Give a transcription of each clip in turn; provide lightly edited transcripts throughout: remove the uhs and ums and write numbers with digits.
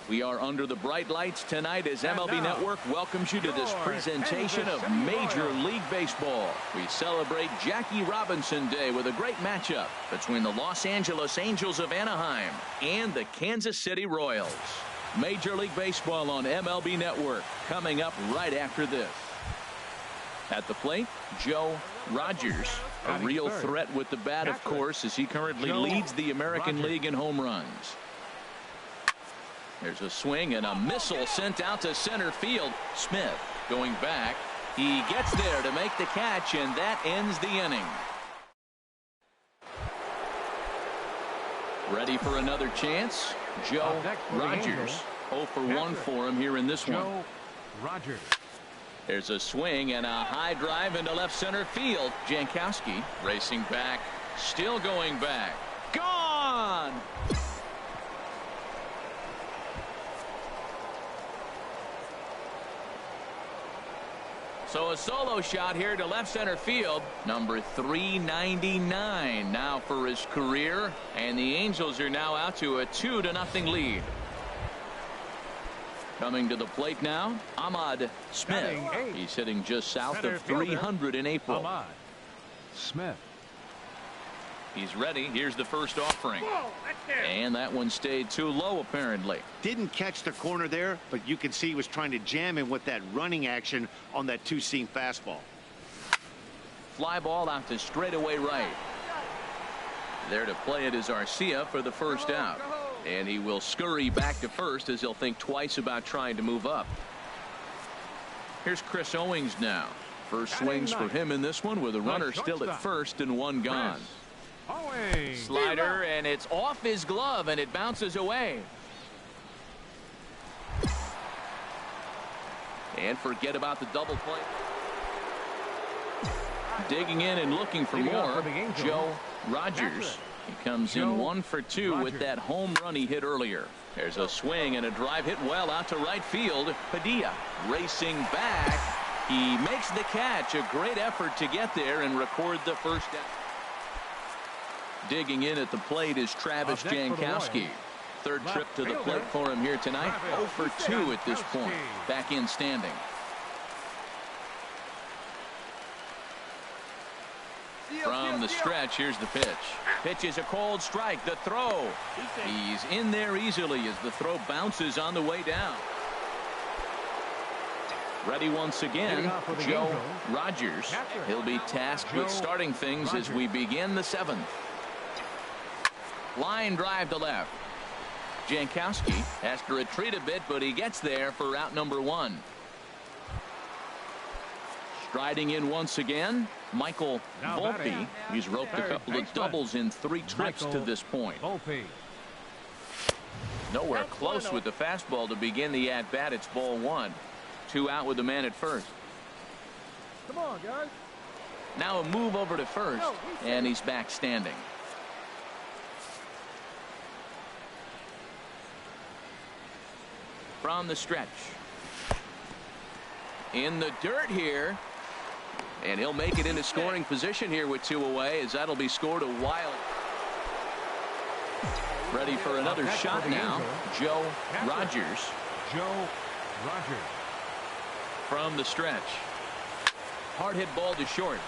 We are under the bright lights tonight as MLB Network welcomes you to this presentation of Major League Baseball. We celebrate Jackie Robinson Day with a great matchup between the Los Angeles Angels of Anaheim and the Kansas City Royals. Major League Baseball on MLB Network coming up right after this. At the plate, Joe Rogers, a real threat with the bat, of course, as he currently leads the American League in home runs. There's a swing and a missile sent out to center field. Smith going back. He gets there to make the catch, and that ends the inning. Ready for another chance? Joe Rogers. 0 for 1 for him here in this one. Rogers. There's a swing and a high drive into left center field. Jankowski racing back, still going back. Gone! So a solo shot here to left center field. Number 399 now for his career. And the Angels are now out to a 2-0 lead. Coming to the plate now, Ahmad Smith. He's hitting just south of 300 in April. Ahmad Smith. He's ready. Here's the first offering. And that one stayed too low, apparently. Didn't catch the corner there, but you can see he was trying to jam him with that running action on that two-seam fastball. Fly ball out to straightaway right. There to play it is Arcia for the first out. And he will scurry back to first as he'll think twice about trying to move up. Here's Chris Owings now. First swings for him in this one with a runner still at first and one gone. Slider, and it's off his glove, and it bounces away. And forget about the double play. Digging in and looking for more, Joe Rogers. He comes in 1 for 2 with that home run he hit earlier. There's a swing and a drive hit well out to right field. Padilla racing back. He makes the catch. A great effort to get there and record the first down. Digging in at the plate is Travis Jankowski. Third trip to the plate for him here tonight. 0 for 2 at this point. Back in standing. From the stretch, here's the pitch. Pitch is a cold strike. The throw. He's in there easily as the throw bounces on the way down. Ready once again, Joe Rogers. He'll be tasked with starting things as we begin the 7th. Line drive to left. Jankowski has to retreat a bit, but he gets there for out number 1. Striding in once again, Michael Volpe. He's roped a couple of doubles in 3 trips to this point. Nowhere close with the fastball to begin the at-bat. It's ball 1. 2 out with the man at first. Come on, guys. Now a move over to first, and he's back standing. From the stretch. In the dirt here. And he'll make it into scoring position here with 2 away, as that'll be scored a while. Ready for another shot now. Joe Rogers. Joe Rogers. From the stretch. Hard hit ball to short.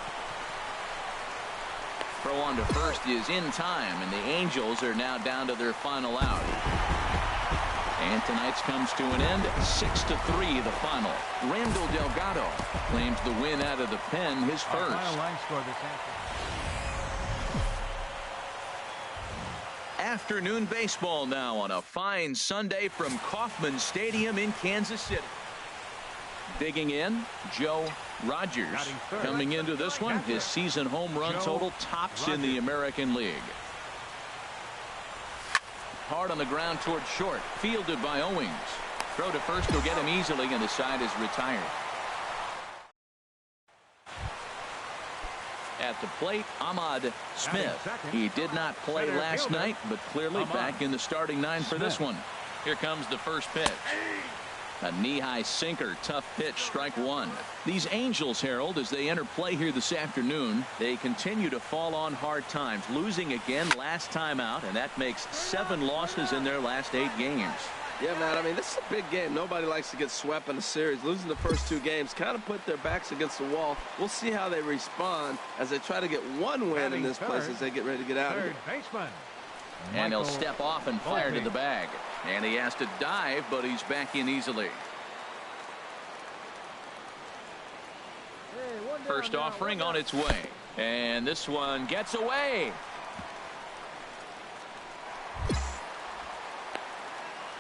Throw on to first is in time, and the Angels are now down to their final out. And tonight's comes to an end. 6-3 the final. Randall Delgado claims the win out of the pen, his first. Afternoon baseball now on a fine Sunday from Kauffman Stadium in Kansas City. Digging in, Joe Rogers. Coming into this one, his season home run total tops in the American League. Hard on the ground toward short. Fielded by Owings. Throw to first will get him easily, and the side is retired. At the plate, Ahmad Smith. He did not play last night, but clearly back in the starting 9 for this one. Here comes the first pitch. A knee-high sinker, tough pitch, strike 1. These Angels, Harold, as they enter play here this afternoon, they continue to fall on hard times, losing again last time out, and that makes 7 losses in their last 8 games. Yeah, man, I mean, this is a big game. Nobody likes to get swept in a series. Losing the first two games kind of put their backs against the wall. We'll see how they respond as they try to get one win in this place as they get ready to get out of here. Third baseman. And he'll step off and fire to the bag. And he has to dive, but he's back in easily. First offering on its way. And this one gets away.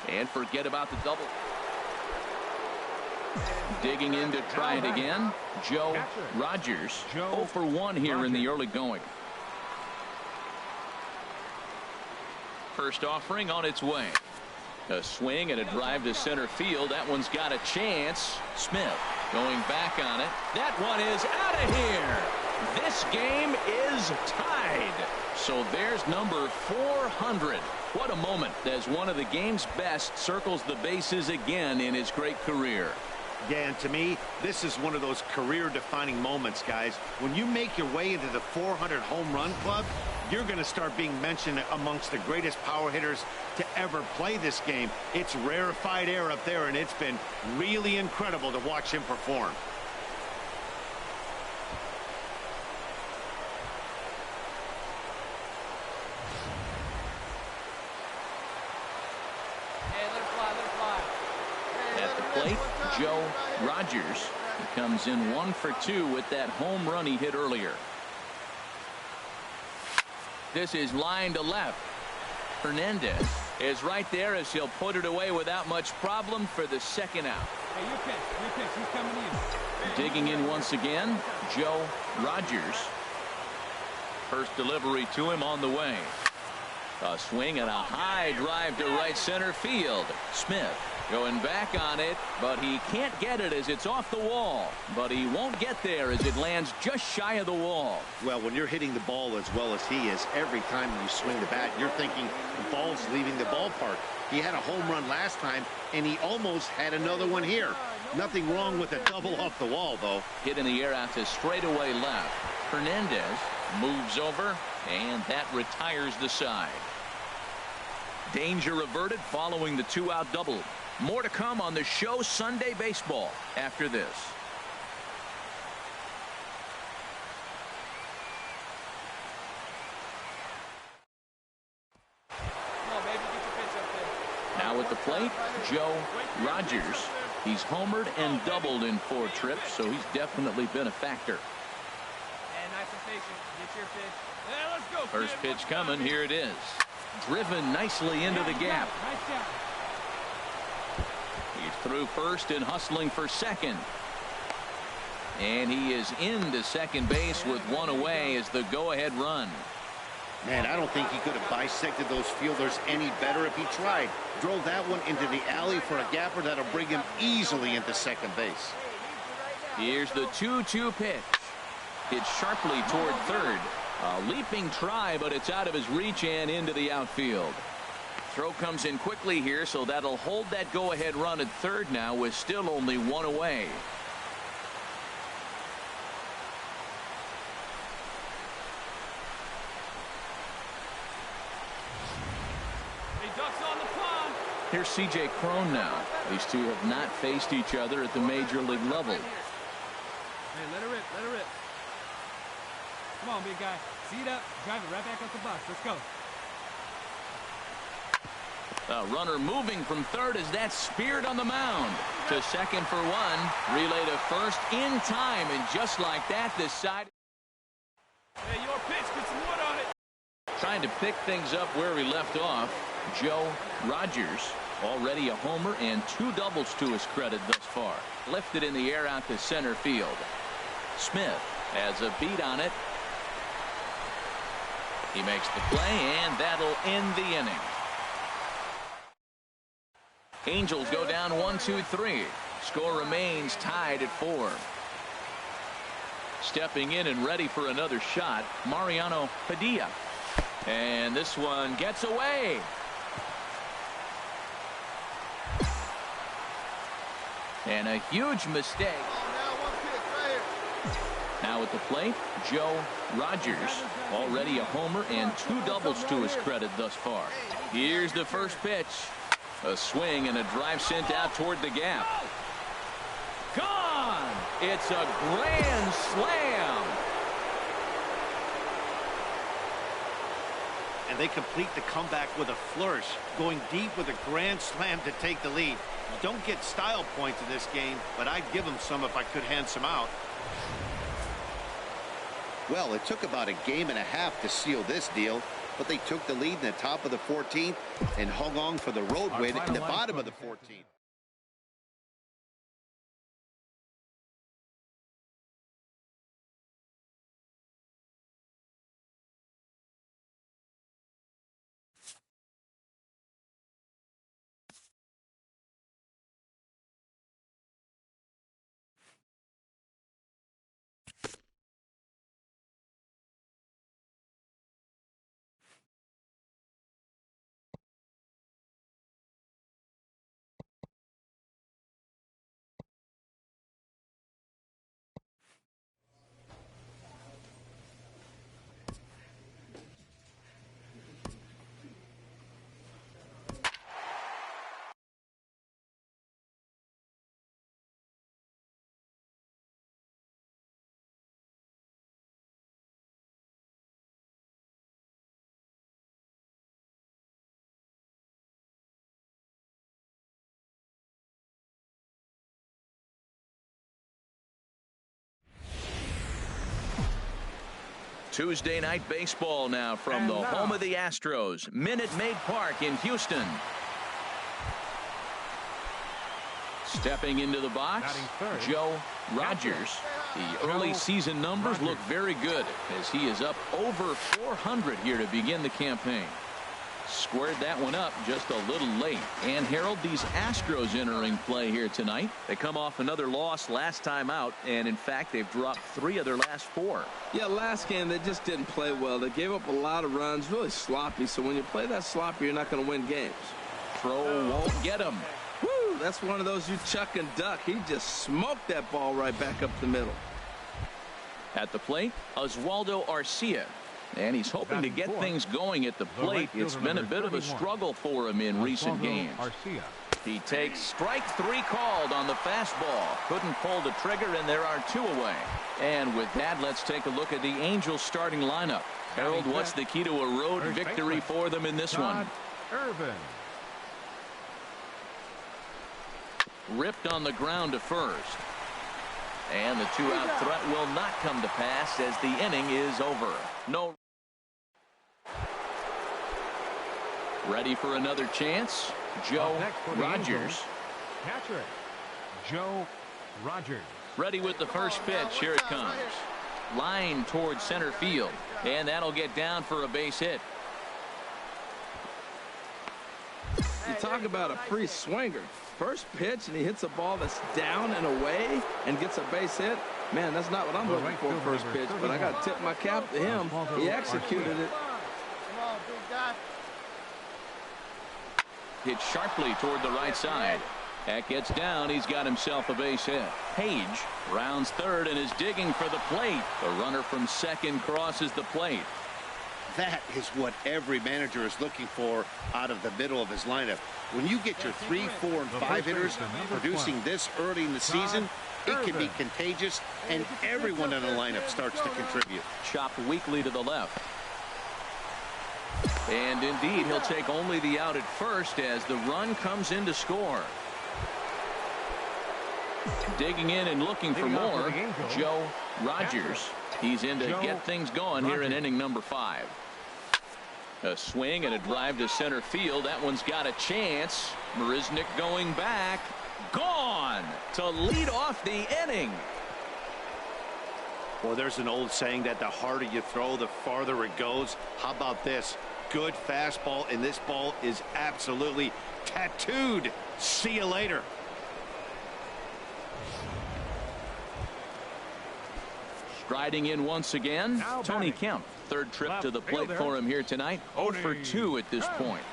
And forget about the double. Digging in to try it again. Joe Rogers. 0 for 1 here in the early going. First offering on its way. A swing and a drive to center field. That one's got a chance. Smith going back on it. That one is out of here. This game is tied. So there's number 400. What a moment as one of the game's best circles the bases again in his great career. Yeah, and to me, this is one of those career-defining moments, guys. When you make your way into the 400 home run club, you're going to start being mentioned amongst the greatest power hitters to ever play this game. It's rarefied air up there, and it's been really incredible to watch him perform. Joe Rogers comes in 1 for 2 with that home run he hit earlier. This is line to left. Hernandez is right there as he'll put it away without much problem for the second out. Hey, you pitch. He's coming in. Digging in once again, Joe Rogers. First delivery to him on the way. A swing and a high drive to right center field. Smith going back on it, but he can't get it as it's off the wall. But he won't get there as it lands just shy of the wall. Well, when you're hitting the ball as well as he is, every time you swing the bat, you're thinking the ball's leaving the ballpark. He had a home run last time, and he almost had another one here. Nothing wrong with a double off the wall, though. Hit in the air out to straightaway left. Hernandez moves over, and that retires the side. Danger averted following the 2-out double. More to come on the show Sunday Baseball after this. Now at the plate, Joe Rogers. He's homered and doubled in 4 trips, so he's definitely been a factor. First pitch coming. Here it is. Driven nicely into the gap. He's through first and hustling for second. And he is into second base with 1 away as the go-ahead run. Man, I don't think he could have bisected those fielders any better if he tried. Drove that one into the alley for a gapper that'll bring him easily into second base. Here's the 2-2 pitch. Hit sharply toward third. A leaping try, but it's out of his reach and into the outfield. Throw comes in quickly here, so that'll hold that go-ahead run at third now with still only 1 away. Here's C.J. Cron now. These two have not faced each other at the major league level. Hey, let her rip. Come on, big guy. Seat up, drive it right back up the box. Let's go. A runner moving from third as that's speared on the mound. To second for 1. Relay to first in time, and just like that, this side. Hey, your pitch, get some wood on it. Trying to pick things up where he left off. Joe Rogers, already a homer and 2 doubles to his credit thus far. Lifted in the air out to center field. Smith has a beat on it. He makes the play, and that'll end the inning. Angels go down 1-2-3. Score remains tied at 4. Stepping in and ready for another shot, Mariano Padilla. And this one gets away. And a huge mistake. Now at the plate, Joe Rogers, already a homer and 2 doubles to his credit thus far. Here's the first pitch. A swing and a drive sent out toward the gap. Gone! It's a grand slam. And they complete the comeback with a flourish, going deep with a grand slam to take the lead. You don't get style points in this game, but I'd give them some if I could hand some out. Well, it took about a game and a half to seal this deal, but they took the lead in the top of the 14th and hung on for the road win in the bottom of the 14th. Tuesday night baseball now from the home of the Astros, Minute Maid Park in Houston. Stepping into the box, Joe Rogers. The early season numbers look very good as he is up over 400 here to begin the campaign. Squared that one up just a little late. And Harold, these Astros entering play here tonight. They come off another loss last time out, and in fact they've dropped 3 of their last 4. Yeah, last game they just didn't play well. They gave up a lot of runs, really sloppy. So when you play that sloppy, you're not going to win games. Throw won't get him. Woo, that's one of those you chuck and duck. He just smoked that ball right back up the middle. At the plate, Oswaldo Arcia. And he's hoping to get things going at the plate. It's been a bit of a struggle for him in recent games. He takes strike 3 called on the fastball. Couldn't pull the trigger, and there are 2 away. And with that, let's take a look at the Angels starting lineup. Harold, what's the key to a road victory for them in this one? Ripped on the ground to first. And the 2-out threat will not come to pass as the inning is over. No. Ready for another chance, Joe Rogers. Catcher, Joe Rogers. Ready with the first pitch. Here it comes. Line towards center field. And that'll get down for a base hit. You talk about a free swinger. First pitch, and he hits a ball that's down and away and gets a base hit. Man, that's not what I'm looking for first pitch, but I got to tip my cap to him. He executed it. Hit sharply toward the right side. That gets down. He's got himself a base hit. Page rounds third and is digging for the plate. The runner from second crosses the plate. That is what every manager is looking for out of the middle of his lineup. When you get your 3, 4, and 5 hitters producing this early in the season, it can be contagious, and everyone in the lineup starts to contribute. Chopped weakly to the left. And indeed, he'll take only the out at first as the run comes in to score. Digging in and looking for more, Joe Rogers. He's in to get things going here in inning number 5. A swing and a drive to center field. That one's got a chance. Marisnick going back. Gone to lead off the inning. Well, there's an old saying that the harder you throw, the farther it goes. How about this? Good fastball, and this ball is absolutely tattooed. See you later. Striding in once again, Tony Kemp. Third trip to the plate for him here tonight. 0 for 2 at this point.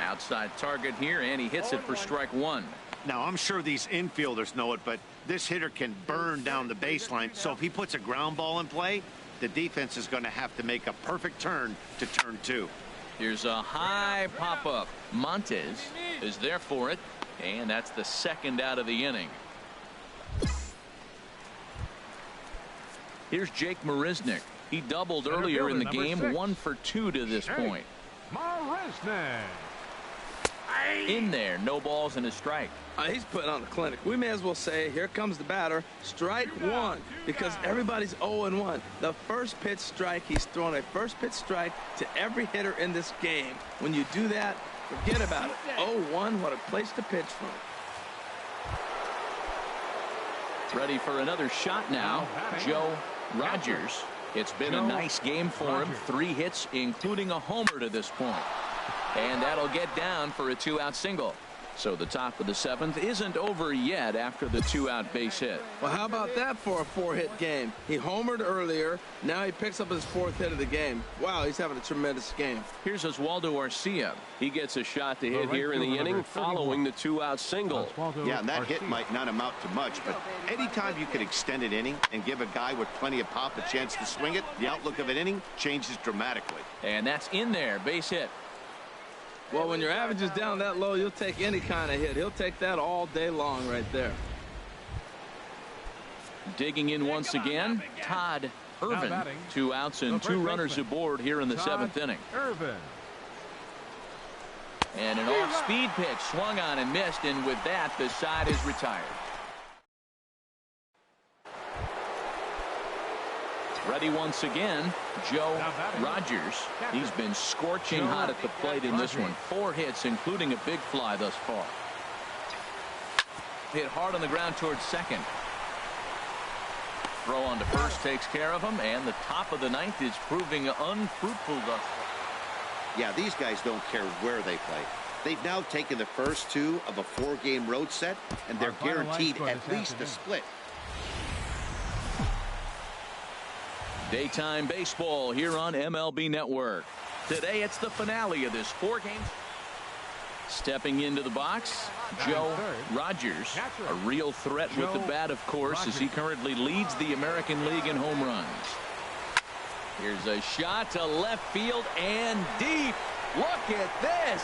Outside target here, and he hits it for strike 1. Now, I'm sure these infielders know it, but this hitter can burn down the baseline. So if he puts a ground ball in play, the defense is going to have to make a perfect turn to turn 2. Here's a high pop-up. Montez is there for it, and that's the second out of the inning. Here's Jake Marisnick. He doubled earlier in the game, 1 for 2 to this point. In there, no balls and a strike. He's putting on a clinic. We may as well say, here comes the batter, strike one, because everybody's 0-1. The first pitch strike, he's thrown a first pitch strike to every hitter in this game. When you do that, forget about it. 0-1, what a place to pitch from. Ready for another shot now, Joe Rogers. It's been a nice game for him. 3 hits, including a homer to this point. And that'll get down for a 2-out single. So the top of the 7th isn't over yet after the 2-out base hit. Well, how about that for a 4-hit game? He homered earlier. Now he picks up his 4th hit of the game. Wow, he's having a tremendous game. Here's Oswaldo Arcia. He gets a shot to hit here in the inning following the 2-out single. Yeah, and that hit might not amount to much, but anytime you can extend an inning and give a guy with plenty of pop a chance to swing it, the outlook of an inning changes dramatically. And that's in there, base hit. Well, when your average is down that low, you'll take any kind of hit. He'll take that all day long right there. Digging in once again, Todd Irvin. 2 outs and 2 runners aboard here in the 7th inning. And an off-speed pitch swung on and missed, and with that, the side is retired. Ready once again, Joe Rogers. He's been scorching hot at the plate in this one. 4 hits, including a big fly thus far. Hit hard on the ground towards second. Throw on to first takes care of him, and the top of the 9th is proving unfruitful thus far. Yeah, these guys don't care where they play. They've now taken the first 2 of a 4-game road set, and they're guaranteed at least a split. Daytime baseball here on MLB Network. Today it's the finale of this 4 games. Stepping into the box, Joe Rogers, a real threat with the bat, of course, as he currently leads the American League in home runs. Here's a shot to left field and deep. Look at this.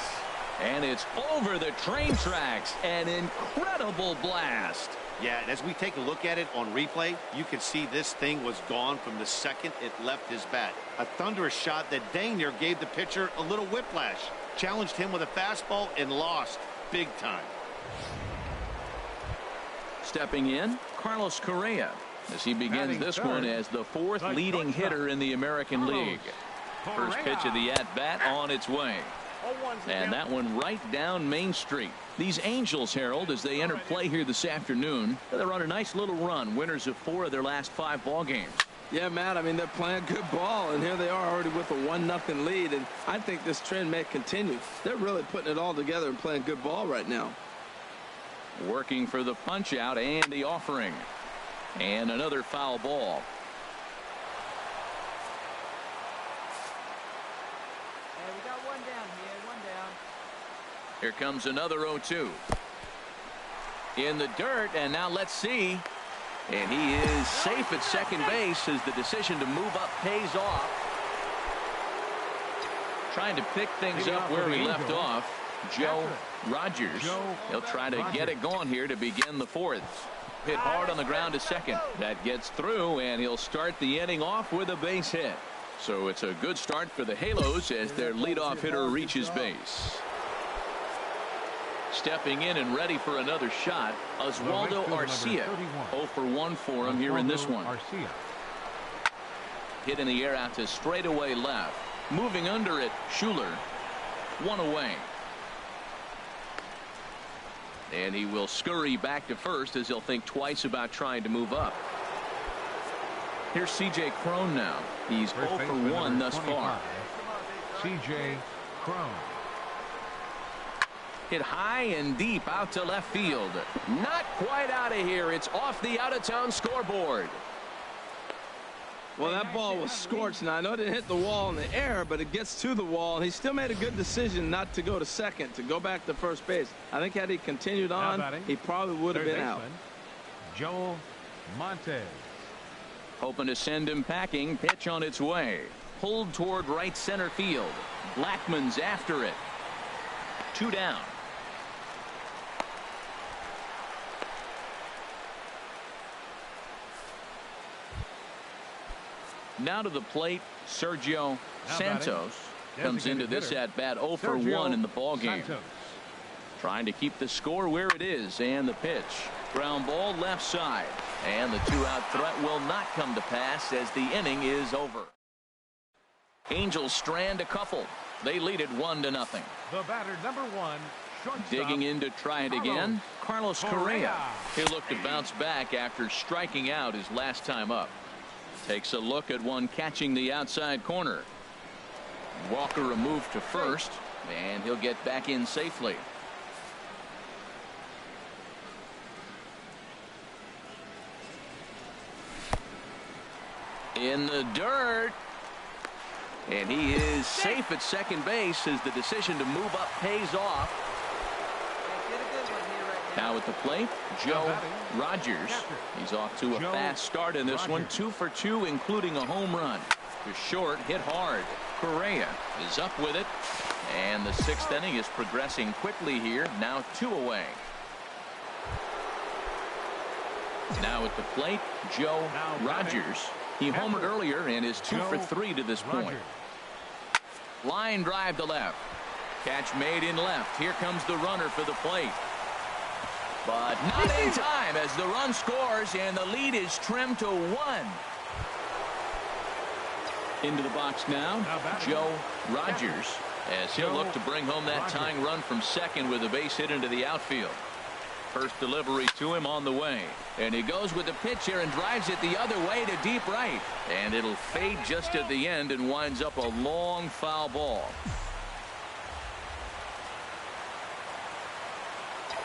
And it's over the train tracks. An incredible blast. Yeah, and as we take a look at it on replay, you can see this thing was gone from the second it left his bat. A thunderous shot that dang near gave the pitcher a little whiplash. Challenged him with a fastball and lost big time. Stepping in, Carlos Correa, as he begins this one as the 4th leading hitter in the American League. First pitch of the at-bat on its way. And that one right down Main Street. These Angels, Harold, as they enter play here this afternoon, they're on a nice little run, winners of 4 of their last 5 ball games. Yeah, Matt, I mean, they're playing good ball, and here they are already with a 1-0 lead, and I think this trend may continue. They're really putting it all together and playing good ball right now. Working for the punch out and the offering. And another foul ball. Here comes another 0-2. In the dirt, and now let's see. And he is safe at second base as the decision to move up pays off. Trying to pick things up where he left off. Joe Rogers. He'll try to get it going here to begin the 4th. Hit hard on the ground to second. That gets through, and he'll start the inning off with a base hit. So it's a good start for the Halos as their leadoff hitter reaches base. Stepping in and ready for another shot, Oswaldo Arcia. 0 for 1 for him here in this one. Hit in the air out to straightaway left. Moving under it, Schuler. 1 away. And he will scurry back to first as he'll think twice about trying to move up. Here's C.J. Cron now. He's 0 for 1 thus far. C.J. Cron. Hit high and deep out to left field. Not quite out of here. It's off the out-of-town scoreboard. Well, that ball was scorched. Now, I know it didn't hit the wall in the air, but it gets to the wall, and he still made a good decision not to go to second, to go back to first base. I think had he continued on, he probably would have been out. Joel Montez. Hoping to send him packing. Pitch on its way. Pulled toward right center field. Blackman's after it. 2 down. Now to the plate, Sergio Santos comes into this at bat 0 for 1 in the ball game. Trying to keep the score where it is, and the pitch. Ground ball left side, and the 2-out threat will not come to pass as the inning is over. Angels strand a couple. They lead it 1-0. The batter, number 1, shortstop. Digging in to try it again, Carlos Correa. He'll look to bounce back after striking out his last time up. Takes a look at one catching the outside corner. Walker a move to first, and he'll get back in safely. In the dirt. And he is safe at second base as the decision to move up pays off. Now at the plate, Joe Rogers. He's off to a fast start in this one. 2 for 2, including a home run. To short, hit hard. Correa is up with it. And the 6th inning is progressing quickly here. Now 2 away. Now at the plate, Joe Rogers. He homered earlier and is 2 for 3 to this point. Line drive to left. Catch made in left. Here comes the runner for the plate. But not in time as the run scores and the lead is trimmed to 1. Into the box now, Joe Rogers, as he'll look to bring home that tying run from second with a base hit into the outfield. First delivery to him on the way, and he goes with the pitch here and drives it the other way to deep right, and it'll fade just at the end and winds up a long foul ball.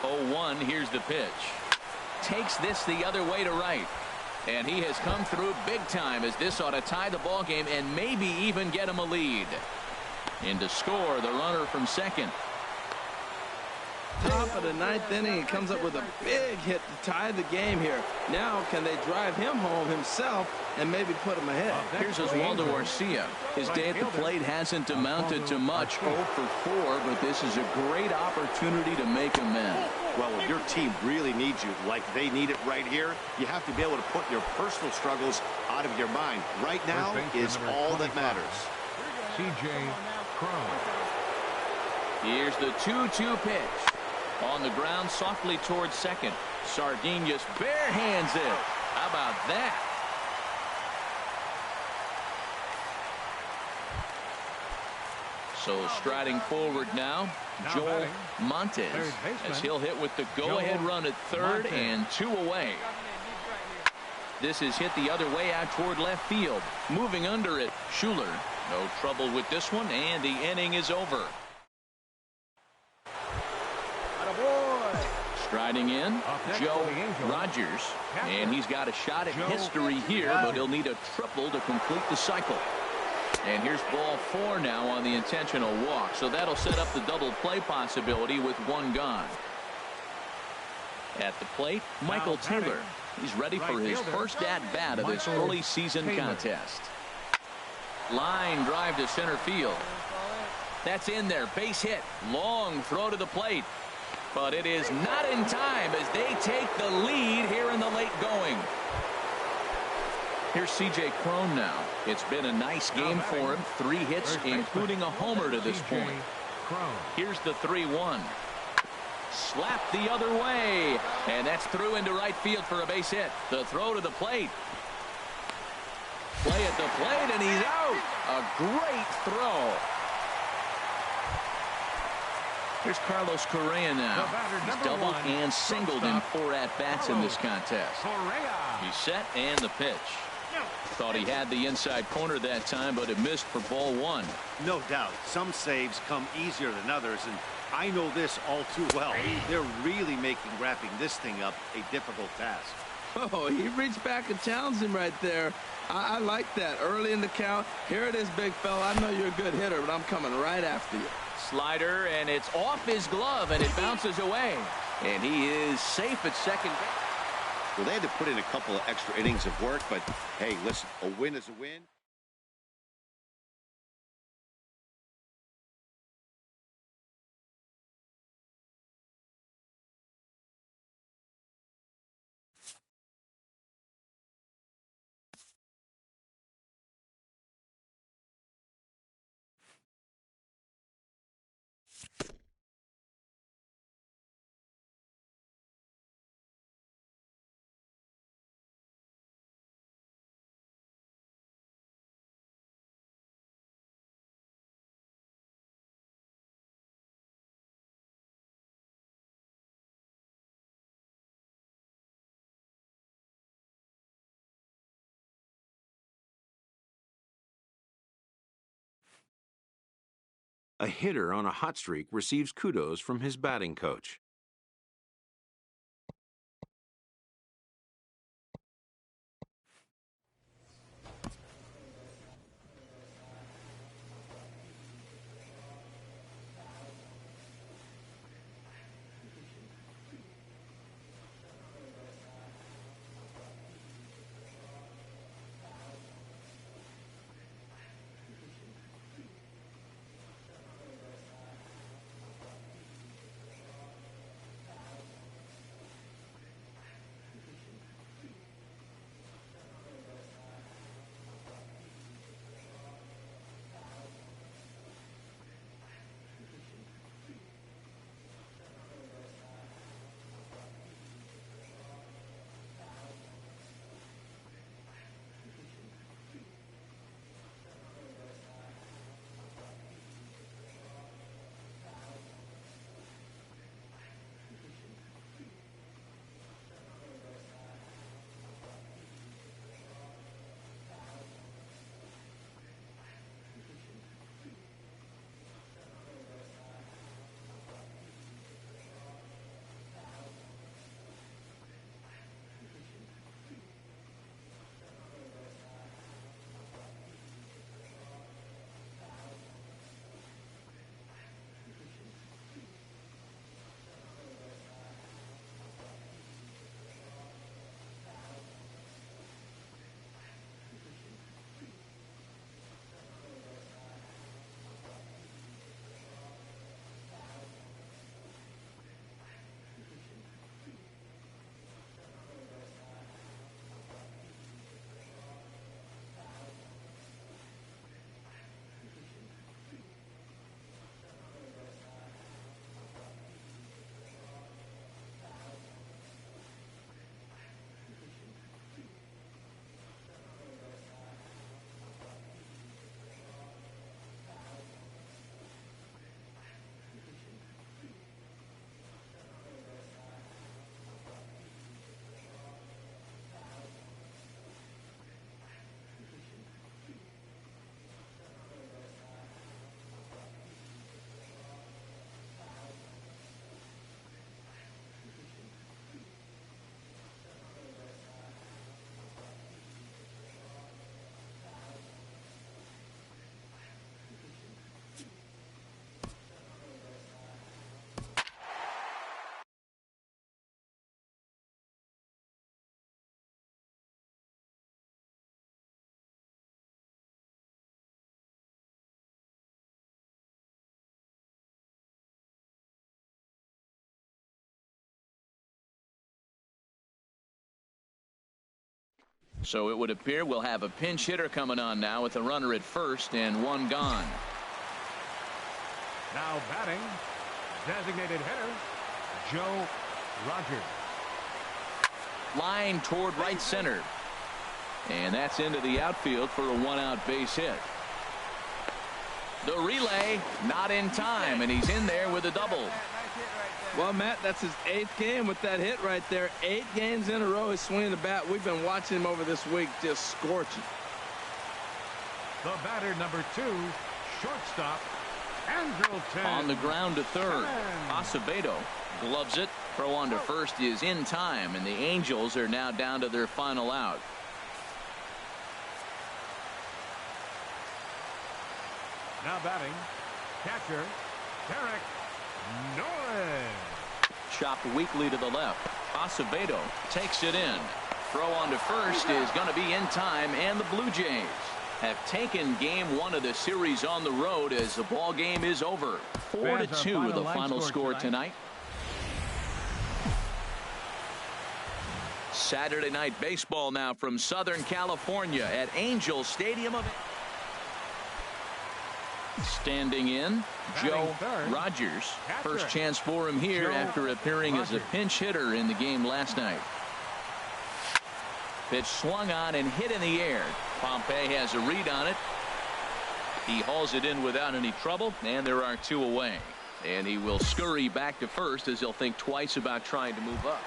0-1. Here's the pitch. Takes this the other way to right, and he has come through big time as this ought to tie the ball game and maybe even get him a lead. In to score, the runner from second. Top of the 9th inning, he comes up with a big hit to tie the game here. Now can they drive him home himself and maybe put him ahead? Here's Oswaldo Arcia. His day at the plate hasn't amounted to much. 0 for 4, but this is a great opportunity to make amends. Well, when your team really needs you like they need it right here, you have to be able to put your personal struggles out of your mind. Right now is all that matters. C.J. Cron. Here's the 2-2 pitch. On the ground softly towards second. Sardinhas bare hands it. How about that? So striding forward now, Joel Montes, as he'll hit with the go-ahead run at third and 2 away. This is hit the other way out toward left field. Moving under it, Schuler. No trouble with this one, and the inning is over. Striding in, Joe Rogers, and he's got a shot at history here, but he'll need a triple to complete the cycle. And here's ball 4 now on the intentional walk, so that'll set up the double play possibility with 1 gone. At the plate, Michael Taylor. He's ready for his first at-bat of this early season contest. Line drive to center field. That's in there, base hit. Long throw to the plate. But it is not in time as they take the lead here in the late going. Here's C.J. Cron now. It's been a nice game for him. 3 hits, including a homer to this point. Here's the 3-1. Slapped the other way. And that's through into right field for a base hit. The throw to the plate. Play at the plate, and he's out. A great throw. Here's Carlos Correa now. He's doubled and singled in 4 at-bats in this contest. He's set and the pitch. Thought he had the inside corner that time, but it missed for ball 1. No doubt. Some saves come easier than others, and I know this all too well. They're really making wrapping this thing up a difficult task. Oh, he reached back and challenged him right there. I like that. Early in the count. Here it is, big fella. I know you're a good hitter, but I'm coming right after you. Slider, and it's off his glove, and it bounces away. And he is safe at second. Well, they had to put in a couple of extra innings of work, but hey, listen, a win is a win. A hitter on a hot streak receives kudos from his batting coach. So it would appear we'll have a pinch hitter coming on now with a runner at first and one gone. Now batting, designated hitter, Joe Rogers. Line toward right center. And that's into the outfield for a one-out base hit. The relay not in time, and he's in there with a double. Well, Matt, that's his 8th game with that hit right there. 8 games in a row he's swinging the bat. We've been watching him over this week, just scorching. The batter, number 2, shortstop, Andrelton. On the ground to third. Acevedo gloves it. Throw on to first is in time, and the Angels are now down to their final out. Now batting, catcher, Derek Norris. Chopped weakly to the left. Acevedo takes it in. Throw on to first is going to be in time, and the Blue Jays have taken game 1 of the series on the road as the ball game is over. 4-2 the final score tonight. Saturday night baseball now from Southern California at Angel Stadium. Standing in, Joe Rogers. First chance for him here after appearing as a pinch hitter in the game last night. Pitch swung on and hit in the air. Pompey has a read on it. He hauls it in without any trouble, and there are 2 away. And he will scurry back to first as he'll think twice about trying to move up.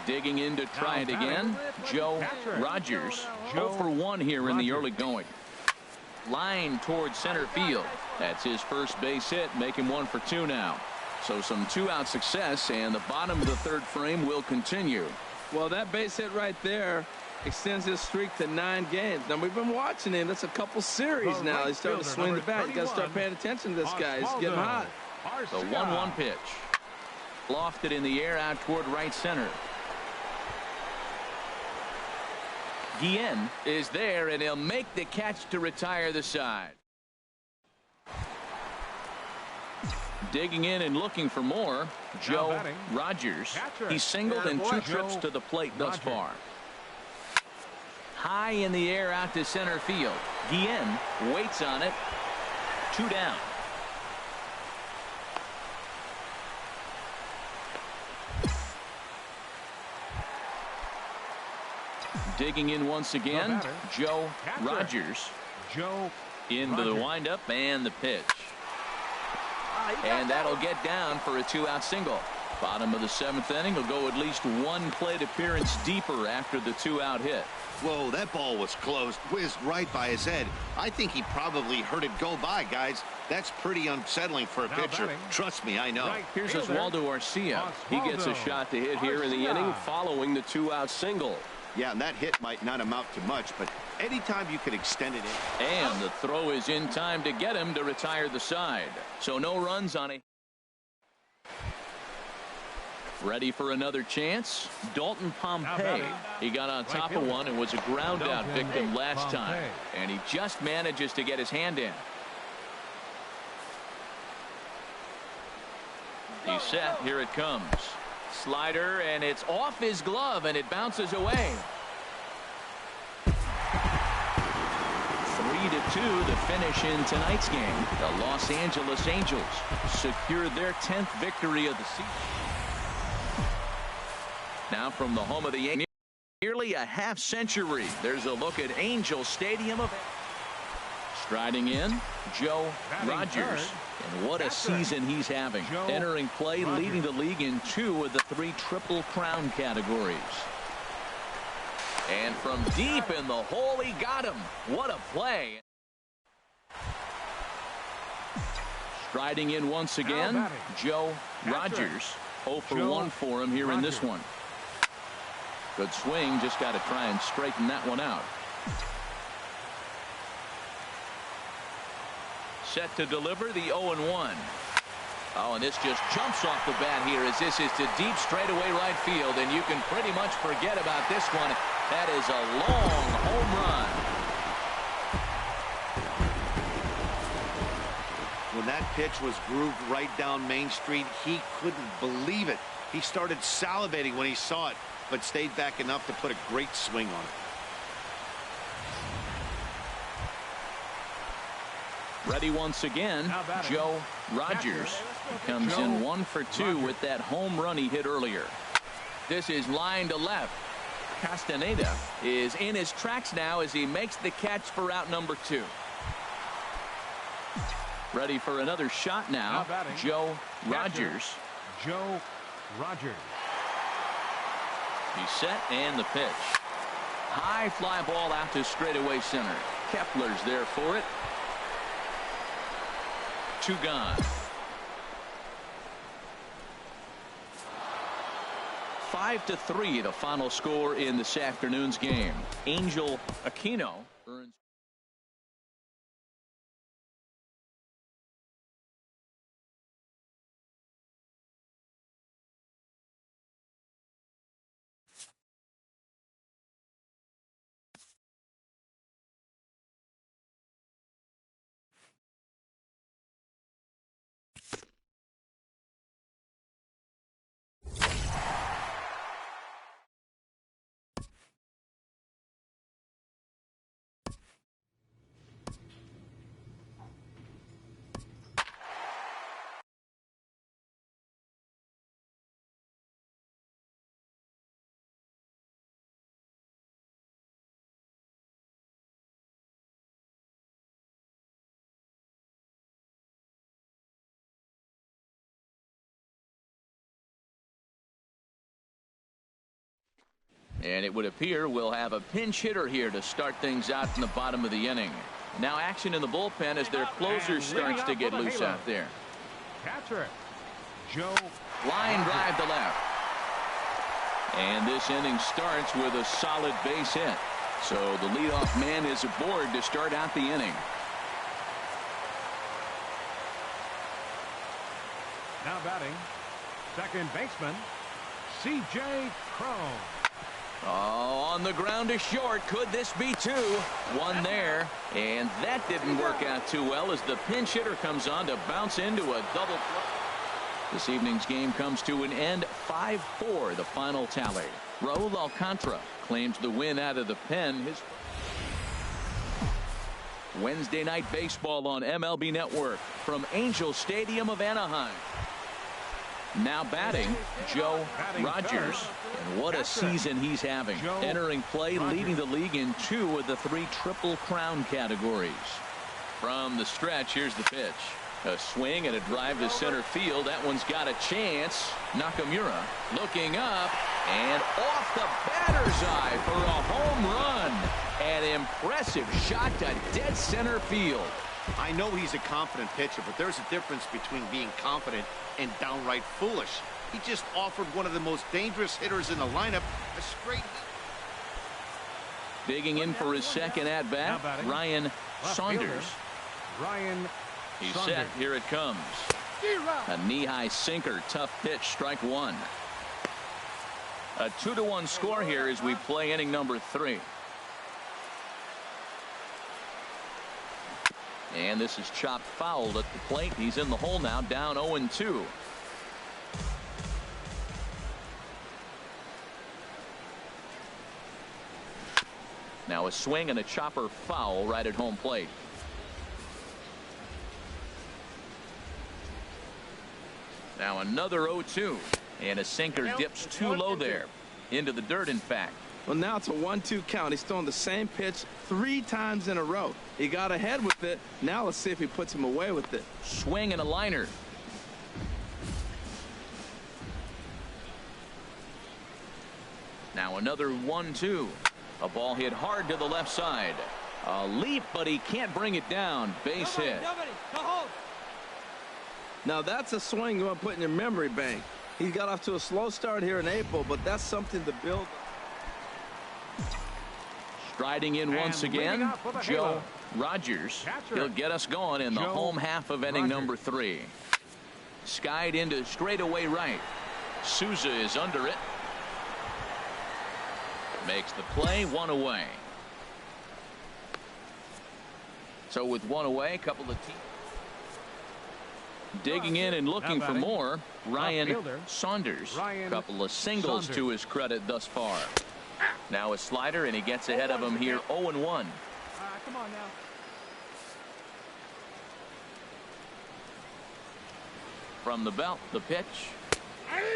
Digging in to try it again, Joe Rogers. 0 for 1 here in the early going. Line towards center field. That's his first base hit, making 1 for 2 now. So some 2-out success, and the bottom of the third frame will continue. Well, that base hit right there extends his streak to 9 games. Now, we've been watching him. That's a couple series now. He's starting to swing the bat. You got to start paying attention to this guy. He's getting hot. The 1-1 pitch. Lofted in the air out toward right center. Guillen is there, and he'll make the catch to retire the side. Digging in and looking for more, Joe Rogers. He's singled in 2 trips to the plate thus far. High in the air out to center field. Guillen waits on it. 2 down. Digging in once again, Joe Rogers. Into the windup and the pitch. And that'll get down for a 2-out single. Bottom of the 7th inning will go at least 1 plate appearance deeper after the 2-out hit. Whoa, that ball was close. Whizzed right by his head. I think he probably heard it go by, guys. That's pretty unsettling for a pitcher. Trust me, I know. Here's Oswaldo Arcia. He gets a shot to hit here in the inning following the 2-out single. Yeah, and that hit might not amount to much, but anytime you can extend it in. And the throw is in time to get him to retire the side. So no runs on it. Ready for another chance? Dalton Pompey. He got on top of one and was a ground out victim last time. And he just manages to get his hand in. He's set. Here it comes. Slider, and it's off his glove, and it bounces away. 3-2 the finish in tonight's game. The Los Angeles Angels secured their 10th victory of the season. Now from the home of the Angels, nearly a half-century. There's a look at Angel Stadium. Striding in, Joe Rogers. And what a season he's having. Entering play, leading the league in 2 of the 3 Triple Crown categories. And from deep in the hole, he got him. What a play. Striding in once again, Joe Rogers. 0 for 1 for him here in this one. Good swing, just got to try and straighten that one out. Set to deliver the 0-1. Oh, and this just jumps off the bat here as this is to deep straightaway right field, and you can pretty much forget about this one. That is a long home run. When that pitch was grooved right down Main Street, he couldn't believe it. He started salivating when he saw it, but stayed back enough to put a great swing on it. Ready once again, Joe Rogers. He comes in 1 for 2 with that home run he hit earlier. This is line to left. Castaneda is in his tracks now as he makes the catch for out number 2. Ready for another shot now, Joe Rogers. Joe Rogers. He's set and the pitch. High fly ball out to straightaway center. Kepler's there for it. 2 gone. 5-3 the final score in this afternoon's game. Angel Aquino earns. And it would appear we'll have a pinch hitter here to start things out in the bottom of the inning. Now action in the bullpen as their closer starts to get loose out there. Catcher, Joe. Line drive to left. And this inning starts with a solid base hit. So the leadoff man is aboard to start out the inning. Now batting, second baseman, C.J. Cron. Oh, on the ground to short. Could this be two? One there. And that didn't work out too well as the pinch hitter comes on to bounce into a double play. This evening's game comes to an end. 5-4 the final tally. Raul Alcantara claims the win out of the pen. His Wednesday night baseball on MLB Network from Angel Stadium of Anaheim. Now batting, Joe Rogers. And what a season he's having. Entering play, leading the league in 2 of the 3 Triple Crown categories. From the stretch, here's the pitch. A swing and a drive to center field. That one's got a chance. Nakamura looking up and off the batter's eye for a home run. An impressive shot to dead center field. I know he's a confident pitcher, but there's a difference between being confident and downright foolish. He just offered one of the most dangerous hitters in the lineup a straight. Digging in for his second at bat, Ryan Saunders. Ryan He's Saunders. set. Here it comes. A knee-high sinker. Tough pitch. Strike one. A 2-1 score here as we play inning number 3. And this is chopped foul at the plate. He's in the hole now, down 0-2. Now a swing and a chopper foul right at home plate. Now another 0-2. And a sinker dips too low there. Into the dirt, in fact. Well, now it's a 1-2 count. He's throwing the same pitch 3 times in a row. He got ahead with it. Now let's see if he puts him away with it. Swing and a liner. Now another 1-2. A ball hit hard to the left side. A leap, but he can't bring it down. Base hit. Now that's a swing you want to put in your memory bank. He got off to a slow start here in April, but that's something to build. Striding in once again, Joe Rogers. He'll get us going in the home half of inning number 3. Skied into straightaway right. Souza is under it. Makes the play, 1 away. So with 1 away, a couple of teams digging in and looking for more. Ryan Saunders. A couple of singles to his credit thus far. Now a slider, and he gets ahead of him here, 0-1. Come on now. From the belt, the pitch.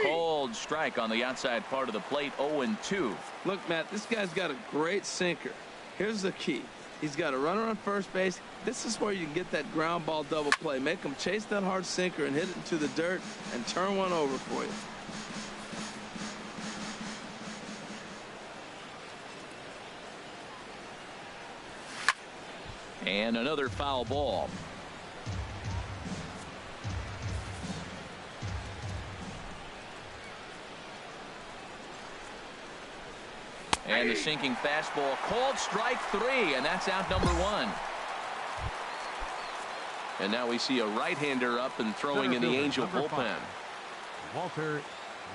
Cold strike on the outside part of the plate, 0-2. Look, Matt, this guy's got a great sinker. Here's the key. He's got a runner on first base. This is where you can get that ground ball double play. Make him chase that hard sinker and hit it into the dirt and turn one over for you. And another foul ball. And the sinking fastball, called strike 3, and that's out number 1. And now we see a right-hander up and throwing in the Angel bullpen. Walter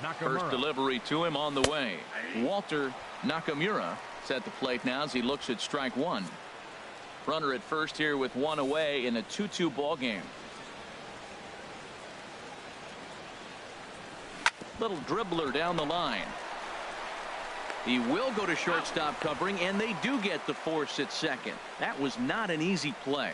Nakamura. First delivery to him on the way. Walter Nakamura is at the plate now as he looks at strike 1. Runner at first here with 1 away in a 2-2 ball game. Little dribbler down the line. He will go to shortstop covering, and they do get the force at second. That was not an easy play.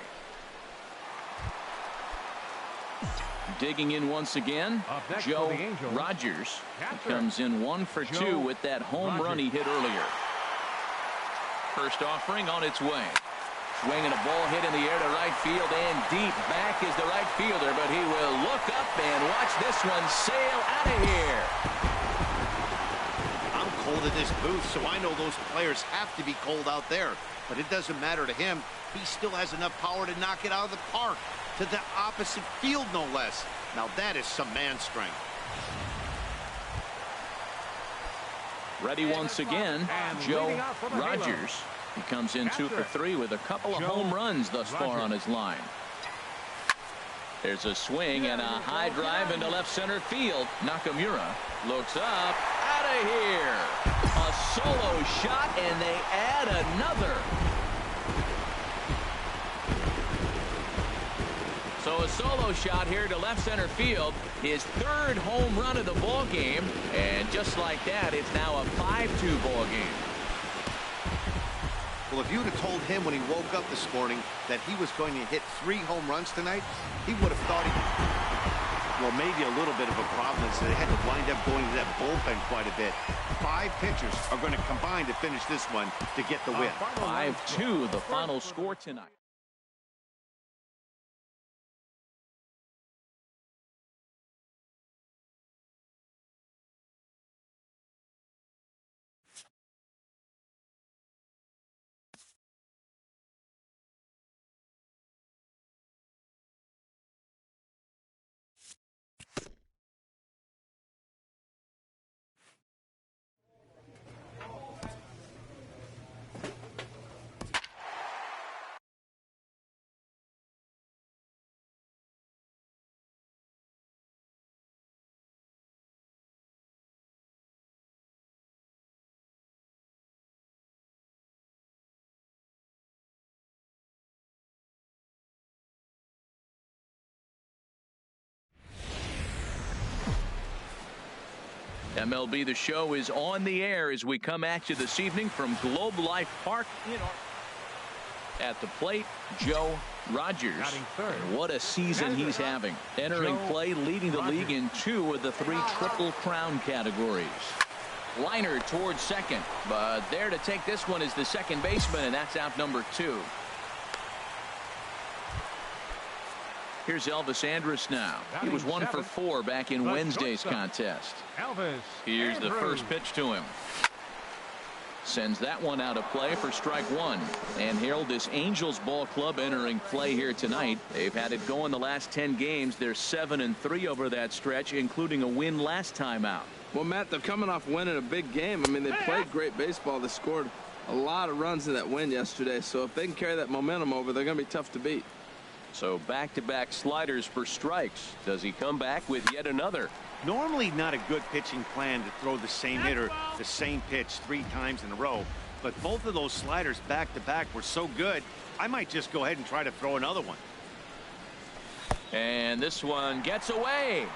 Digging in once again, Joe Rogers comes in 1 for 2 with that home run he hit earlier. First offering on its way. Swinging a ball hit in the air to right field, and deep back is the right fielder, but he will look up and watch this one sail out of here. cold in this booth, so I know those players have to be cold out there. But it doesn't matter to him. He still has enough power to knock it out of the park, to the opposite field, no less. Now that is some man strength. Ready once again, Joe Rogers. He comes in 2 for 3 with a couple of home runs thus far on his line. There's a swing and a high drive into left center field. Nakamura looks up, out of here. A solo shot, and they add another. So a solo shot here to left center field, his 3rd home run of the ball game, and just like that, it's now a 5-2 ball game. Well, if you'd have told him when he woke up this morning that he was going to hit 3 home runs tonight, he would have thought well, maybe a little bit of a problem is they had to wind up going to that bullpen quite a bit. 5 pitchers are going to combine to finish this one to get the win. 5-2, the final score tonight. MLB The Show is on the air as we come at you this evening from Globe Life Park. At the plate, Joe Rogers. And what a season he's having. Entering play, leading the league in 2 of the 3 Triple Crown categories. Liner towards second, but there to take this one is the second baseman, and that's out number 2. Here's Elvis Andrus now. He was 1 for 4 back in Wednesday's contest. Here's the first pitch to him. Sends that one out of play for strike 1. And Harold, this Angels ball club entering play here tonight. They've had it going the last 10 games. They're 7-3 over that stretch, including a win last time out. Well, Matt, they're coming off winning a big game. I mean, they played great baseball. They scored a lot of runs in that win yesterday. So if they can carry that momentum over, they're going to be tough to beat. So back-to-back sliders for strikes. Does he come back with yet another? Normally not a good pitching plan to throw the same hitter the same pitch 3 times in a row, but both of those sliders back-to-back were so good, I might just go ahead and try to throw another one. And this one gets away.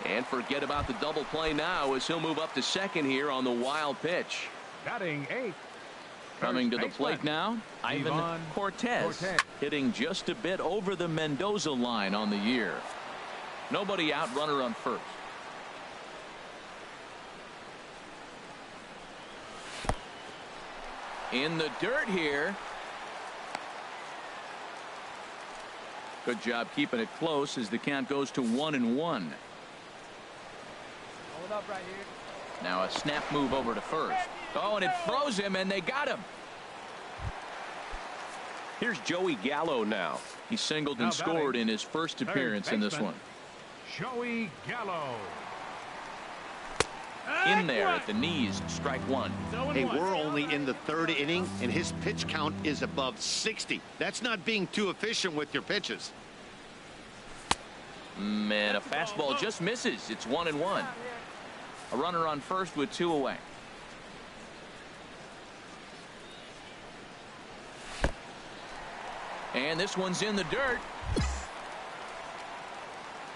And forget about the double play now as he'll move up to second here on the wild pitch. Batting 8th. Coming to the plate now, Ivan Cortez, hitting just a bit over the Mendoza line on the year. Nobody out, runner on first. In the dirt here. Good job keeping it close as the count goes to 1-1. Hold up right here. Now a snap move over to first. Oh, and it froze him, and they got him. Here's Joey Gallo now. He singled and scored in his first appearance in this one. Joey Gallo. In there at the knees, strike 1. Hey, we're only in the 3rd inning, and his pitch count is above 60. That's not being too efficient with your pitches. Man, a fastball just misses. It's 1-1. A runner on first with 2 away. And this one's in the dirt.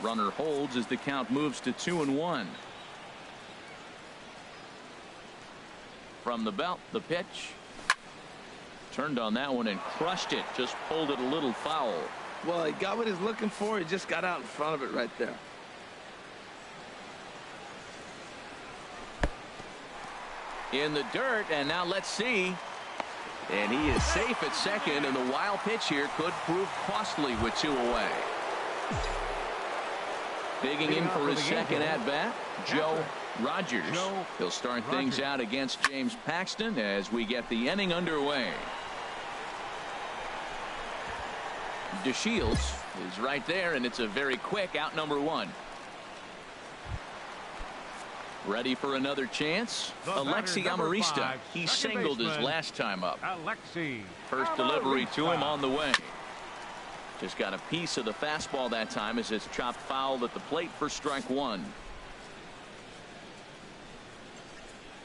Runner holds as the count moves to 2-1. From the belt, the pitch. Turned on that one and crushed it. Just pulled it a little foul. Well, he got what he's looking for. He just got out in front of it right there. In the dirt, and now let's see. And he is safe at second, and the wild pitch here could prove costly with 2 away. Digging in for his second at-bat, Joe Rogers. He'll start things out against James Paxton as we get the inning underway. DeShields is right there, and it's a very quick out number one. Ready for another chance. Alexi Amarista. He singled his last time up. First delivery to him on the way. Just got a piece of the fastball that time as it's chopped foul at the plate for strike one.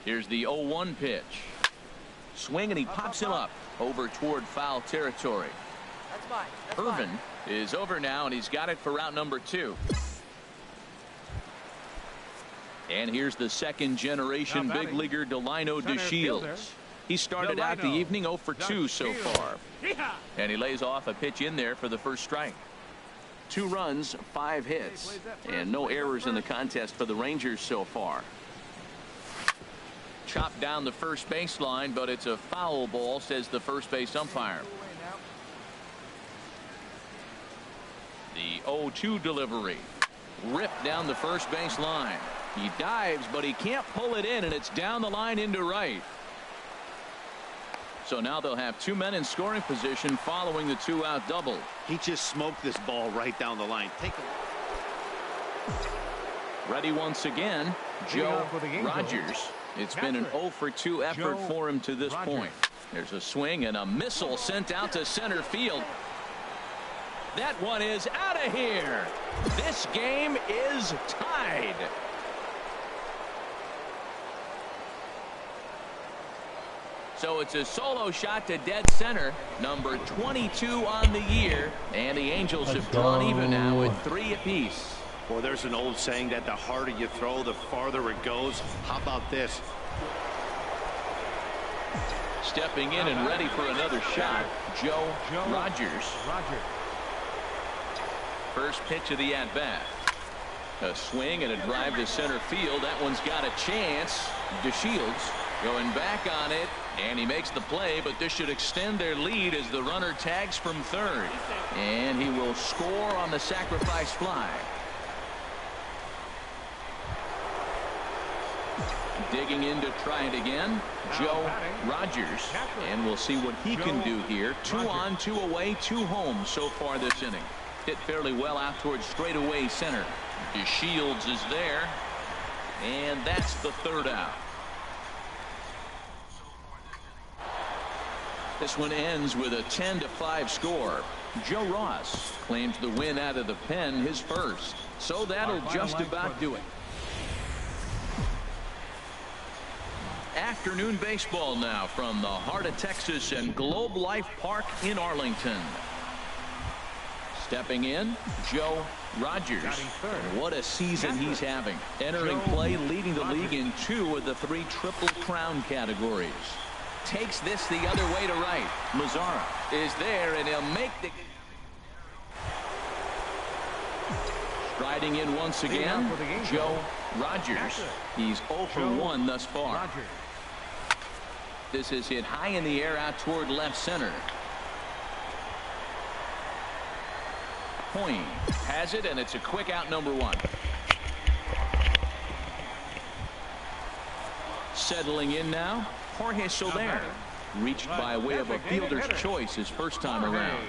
Here's the 0-1 pitch. Swing, and he pops him up over toward foul territory. Irvin is over now, and he's got it for route number two. And here's the second generation big leaguer Delino DeShields. He started out the evening 0 for 2 so far. And he lays off a pitch in there for the first strike. 2 runs, 5 hits, and no errors in the contest for the Rangers so far. Chopped down the first baseline, but it's a foul ball, says the first base umpire. The 0-2 delivery. Ripped down the first base line. He dives, but he can't pull it in, and it's down the line into right. So now they'll have 2 men in scoring position following the 2-out double. He just smoked this ball right down the line. Take a ready once again, Joe Rogers. It's been an 0 for 2 effort for him to this point. There's a swing and a missile sent out to center field. That one is out of here. This game is tied. So it's a solo shot to dead center, number 22 on the year, and the Angels have drawn even now with 3 apiece. Well, there's an old saying that the harder you throw, the farther it goes. How about this? Stepping in and ready for another shot, Joe Rogers. First pitch of the at-bat. A swing and a drive to center field. That one's got a chance. DeShields going back on it, and he makes the play, but this should extend their lead as the runner tags from third. And he will score on the sacrifice fly. Digging in to try it again, Joe Rogers. And we'll see what he can do here. 2 on, 2 away, 2 home so far this inning. Hit fairly well out towards straightaway center. DeShields is there, and that's the 3rd out. This one ends with a 10-5 score. Joe Ross claims the win out of the pen, his first. So that'll just about do it. Afternoon baseball now from the heart of Texas and Globe Life Park in Arlington. Stepping in, Joe Rogers. And what a season he's having. Entering play, leading the league in 2 of the 3 Triple Crown categories. Takes this the other way to right. Mazzara is there, and he'll make the... Striding in once again, Joe Rogers. He's 0 for 1 thus far. This is hit high in the air out toward left center. Point has it, and it's a quick out number 1. Settling in now, Jorge Soler. Reached by way of a fielder's choice his first time around.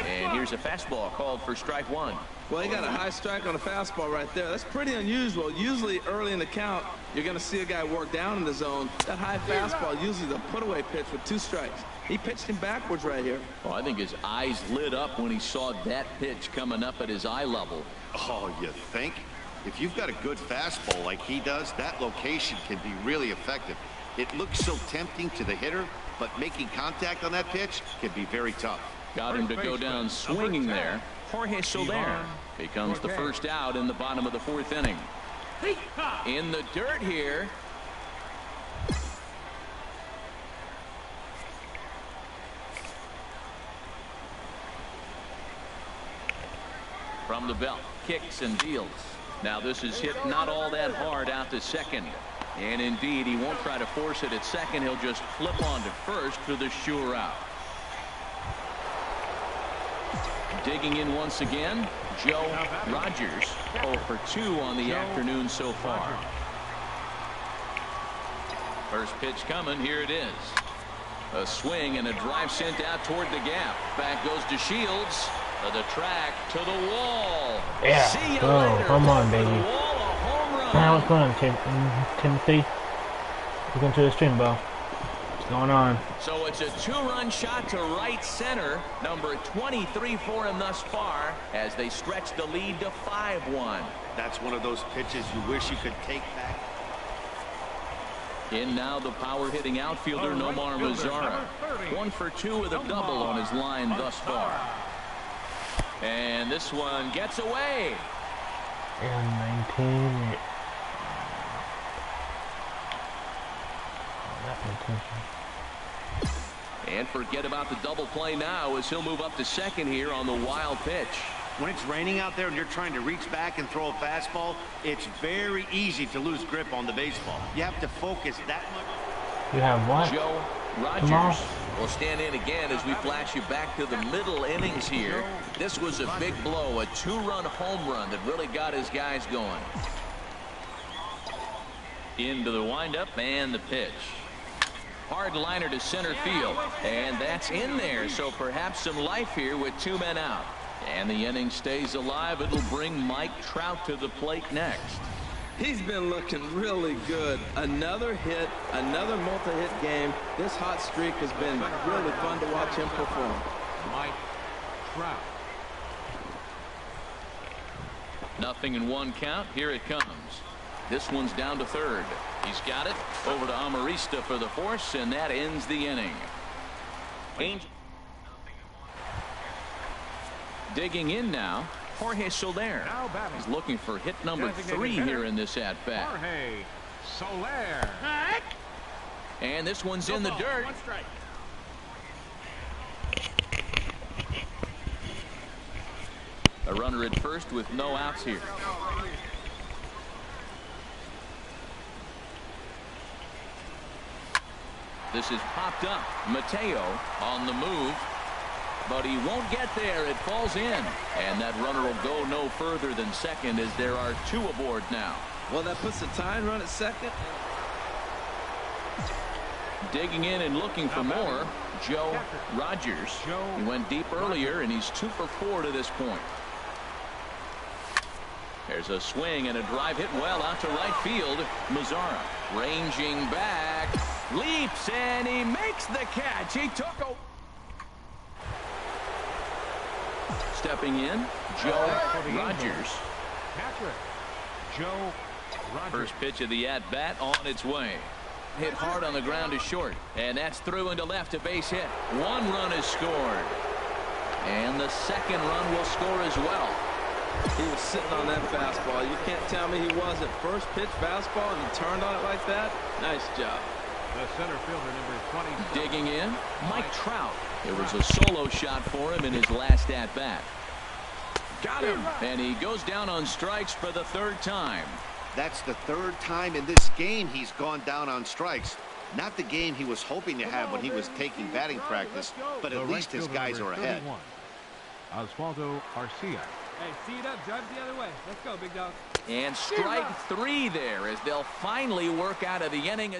And here's a fastball called for strike 1. Well, he got a high strike on a fastball right there. That's pretty unusual. Usually early in the count, you're going to see a guy work down in the zone. That high fastball usually the put-away pitch with 2 strikes. He pitched him backwards right here. Well, I think his eyes lit up when he saw that pitch coming up at his eye level. Oh, you think? If you've got a good fastball like he does, that location can be really effective. It looks so tempting to the hitter, but making contact on that pitch can be very tough. Got him to go down swinging there. Jorge Soler becomes the first out in the bottom of the 4th inning. In the dirt here. From the belt, kicks and deals. Now this is hit not all that hard out to second. And indeed, he won't try to force it at second. He'll just flip on to first for the sure out. Digging in once again, Joe Rogers, 0 for 2 on the afternoon so far. First pitch coming. Here it is. A swing and a drive sent out toward the gap. Back goes to Shields. To the track, to the wall. Yeah. See you Oh, later. come on, baby. The wall, a home run. Now what's going on, Timothy? Welcome to the stream, Bo. What's going on? So it's a 2-run shot to right center. Number 23 for him thus far as they stretch the lead to 5-1. That's one of those pitches you wish you could take back. In now the power-hitting outfielder, Nomar Mazara. 1 for 2 with a double on his line thus far. And this one gets away. And 19. And forget about the double play now as he'll move up to second here on the wild pitch. When it's raining out there and you're trying to reach back and throw a fastball, it's very easy to lose grip on the baseball. You have to focus that much. You have what? Joe Rogers will stand in again as we flash you back to the middle innings here. This was a big blow, a 2-run home run that really got his guys going. Into the windup and the pitch. Hard liner to center field, and that's in there, so perhaps some life here with 2 men out. And the inning stays alive. It'll bring Mike Trout to the plate next. He's been looking really good. Another hit, another multi-hit game. This hot streak has been really fun to watch him perform. Mike Trout. 0-1 count. Here it comes. This one's down to third. He's got it. Over to Amarista for the force, and that ends the inning. Angel. Digging in now, Jorge Soler. He's looking for hit number 3 here in this at-bat. Jorge Soler. And this one's in the dirt. A runner at first with no outs here. This is popped up. Mateo on the move. But he won't get there. It falls in. And that runner will go no further than second as there are 2 aboard now. Well, that puts the tying run at second. Digging in and looking for more, Joe Rogers. He went deep earlier, and he's 2 for 4 to this point. There's a swing and a drive hit well out to right field. Mazara ranging back, leaps, and he makes the catch. He took a... Stepping in, Joe Rogers. Joe Rogers. First pitch of the at-bat on its way. Hit hard on the ground to short, and that's through into left, a base hit. 1 run is scored, and the second run will score as well. He was sitting on that fastball. You can't tell me he wasn't. First pitch fastball, and he turned on it like that. Nice job. The center fielder, number 20. Digging in, Mike Trout. It was a solo shot for him in his last at-bat. Got him, and he goes down on strikes for the 3rd time. That's the 3rd time in this game he's gone down on strikes. Not the game he was hoping to have when he was taking batting practice, but at least his guys are ahead. Osvaldo Arcia. Hey, see it up, drive it the other way. Let's go, big dog. And strike 3 there as they'll finally work out of the inning.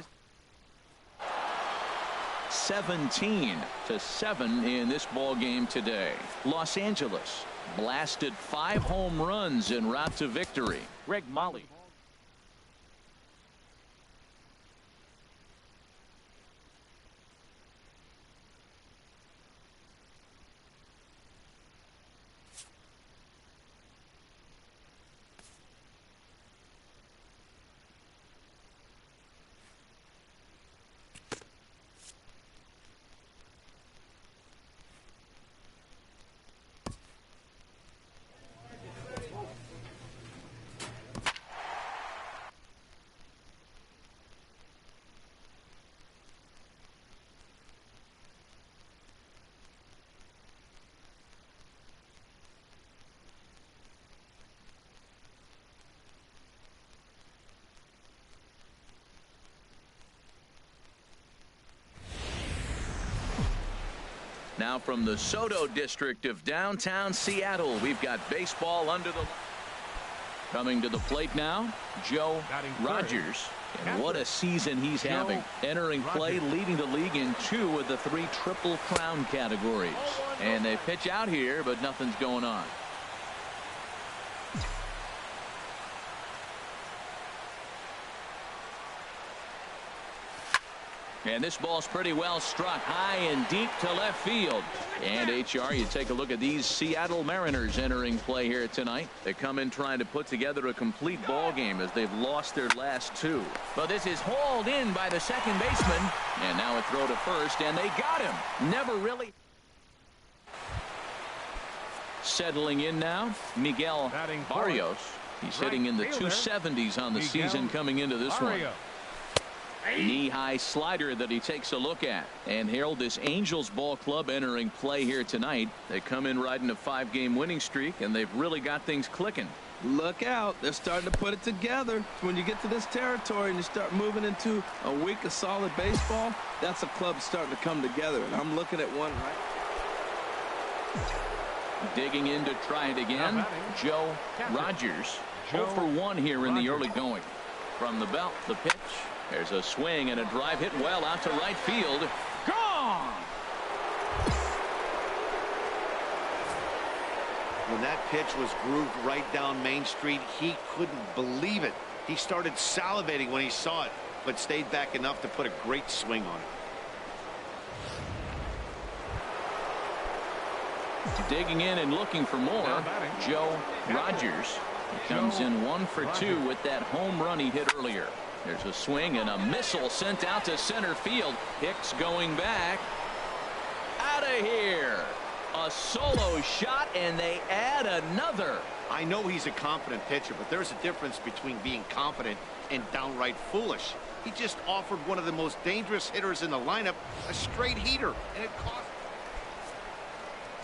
17-7 in this ball game today. Los Angeles blasted 5 home runs en route to victory. Greg Molly. Now from the Soto district of downtown Seattle, we've got baseball under the... Coming to the plate now, Joe Rogers. And what a season he's having. Entering play, leading the league in 2 of the 3 Triple Crown categories. And they pitch out here, but nothing's going on. And this ball's pretty well struck high and deep to left field. And HR, you take a look at these Seattle Mariners entering play here tonight. They come in trying to put together a complete ball game as they've lost their last 2. But this is hauled in by the second baseman. And now a throw to first, and they got him. Never really. Settling in now, Miguel Barrios. He's hitting in the 270s on the season coming into this one. Knee-high slider that he takes a look at. And Harold, this Angels ball club entering play here tonight. They come in riding a 5-game winning streak, and they've really got things clicking. Look out. They're starting to put it together. When you get to this territory and you start moving into a week of solid baseball, that's a club starting to come together. And I'm looking at one right. Digging in to try it again, Joe Rogers. 0 for 1 here in the early going. From the belt, the pitch. There's a swing and a drive hit well out to right field. Gone! When that pitch was grooved right down Main Street, he couldn't believe it. He started salivating when he saw it, but stayed back enough to put a great swing on it. Digging in and looking for more, Joe Rogers. He comes in 1 for 2 with that home run he hit earlier. There's a swing and a missile sent out to center field. Hicks going back. Out of here. A solo shot, and they add another. I know he's a confident pitcher, but there's a difference between being confident and downright foolish. He just offered one of the most dangerous hitters in the lineup a straight heater, and it cost.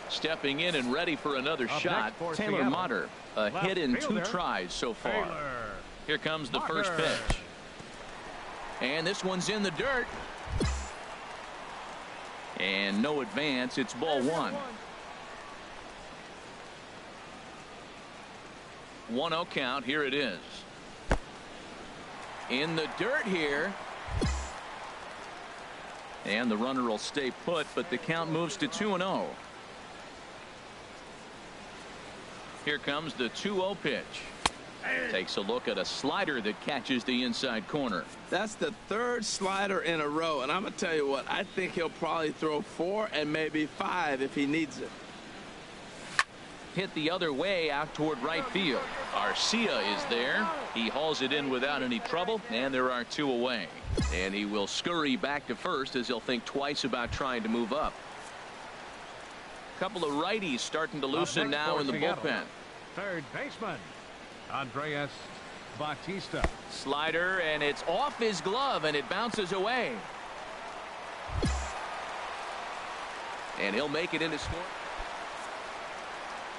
Stepping in and ready for another shot, Taylor Motter. A hit in 2 tries so far. Here comes the first pitch. And this one's in the dirt. And no advance. It's ball 1. 1-0 count. Here it is. In the dirt here. And the runner will stay put, but the count moves to 2-0. Here comes the 2-0 pitch. Takes a look at a slider that catches the inside corner. That's the 3rd slider in a row, and I'm going to tell you what, I think he'll probably throw 4 and maybe 5 if he needs it. Hit the other way out toward right field. Arcia is there. He hauls it in without any trouble, and there are 2 away. And he will scurry back to first as he'll think twice about trying to move up. Couple of righties starting to loosen now in the bullpen. Third baseman, Andreas Bautista. Slider, and it's off his glove, and it bounces away. And he'll make it into score.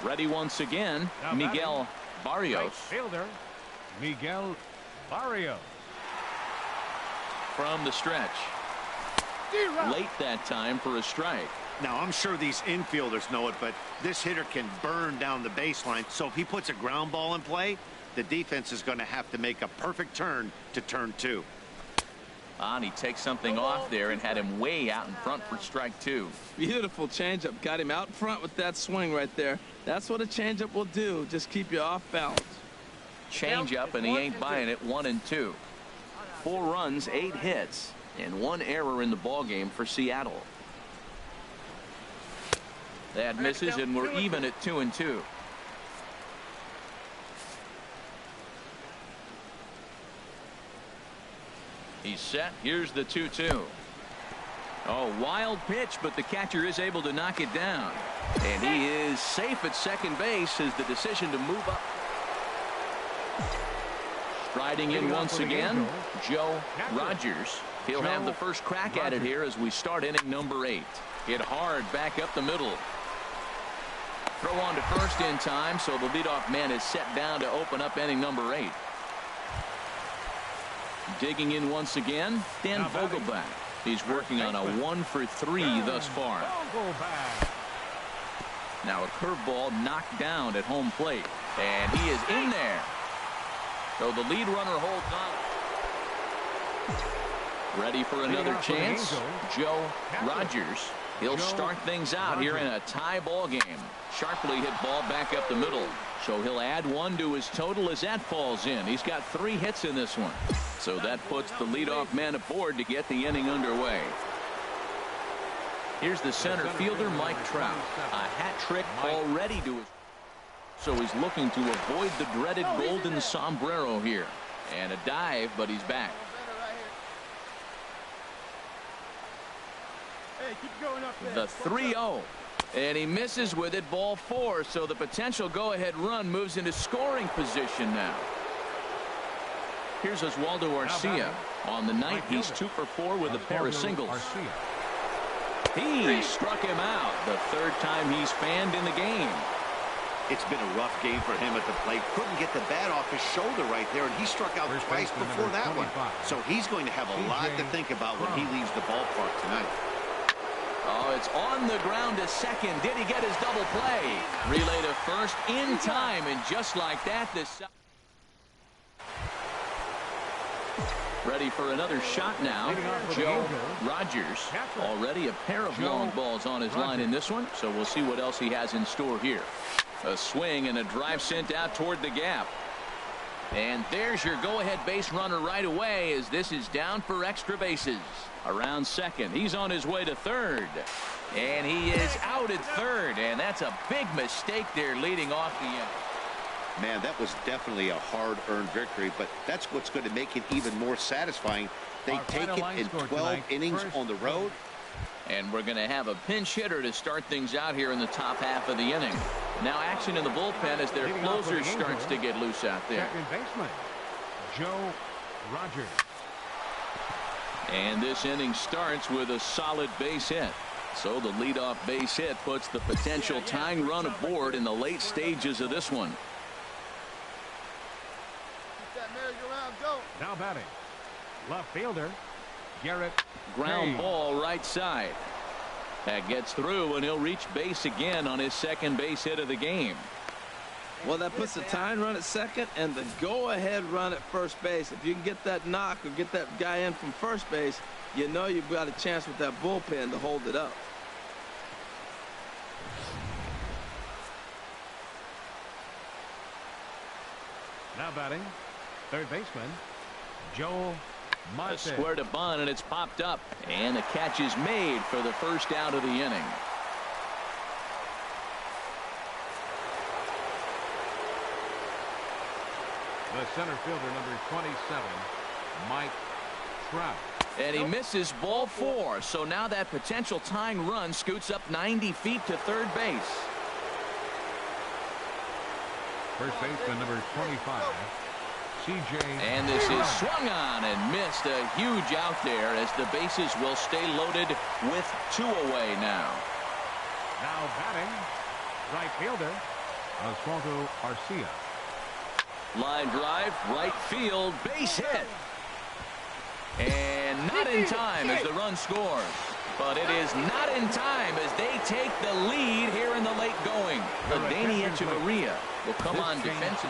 Ready once again, Miguel Barrios. Right fielder, Miguel Barrios. From the stretch. Late that time for a strike. Now, I'm sure these infielders know it, but this hitter can burn down the baseline. So if he puts a ground ball in play, the defense is going to have to make a perfect turn to turn 2. And he takes something off there and had him way out in front for strike 2. Beautiful changeup. Got him out front with that swing right there. That's what a changeup will do. Just keep you off balance. Changeup, and he ain't buying it. 1-2. 4 runs, 8 hits, and 1 error in the ball game for Seattle. That misses, and we're even at 2-2. He's set. Here's the 2-2. Oh, wild pitch, but the catcher is able to knock it down. And he is safe at second base as the decision to move up. Striding in once again, Joe Rogers. He'll have the first crack at it here as we start inning number 8. Hit hard back up the middle. Throw on to first in time, so the leadoff man is set down to open up inning number 8. Digging in once again, Dan Vogelback. He's working on a 1-for-3 thus far. Now a curveball knocked down at home plate. And he is in there. So the lead runner holds on. Ready for another chance. Joe Rogers. He'll start things out here in a tie ball game. Sharply hit ball back up the middle. So he'll add 1 to his total as that falls in. He's got 3 hits in this one. So that puts the leadoff man aboard to get the inning underway. Here's the center fielder, Mike Trout. A hat trick already to his. So he's looking to avoid the dreaded golden sombrero here. And a dive, but he's back. The 3-0. And he misses with it, ball 4. So the potential go-ahead run moves into scoring position now. Here's Oswaldo Arcia. On the night, he's 2 for 4 with a pair of singles. He struck him out. The 3rd time he's fanned in the game. It's been a rough game for him at the plate. Couldn't get the bat off his shoulder right there, and he struck out twice before that one. So he's going to have a lot to think about when he leaves the ballpark tonight. Oh, it's on the ground to second. Did he get his double play? Relay to first in time, and just like that, this. Ready for another shot now. Joe Rogers. Already a pair of long balls on his line in this one, so we'll see what else he has in store here. A swing and a drive sent out toward the gap. And there's your go-ahead base runner right away as this is down for extra bases. Around second. He's on his way to third. And he is out at third. And that's a big mistake there leading off the inning. Man, that was definitely a hard-earned victory, but that's what's going to make it even more satisfying. They take it in 12 innings on the road. And we're going to have a pinch hitter to start things out here in the top half of the inning. Now action in the bullpen as their closer starts to get loose out there. Second baseman, Joe Rogers. And this inning starts with a solid base hit. So the leadoff base hit puts the potential tying run aboard in the late stages of this one. Now batting, left fielder, Garrett. Ground ball right side. That gets through, and he'll reach base again on his second base hit of the game. Well, that puts the tying run at second and the go-ahead run at first base. If you can get that knock or get that guy in from first base, you know you've got a chance with that bullpen to hold it up. Now batting, third baseman, Joel A square to bunt, and it's popped up. And the catch is made for the first out of the inning. The center fielder, number 27, Mike Trout. And he misses ball 4. So now that potential tying run scoots up 90 feet to third base. First baseman, number 25. CJ. And this is swung on and missed. A huge out there as the bases will stay loaded with 2 away now. Now batting, right fielder, Oswaldo Arcia. Line drive, right field, base hit. And not in time as the run scores. But it is not in time as they take the lead here in the late going. Danny Echeverria will come on defensively.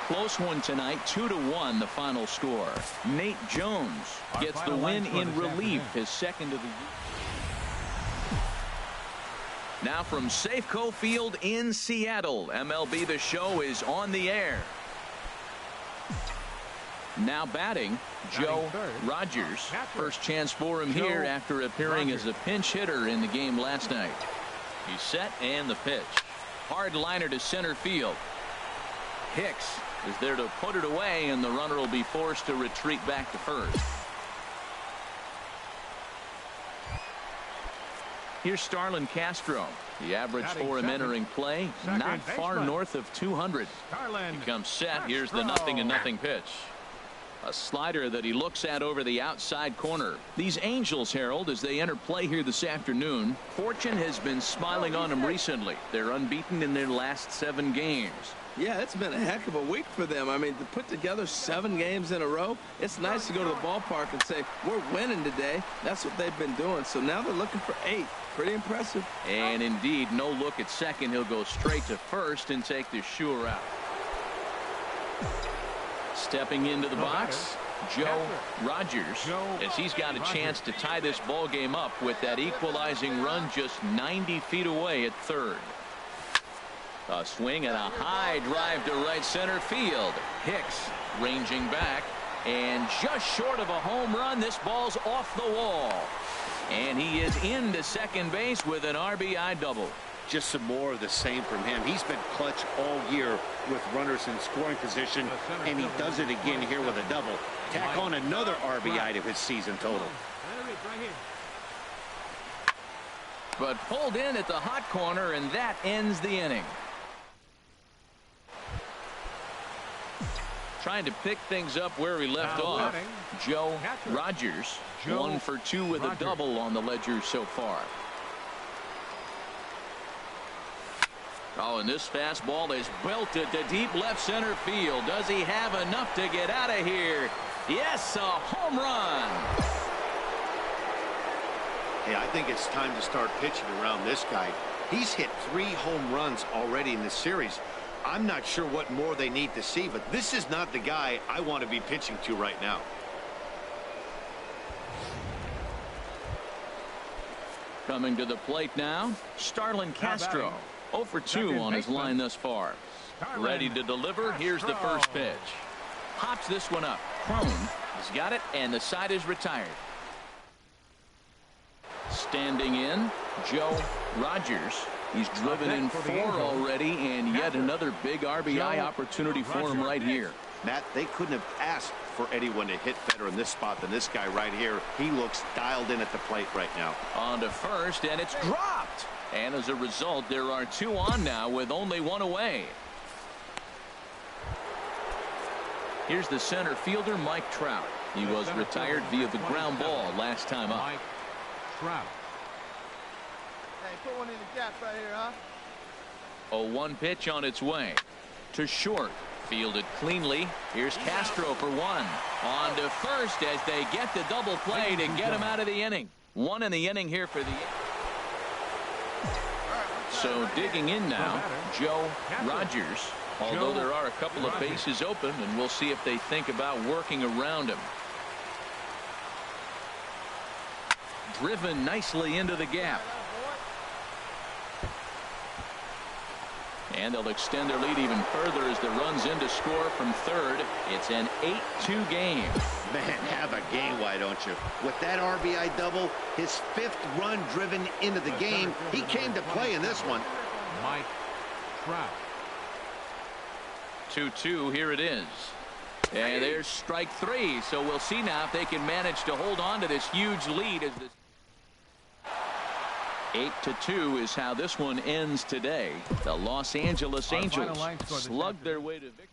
Close one tonight, 2-1 the final score. Nate Jones gets the win in relief, his second of the year. Now from Safeco Field in Seattle, MLB The Show is on the air. Now batting, Joe Rogers. First chance for him here after appearing as a pinch hitter in the game last night. He's set and the pitch. Hard liner to center field. Hicks is there to put it away, and the runner will be forced to retreat back to first. Here's Starlin Castro. The average for him entering play, not far north of 200. He comes set. Here's the 0-0 pitch. A slider that he looks at over the outside corner. These Angels, Harold, as they enter play here this afternoon, fortune has been smiling on them recently. They're unbeaten in their last 7 games. Yeah, it's been a heck of a week for them. I mean, to put together 7 games in a row, it's nice to go to the ballpark and say, we're winning today. That's what they've been doing. So now they're looking for 8. Pretty impressive. And indeed, no look at second. He'll go straight to first and take the sure out. Stepping into the box, Joe Rogers, as he's got a chance to tie this ball game up with that equalizing run just 90 feet away at third. A swing and a high drive to right center field. Hicks ranging back, and just short of a home run. This ball's off the wall, and he is into second base with an RBI double. Just some more of the same from him. He's been clutch all year with runners in scoring position, and he does it again here with a double. Tack on another RBI to his season total. But pulled in at the hot corner, and that ends the inning. Trying to pick things up where we left off. Joe Rogers, 1 for 2 with a double on the ledger so far. Oh, and this fastball is belted to deep left center field. Does he have enough to get out of here? Yes, a home run. Hey, I think it's time to start pitching around this guy. He's hit 3 home runs already in this series. I'm not sure what more they need to see, but this is not the guy I want to be pitching to right now. Coming to the plate now, Starlin Castro. 0 for 2 on his line thus far. Ready to deliver. Here's the first pitch. Hops this one up. Crone has got it, and the side is retired. Standing in, Joe Rogers. He's driven in 4 already, and yet another big RBI opportunity for him right here. Matt, they couldn't have asked for anyone to hit better in this spot than this guy right here. He looks dialed in at the plate right now. On to first, and it's dropped. And as a result, there are 2 on now with only 1 away. Here's the center fielder, Mike Trout. He was retired via the ground ball last time up. Mike Trout. Hey, put one in the gap right here, huh? A 1 pitch on its way. To short. Fielded cleanly. Here's Castro for 1. On to first as they get the double play to get him out of the inning. 1 in the inning here for the... So digging in now, Joe Rogers, although there are a couple of bases open, and we'll see if they think about working around him. Driven nicely into the gap. And they'll extend their lead even further as the runs in to score from third. It's an 8-2 game. Man, have a game, why don't you? With that RBI double, his 5th run driven into the game, he came to play in this one. Mike Trout. 2-2, here it is. And there's strike 3. So we'll see now if they can manage to hold on to this huge lead as this 8-2 is how this one ends today. The Los Angeles Angels slugged their way to victory.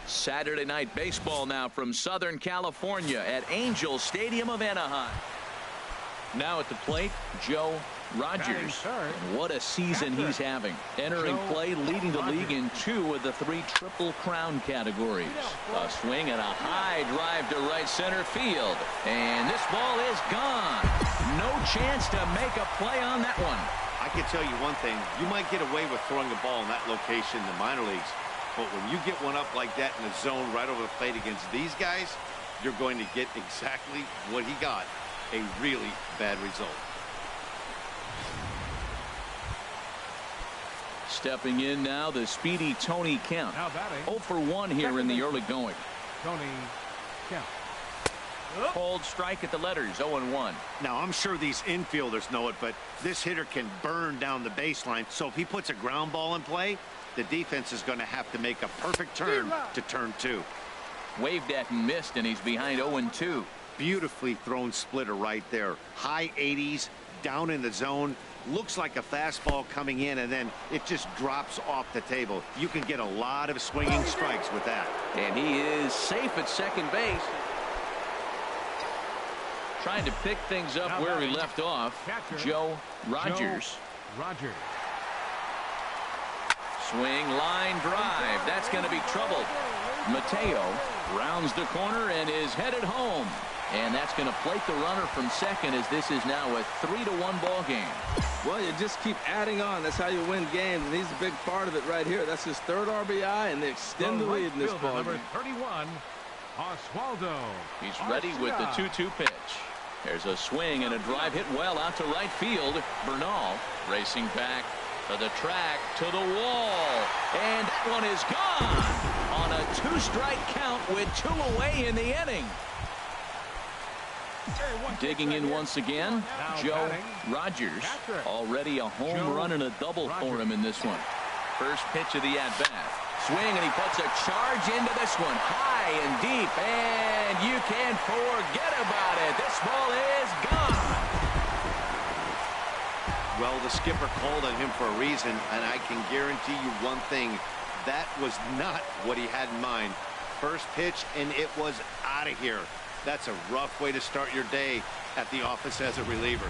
Saturday night baseball now from Southern California at Angel Stadium of Anaheim. Now at the plate, Joe Rogers. And what a season he's having. Entering play, leading the league in 2 of the 3 Triple Crown categories. A swing and a high drive to right center field. And this ball is gone. No chance to make a play on that one. I can tell you one thing. You might get away with throwing a ball in that location in the minor leagues. But when you get one up like that in the zone right over the plate against these guys, you're going to get exactly what he got. A really bad result. Stepping in now, the speedy Tony Kemp. 0 for 1 here in the early going. Tony Kemp. Cold strike at the letters, 0-1. Now, I'm sure these infielders know it, but this hitter can burn down the baseline. So if he puts a ground ball in play, the defense is going to have to make a perfect turn to turn 2. Waved at and missed, and he's behind 0-2. Beautifully thrown splitter right there. High 80s, down in the zone. Looks like a fastball coming in, and then it just drops off the table. You can get a lot of swinging strikes with that. And he is safe at second base. Trying to pick things up where he left off. Joe Rogers. Swing, line drive. That's going to be trouble. Mateo rounds the corner and is headed home. And that's going to plate the runner from second, as this is now a 3-1 ball game. Well, you just keep adding on. That's how you win games, and he's a big part of it right here. That's his 3rd RBI, and they extend the lead in this ball game. Number 31, Oswaldo. He's ready with the 2-2 pitch. There's a swing and a drive hit well out to right field. Bernal racing back to the track, to the wall, and that one is gone on a 2-strike count with 2 away in the inning. Digging in once again, Joe Rogers. Already a home run and a double for him in this one. First pitch of the at-bat. Swing, and he puts a charge into this one. High and deep, and you can forget about it. This ball is gone. Well, the skipper called on him for a reason, and I can guarantee you one thing. That was not what he had in mind. First pitch, and it was out of here. That's a rough way to start your day at the office as a reliever.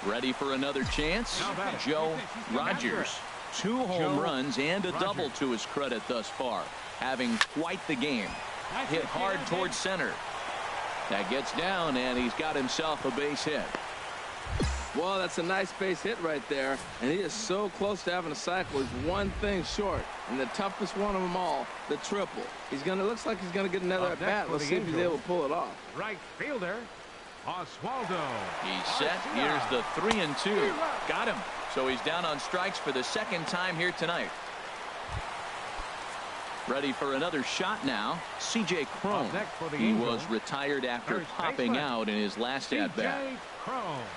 Ready for another chance? Joe Rogers. 2 home runs and a double to his credit thus far. Having quite the game. Hit hard towards center. That gets down, and he's got himself a base hit. Well, that's a nice base hit right there, and he is so close to having a cycle. He's one thing short, and the toughest one of them all, the triple. Looks like he's gonna get another at bat. Let's see if he's able to pull it off. Right fielder, Oswaldo. He's set. Here's the 3-2. Got him. So he's down on strikes for the 2nd time here tonight. Ready for another shot now. C.J. Cron. He was retired after popping out in his last at-bat.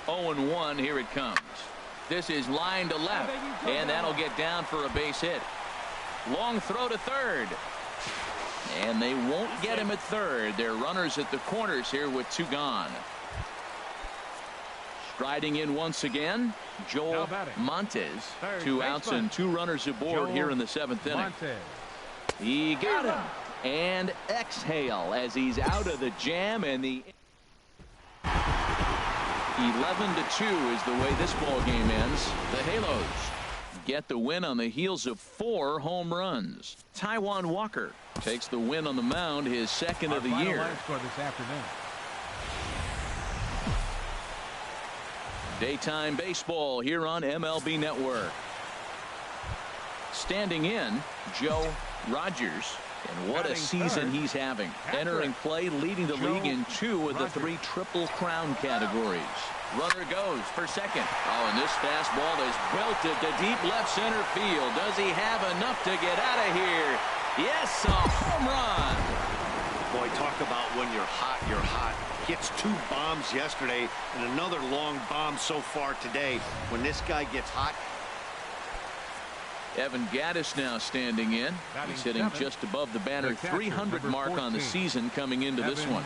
0-1, here it comes. This is line to left, and that'll get down for a base hit. Long throw to third. And they won't get him at third. They're runners at the corners here with 2 gone. Striding in once again, Joel Montes. 2 outs and 2 runners aboard here in the 7th inning. He got him. And exhale as he's out of the jam, and the 11-2 is the way this ball game ends. The Halos get the win on the heels of 4 home runs. Taijuan Walker takes the win on the mound, his 2nd of the year. Daytime baseball here on MLB Network. Standing in, Joe Rogers. And what a season he's having. Entering play, leading the league in 2 of the 3 Triple Crown categories. Runner goes for second. Oh, and this fastball is belted to deep left center field. Does he have enough to get out of here? Yes, a home run. Boy, talk about when you're hot, you're hot. Hits 2 bombs yesterday and another long bomb so far today. When this guy gets hot. Evan Gattis now standing in. He's hitting just above the banner 300 mark on the season coming into this one.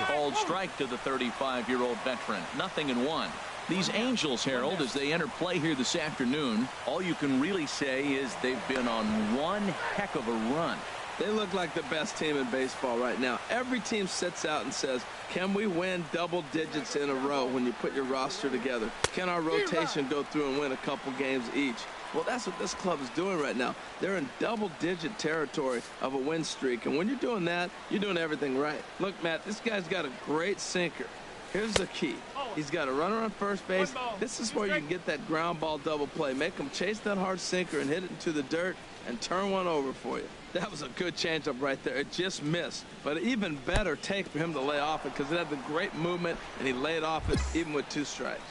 Called strike to the 35-year-old veteran. 0-1. These Angels, Harold, as they enter play here this afternoon, all you can really say is they've been on one heck of a run. They look like the best team in baseball right now. Every team sits out and says, can we win double digits in a row when you put your roster together? Can our rotation go through and win a couple games each? Well, that's what this club is doing right now. They're in double-digit territory of a win streak, and when you're doing that, you're doing everything right. Look, Matt, this guy's got a great sinker. Here's the key. He's got a runner on first base. This is where you can get that ground ball double play. Make him chase that hard sinker and hit it into the dirt and turn one over for you. That was a good changeup right there. It just missed. But an even better take for him to lay off it because it had the great movement, and he laid off it even with 2 strikes.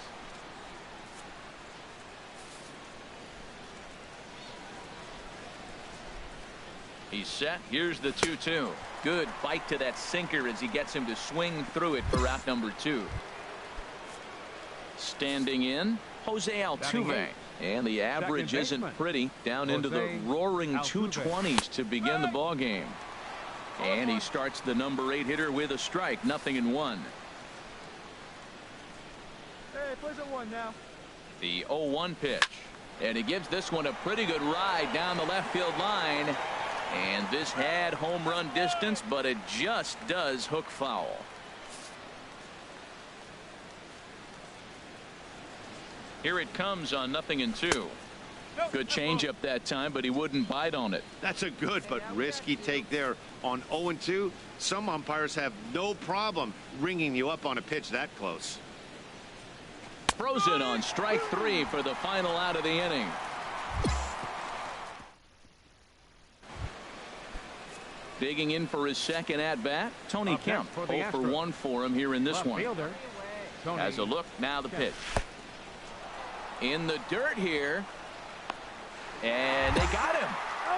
He's set. Here's the 2-2. Good bite to that sinker as he gets him to swing through it for out number 2. Standing in, Jose Altuve. And the average isn't pretty. Down into the roaring 220s to begin the ball game. And he starts the number 8 hitter with a strike. 0-1. Hey, place at 1 now. The 0-1 pitch. And he gives this one a pretty good ride down the left field line. And this had home run distance, but it just does hook foul. Here it comes on 0-2. Good changeup that time, but he wouldn't bite on it. That's a good but risky take there on 0-2. Some umpires have no problem ringing you up on a pitch that close. Frozen on strike 3 for the final out of the inning. Digging in for his second at-bat, Tony Kemp. 0 for 1 for him here in this one. Has a look, now the pitch. In the dirt here. And they got him.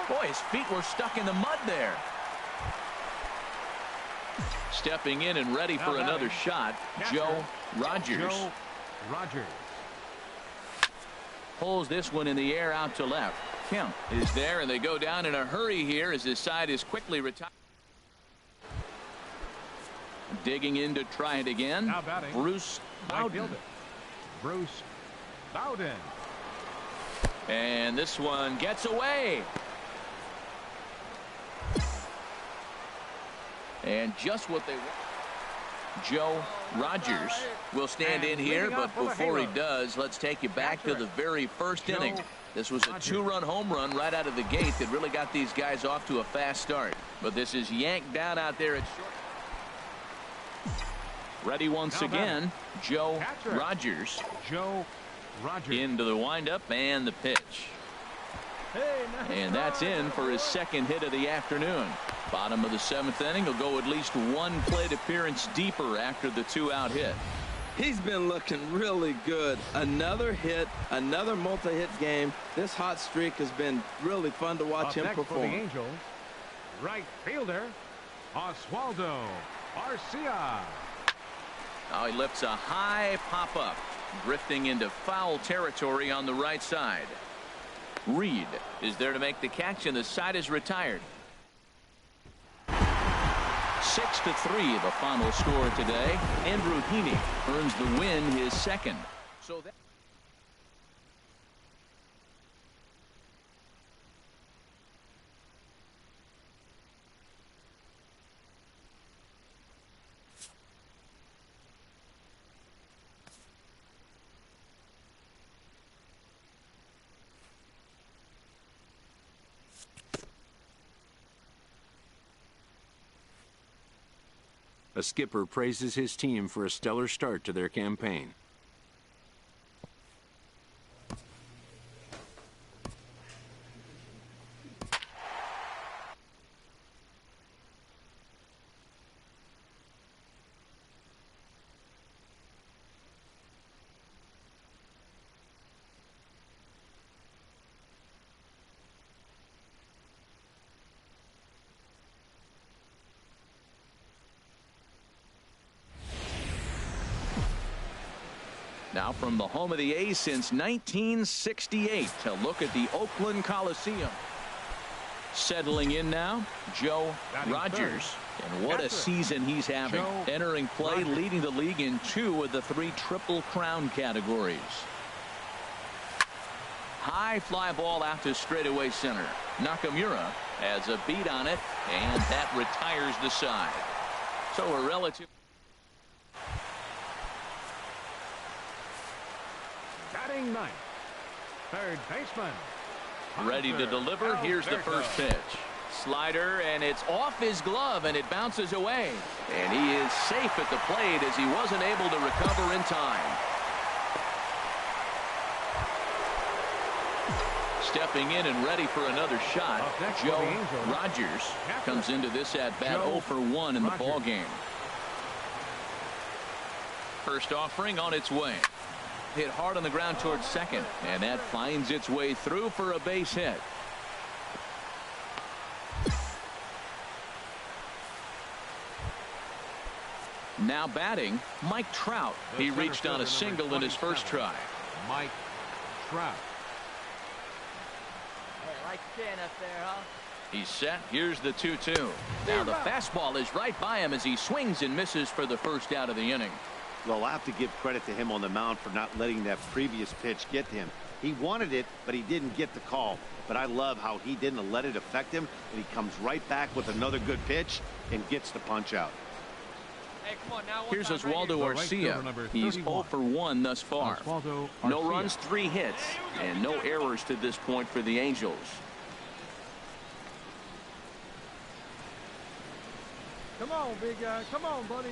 Boy, his feet were stuck in the mud there. Stepping in and ready for another shot, Joe Rogers. Pulls this one in the air out to left. Kemp is there, and they go down in a hurry here as his side is quickly retired. Digging in to try it again. Bruce Bowden. And this one gets away. And just what they want. Joe Rogers will stand in here, but before he does, let's take you back to the very first inning. This was a 2-run home run right out of the gate that really got these guys off to a fast start. But this is yanked down out there at short. Ready once again, Joe Rogers. Into the windup and the pitch. And that's in for his second hit of the afternoon. Bottom of the 7th inning. He'll go at least 1 plate appearance deeper after the 2-out hit. He's been looking really good. Another hit, another multi-hit game. This hot streak has been really fun to watch him perform. For the Angels, right fielder, Oswaldo Arcia. Now he lifts a high pop-up, drifting into foul territory on the right side. Reed is there to make the catch, and the side is retired. 6-3 the final score today. Andrew Heaney earns the win, his second. So that A skipper praises his team for a stellar start to their campaign. Now from the home of the A's since 1968 to look at the Oakland Coliseum. Settling in now, Joe Rogers. And what a season he's having. Entering play, leading the league in 2 of the 3 Triple Crown categories. High fly ball out to straightaway center. Nakamura has a beat on it, and that retires the side. So a relative. Batting ninth, third baseman. Ready to deliver. Here's the first pitch. Slider, and it's off his glove, and it bounces away. And he is safe at the plate as he wasn't able to recover in time. Stepping in and ready for another shot, Joe Rogers comes into this at bat 0 for 1 in the ball game. First offering on its way. Hit hard on the ground towards second, and that finds its way through for a base hit. Now batting, Mike Trout. He reached on a single in his first try. Mike Trout. Hey, like stand up there, huh? He's set. Here's the 2-2. Now the fastball is right by him as he swings and misses for the first out of the inning. Well, I have to give credit to him on the mound for not letting that previous pitch get to him. He wanted it, but he didn't get the call. But I love how he didn't let it affect him, and he comes right back with another good pitch and gets the punch out. Hey, come on now. Here's Oswaldo Arcia. He's 0 for 1 thus far. No runs, 3 hits, and no errors to this point for the Angels. Come on, big guy. Come on, buddy.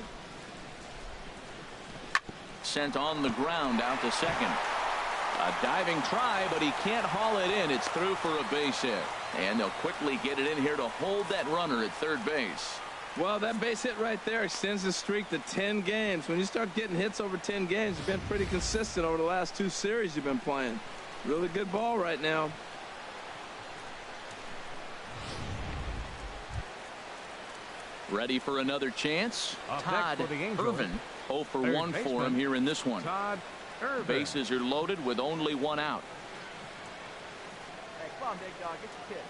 Sent on the ground out to second. A diving try, but he can't haul it in. It's through for a base hit. And they'll quickly get it in here to hold that runner at third base. Well, that base hit right there extends the streak to 10 games. When you start getting hits over 10 games, you've been pretty consistent over the last 2 series you've been playing. Really good ball right now. Ready for another chance? Todd Irvin. 0 for 1 for him here in this one. Bases are loaded with only 1 out. Hey, come on, big dog. Get your kid.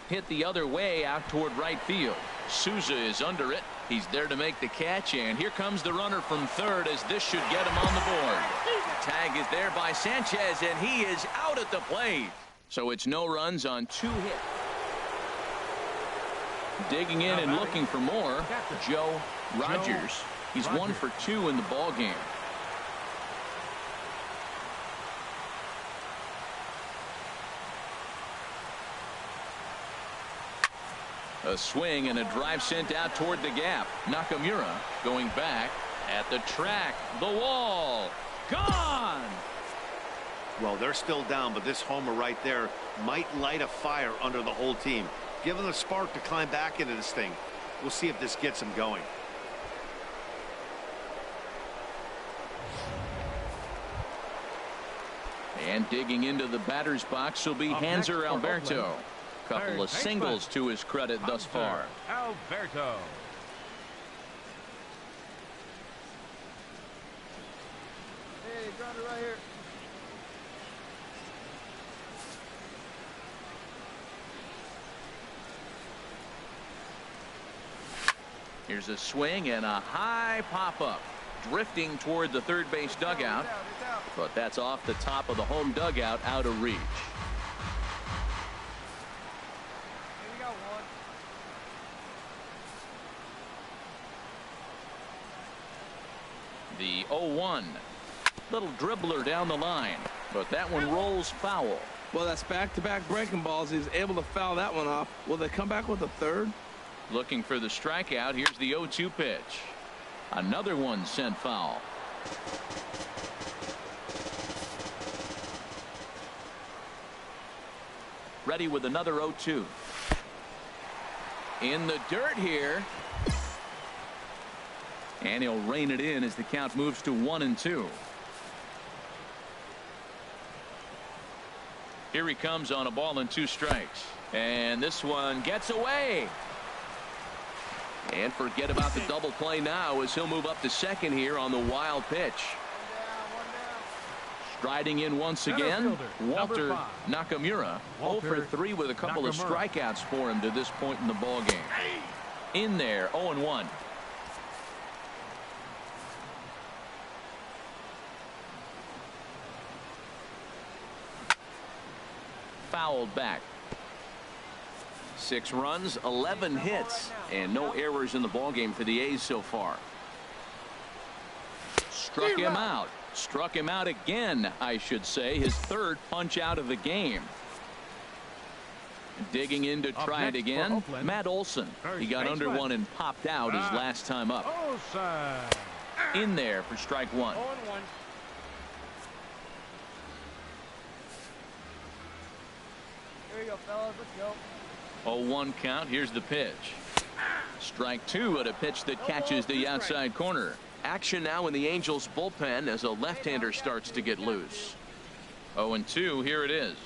Hit the other way out toward right field. Souza is under it. He's there to make the catch, and here comes the runner from third as this should get him on the board. Tag is there by Sanchez, and he is out at the plate. So it's no runs on 2 hits. Digging in and looking for more, Joe Rogers. He's 1 for 2 in the ball game. A swing and a drive sent out toward the gap. Nakamura going back at the track. The wall. Gone! Well, they're still down, but this homer right there might light a fire under the whole team. Give them a spark to climb back into this thing. We'll see if this gets them going. And digging into the batter's box will be Hanser Alberto. Couple of singles to his credit thus far. Alberto. Hey, ground it right here. Here's a swing and a high pop-up. Drifting toward the third base dugout. But that's off the top of the home dugout, out of reach. The 0-1. Little dribbler down the line, but that one rolls foul. Well, that's back-to-back breaking balls. He was able to foul that one off. Will they come back with a third? Looking for the strikeout. Here's the 0-2 pitch. Another one sent foul. Ready with another 0-2. In the dirt here. And he'll rein it in as the count moves to 1-2. Here he comes on a ball and 2 strikes. And this one gets away. And forget about the double play now as he'll move up to second here on the wild pitch. Striding in once again, Walter Nakamura. 0 for 3 with a couple of strikeouts for him to this point in the ball game. In there, 0-1. fouled back. 6 runs, 11 hits, and no errors in the ballgame for the A's so far. Struck him out. Struck him out again, I should say. His 3rd punch out of the game. Digging in to try it again, Matt Olson. He got under one and popped out his last time up. In there for strike 1. Here we go, fellas. Let's go. 0-1 count. Here's the pitch. Strike 2 at a pitch that catches the outside corner. Action now in the Angels bullpen as a left-hander starts to get loose. 0-2. Here it is.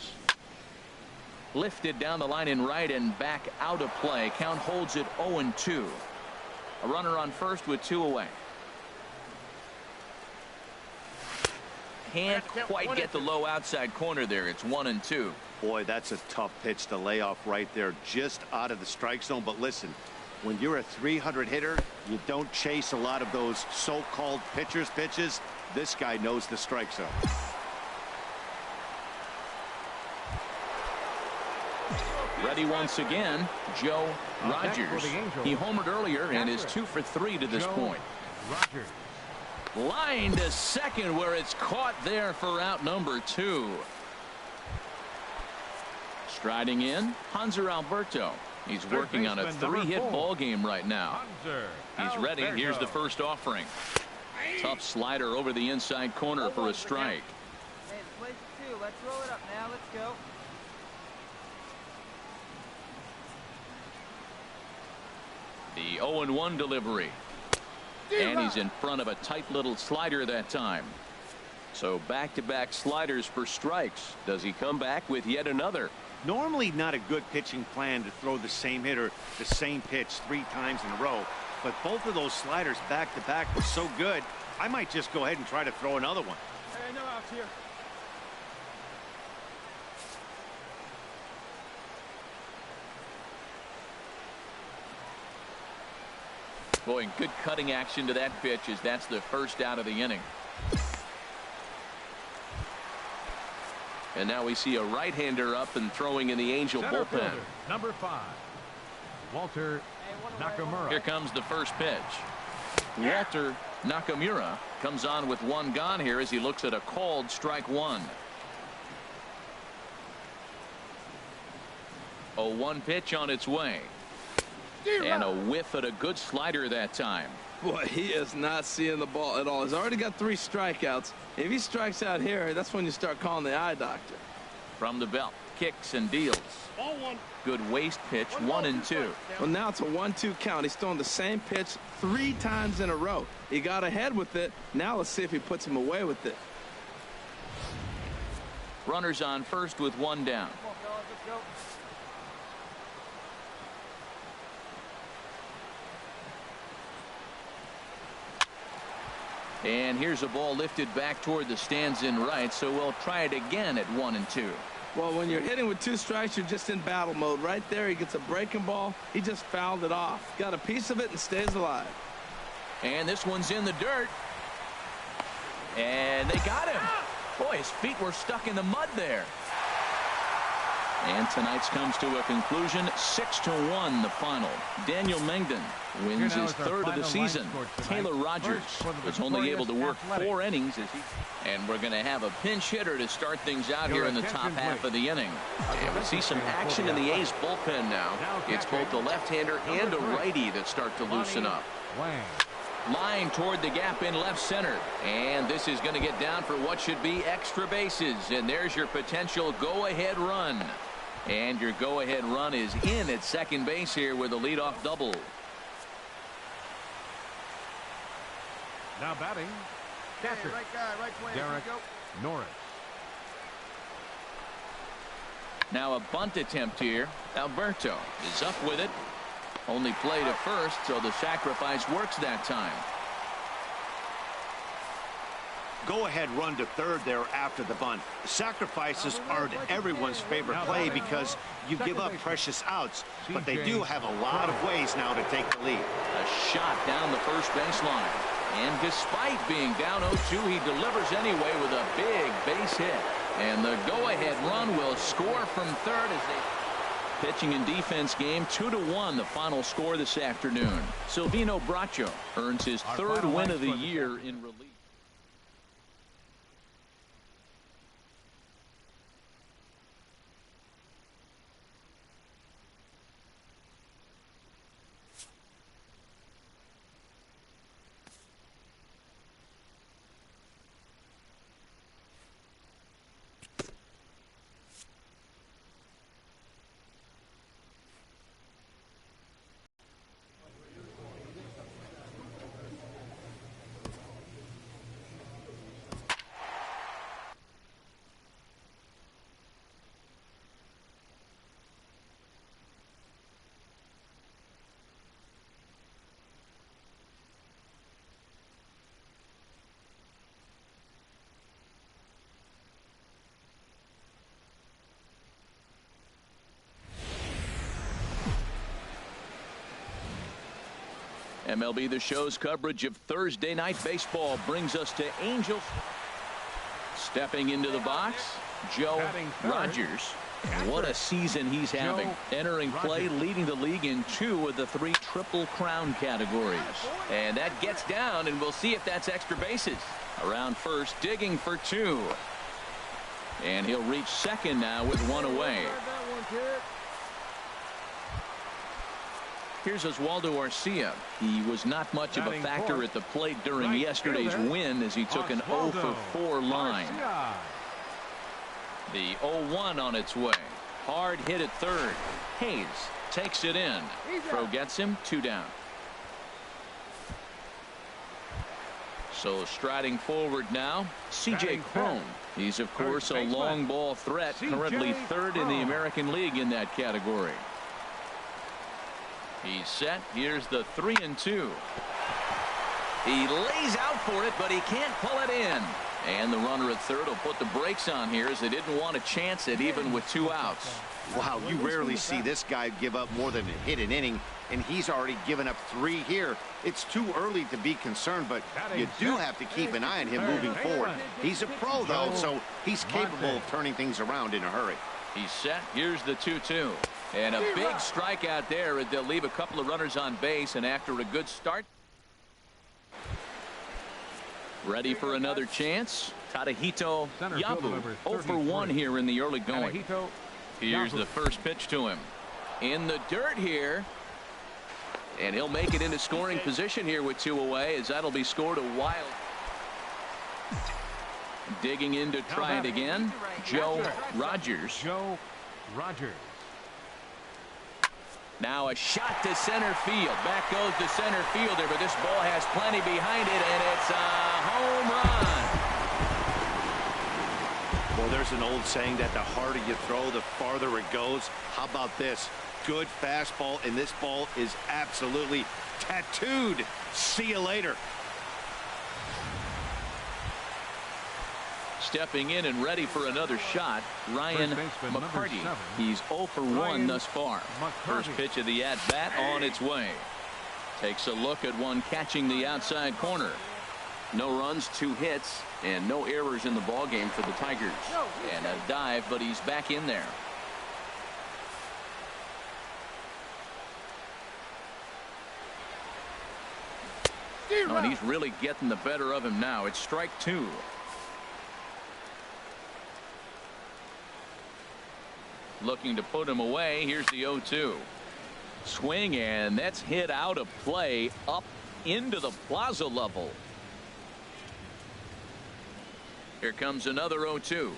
Lifted down the line in right and back out of play. Count holds it 0-2. A runner on first with 2 away. Can't quite get the low outside corner there. It's 1-2. Boy, that's a tough pitch to lay off right there, just out of the strike zone. But listen, when you're a 300 hitter, you don't chase a lot of those so-called pitcher's pitches. This guy knows the strike zone. Ready once again, Joe Rogers. He homered earlier and is 2 for 3 to this point. Line to second where it's caught there for out number 2. Striding in, Hanser Alberto. He's working on a 3-hit ball game right now. He's ready. Here's the first offering. Tough slider over the inside corner for a strike. Hey, the place is 2. Let's roll it up now. Let's go. The 0-1 delivery. And he's in front of a tight little slider that time. So back-to-back sliders for strikes. Does he come back with yet another? Normally not a good pitching plan to throw the same hitter the same pitch 3 times in a row. But both of those sliders back-to-back were so good, I might just go ahead and try to throw another one. Hey, no outs here. Boy, good cutting action to that pitch as that's the first out of the inning. And now we see a right-hander up and throwing in the Angel bullpen. Number 5, Walter Nakamura. Here comes the first pitch. Walter Nakamura comes on with 1 gone here as he looks at a called strike 1. 0-1 pitch on its way. And a whiff at a good slider that time. Boy, he is not seeing the ball at all. He's already got 3 strikeouts. If he strikes out here, that's when you start calling the eye doctor. From the belt, kicks and deals. Good waist pitch, 1-2. Well, now it's a 1-2 count. He's throwing the same pitch 3 times in a row. He got ahead with it. Now let's see if he puts him away with it. Runners on first with 1 down. Come on, fellas. Let's go. And here's a ball lifted back toward the stands in right, so we'll try it again at 1-2. Well, when you're hitting with 2 strikes, you're just in battle mode. Right there, he gets a breaking ball. He just fouled it off. Got a piece of it and stays alive. And this one's in the dirt. And they got him. Boy, his feet were stuck in the mud there. And tonight's comes to a conclusion, 6-1 the final. Daniel Mengden wins his 3rd of the season. Taylor Rogers was only able to work 4 innings and we're going to have a pinch hitter to start things out here in the top half of the inning. And we see some action in the A's bullpen now. It's both a left-hander and a righty that start to loosen up. Line toward the gap in left center, and this is going to get down for what should be extra bases, and there's your potential go-ahead run. And your go-ahead run is in at second base here with a leadoff double. Now batting, catcher, Hey, right guy, right place. Derek Go. Norris. Now a bunt attempt here. Alberto is up with it. Only play to first, so the sacrifice works that time. Go-ahead run to third there after the bunt. The sacrifices aren't everyone's favorite play because you give up precious outs, but they do have a lot of ways now to take the lead. A shot down the first baseline. And despite being down 0-2, he delivers anyway with a big base hit. And the go-ahead run will score from third as they... Pitching and defense game 2-1, the final score this afternoon. Silvino Bracho earns his third win of the year in relief. MLB The Show's coverage of Thursday Night Baseball brings us to Angels. Stepping into the box, Joe Rogers. And what a season he's having. Entering play, leading the league in 2 of the 3 Triple Crown categories. And that gets down, and we'll see if that's extra bases. Around first, digging for 2. And he'll reach second now with 1 away. Here's Oswaldo Arcia. He was not much of a factor at the plate during yesterday's win as he took an 0-for-4 line. The 0-1 on its way. Hard hit at third. Hayes takes it in. Throw gets him 2 down. So striding forward now, C.J. Cron. He's, of course, a long ball threat, currently 3rd in the American League in that category. He's set. Here's the 3-2. He lays out for it, but he can't pull it in. And the runner at third will put the brakes on here as they didn't want to chance it even with 2 outs. Wow, you rarely see this guy give up more than a hit an inning, and he's already given up 3 here. It's too early to be concerned, but you do have to keep an eye on him moving forward. He's a pro, though, so he's capable of turning things around in a hurry. He's set. Here's the 2-2. And a big strikeout there as they'll leave a couple of runners on base, and after a good start. Ready for another chance. Tadahito Yabu 0-for-1 here in the early going. Here's the first pitch to him. In the dirt here. And he'll make it into scoring position here with 2 away as that'll be scored a wild. Digging in to try it again. Joe Rogers. Now a shot to center field. Back goes the center fielder, but this ball has plenty behind it, and it's a home run. Well, there's an old saying that the harder you throw, the farther it goes. How about this? Good fastball, and this ball is absolutely tattooed. See you later. Stepping in and ready for another shot, Ryan McCarty. He's 0-for-1 thus far. First pitch of the at-bat on its way. Takes a look at one catching the outside corner. No runs, 2 hits, and no errors in the ballgame for the Tigers. And a dive, but he's back in there. Oh, and he's really getting the better of him now. It's strike 2. Looking to put him away. Here's the 0-2. Swing, and that's hit out of play up into the plaza level. Here comes another 0-2.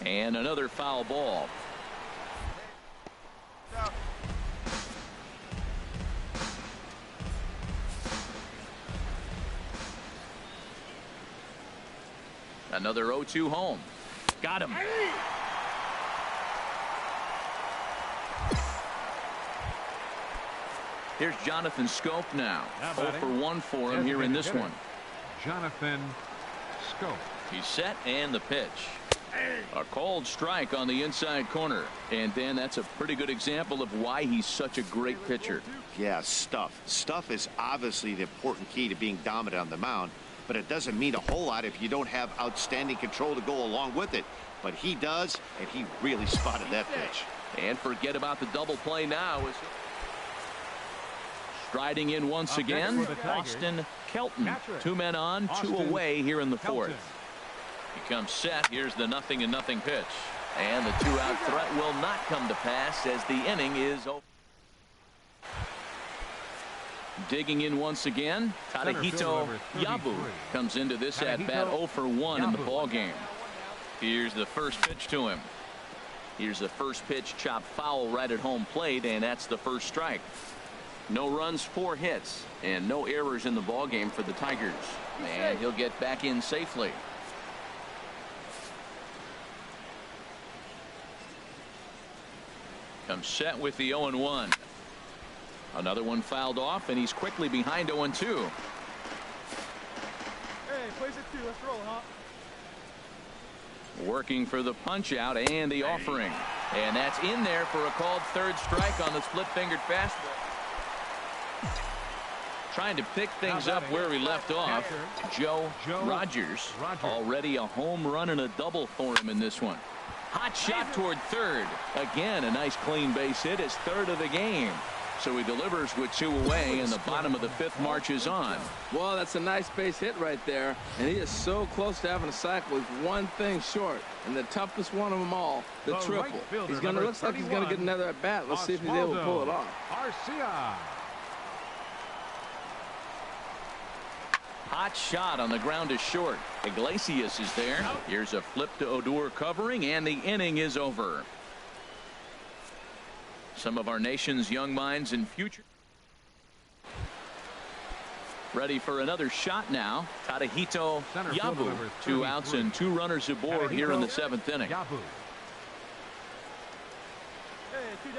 And another foul ball. Another 0-2 home. Got him. Here's Jonathan Scope now. 0-for-1 for him here in this one. Jonathan Scope. He's set, and the pitch. A called strike on the inside corner. And Dan, that's a pretty good example of why he's such a great pitcher. Yeah, stuff. Stuff is obviously the important key to being dominant on the mound. but it doesn't mean a whole lot if you don't have outstanding control to go along with it. But he does, and he really spotted that pitch. And forget about the double play now. Striding in once again, Austin Kelton. 2 men on, 2 away here in the 4th. He comes set. Here's the 0-0 pitch. And the 2-out threat will not come to pass as the inning is over. Digging in once again, Tadahito Yabu comes into this at-bat 0 for 1 in the ballgame. Here's the first pitch to him. Here's the first pitch, chopped foul right at home plate, and that's the first strike. No runs, 4 hits, and no errors in the ballgame for the Tigers. And he'll get back in safely. Comes set with the 0-1. Another one fouled off, and he's quickly behind 0-2. Hey, plays it 2. Let's roll, huh? Working for the punch out and the offering. And that's in there for a called third strike on the split-fingered fastball. Trying to pick things up where we left off. Joe Rogers. Already a home run and a double for him in this one. Hot shot toward third. Again, a nice clean base hit, his 3rd of the game. So he delivers with 2 away, and the bottom of the 5th marches on. Well, that's a nice base hit right there, and he is so close to having a cycle. He's one thing short, and the toughest one of them all, the triple. He's gonna looks like he's gonna get another at bat. Let's see if he's able to pull it off. Hot shot on the ground is short. Iglesias is there. Here's a flip to Odor covering, and the inning is over. Some of our nation's young minds and future. Ready for another shot now. Tadahito Yabu. 2 outs and 2 runners aboard here in the 7th inning.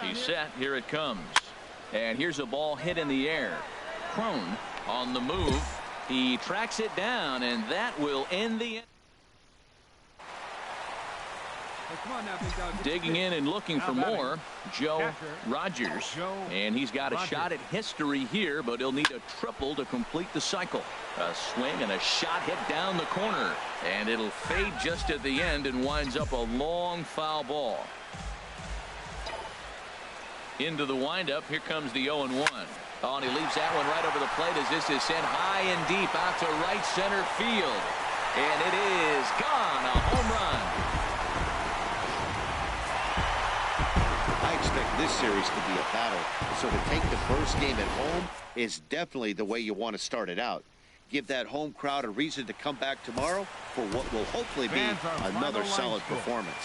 He's set. Here it comes. And here's a ball hit in the air. Crone on the move. He tracks it down, and that will end the inning. Digging in and looking for more, Joe Rogers. And he's got a shot at history here, but he'll need a triple to complete the cycle. A swing and a shot hit down the corner. And it'll fade just at the end and winds up a long foul ball. Into the windup. Here comes the 0-1. Oh, and he leaves that one right over the plate as this is sent high and deep out to right center field. And it is gone. A home run. I expect this series to be a battle, so to take the first game at home is definitely the way you want to start it out. Give that home crowd a reason to come back tomorrow for what will hopefully be another solid performance.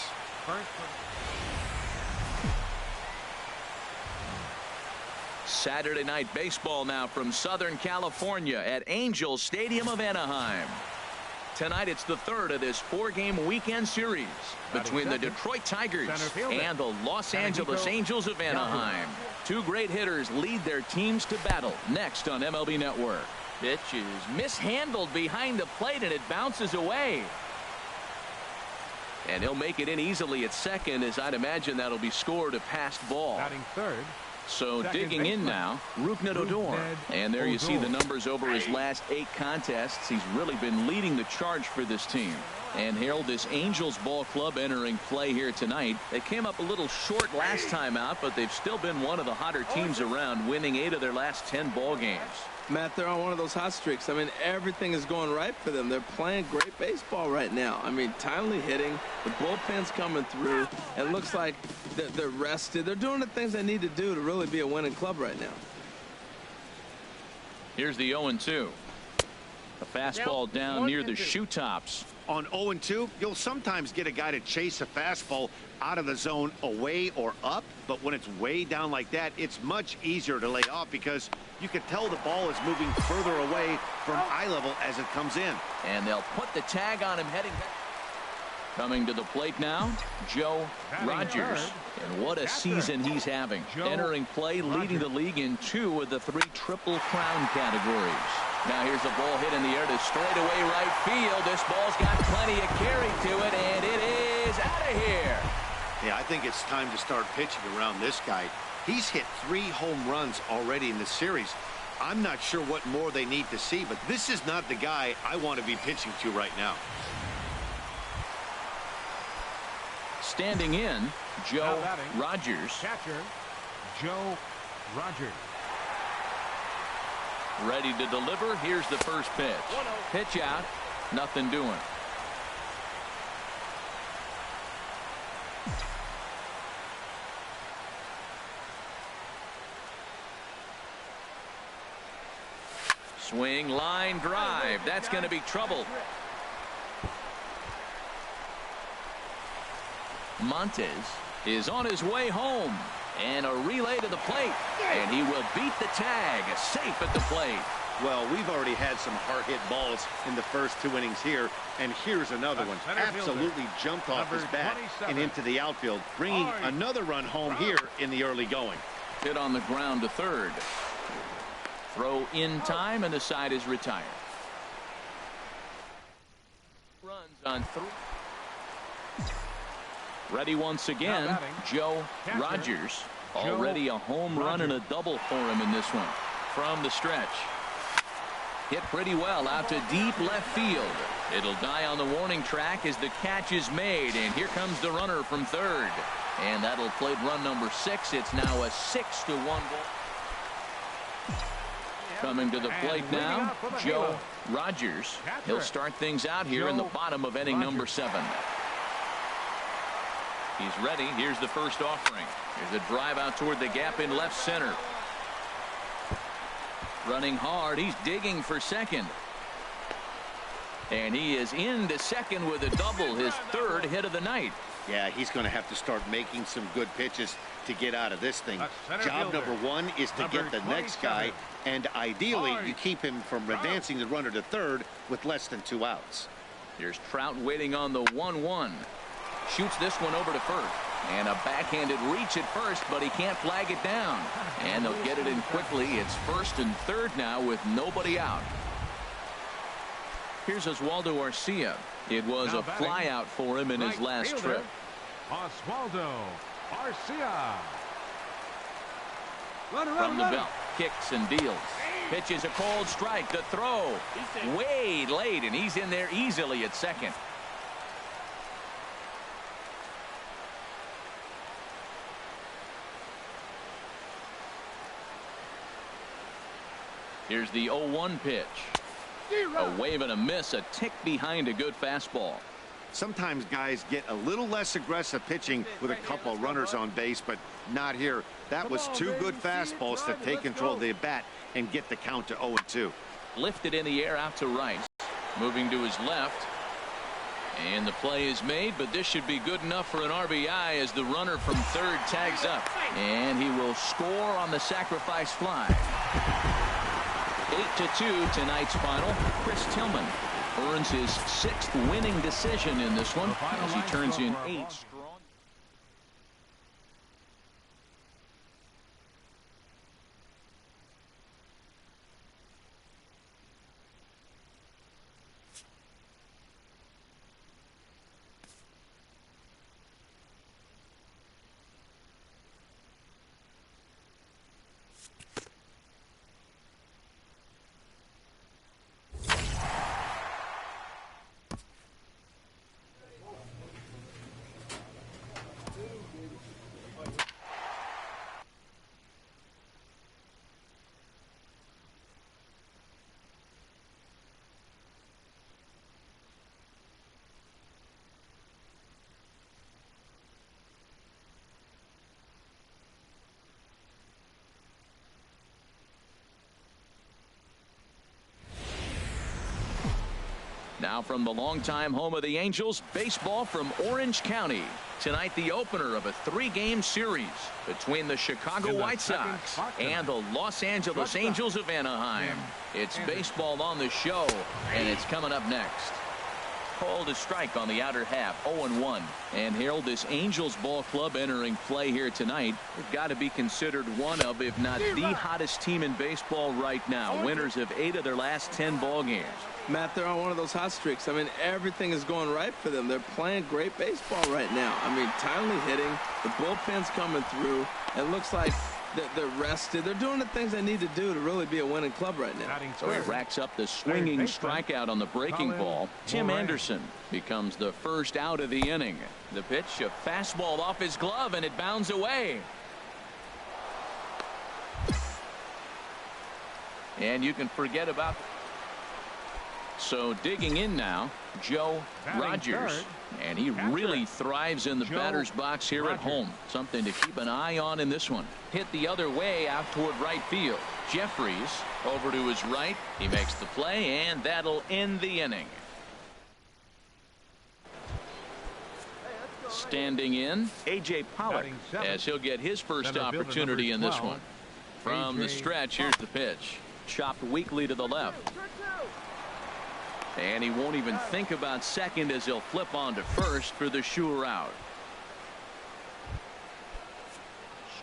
Saturday night baseball now from Southern California at Angels Stadium of Anaheim. Tonight it's the 3rd of this 4-game weekend series between the Detroit Tigers and the Los Angeles Angels of Anaheim. 2 great hitters lead their teams to battle next on MLB Network. Pitch is mishandled behind the plate and it bounces away. And he'll make it in easily at second, as I'd imagine that'll be scored a passed ball. Batting third. So digging in now, Rougned Odor. And there you see the numbers over his last 8 contests. He's really been leading the charge for this team. And Harold, this Angels ball club entering play here tonight. They came up a little short last time out, but they've still been one of the hotter teams around, winning 8 of their last 10 ball games. Matt, they're on one of those hot streaks. I mean, everything is going right for them. They're playing great baseball right now. I mean, timely hitting. The bullpen's coming through. It looks like they're rested. They're doing the things they need to do to really be a winning club right now. Here's the 0-2. A fastball down near the shoe tops. On 0-2, you'll sometimes get a guy to chase a fastball out of the zone away or up, but when it's way down like that, it's much easier to lay off because you can tell the ball is moving further away from eye level as it comes in. And they'll put the tag on him heading back. Coming to the plate now, Joe Rogers. And what a season he's having. Entering play, leading the league in 2 of the 3 Triple Crown categories. Now here's a ball hit in the air to straightaway right field. This ball's got plenty of carry to it, and it is out of here. Yeah, I think it's time to start pitching around this guy. He's hit 3 home runs already in the series. I'm not sure what more they need to see, but this is not the guy I want to be pitching to right now. Standing in, Joe Rogers. Catcher, Joe Rogers. Ready to deliver. Here's the first pitch. Pitch out. Nothing doing. Swing, line drive. That's going to be trouble. Montes is on his way home. And a relay to the plate. And he will beat the tag. Safe at the plate. Well, we've already had some hard-hit balls in the first 2 innings here. And here's another one. Absolutely jumped off his bat and into the outfield, bringing another run home here in the early going. Hit on the ground to third. Throw in time, and the side is retired. Runs on 3. Ready once again, Joe Rogers. Already a home run and a double for him in this one. From the stretch. Hit pretty well out to deep left field. It'll die on the warning track as the catch is made. And here comes the runner from third. And that'll plate run number 6. It's now a 6-1 ball. Coming to the plate now, Joe Rogers. He'll start things out here in the bottom of inning number 7. He's ready. Here's the first offering. Here's a drive out toward the gap in left center. Running hard. He's digging for second. And he is into second with a double, his 3rd hit of the night. Yeah, he's going to have to start making some good pitches to get out of this thing. Job number 1 is to get the next guy, and ideally you keep him from advancing the runner to third with less than 2 outs. Here's Trout waiting on the 1-1. Shoots this one over to first. And a backhanded reach at first, but he can't flag it down. And they'll get it in quickly. It's 1st and 3rd now with nobody out. Here's Oswaldo Arcia. It was a flyout for him in his last trip. Oswaldo Arcia. From the belt, kicks and deals. Pitches a cold strike. The throw way late, and he's in there easily at second. Here's the 0-1 pitch. A wave and a miss, a tick behind a good fastball. Sometimes guys get a little less aggressive pitching with a couple runners on base, but not here. That was 2 good fastballs to take control of the bat and get the count to 0-2. Lifted in the air out to right. Moving to his left. And the play is made, but this should be good enough for an RBI as the runner from third tags up. And he will score on the sacrifice fly. 8-2 tonight's final. Chris Tillman earns his 6th winning decision in this one as he turns in 8 strong. Now from the longtime home of the Angels, baseball from Orange County. Tonight, the opener of a 3-game series between the Chicago White Sox and the Los Angeles Angels of Anaheim. It's baseball on the show, and it's coming up next. Called a strike on the outer half, 0-1. And Harold, this Angels ball club entering play here tonight, they've got to be considered one of, if not the hottest team in baseball right now. Winners of 8 of their last 10 ball games. Matt, they're on one of those hot streaks. I mean, everything is going right for them. They're playing great baseball right now. I mean, timely hitting, the bullpen's coming through. It looks like They're rested. They're doing the things they need to do to really be a winning club right now. So he racks up the swinging strikeout on the breaking ball. Tim Anderson becomes the first out of the inning. The pitch, a fastball off his glove, and it bounds away. And you can forget about. So digging in now, Joe Rogers. And he really thrives in the batter's box here at home. Something to keep an eye on in this one. Hit the other way out toward right field. Jeffries over to his right. He makes the play, and that'll end the inning. Standing in, A.J. Pollock, as he'll get his first opportunity in this one. From the stretch, here's the pitch. Chopped weakly to the left. And he won't even think about second as he'll flip on to first for the sure out.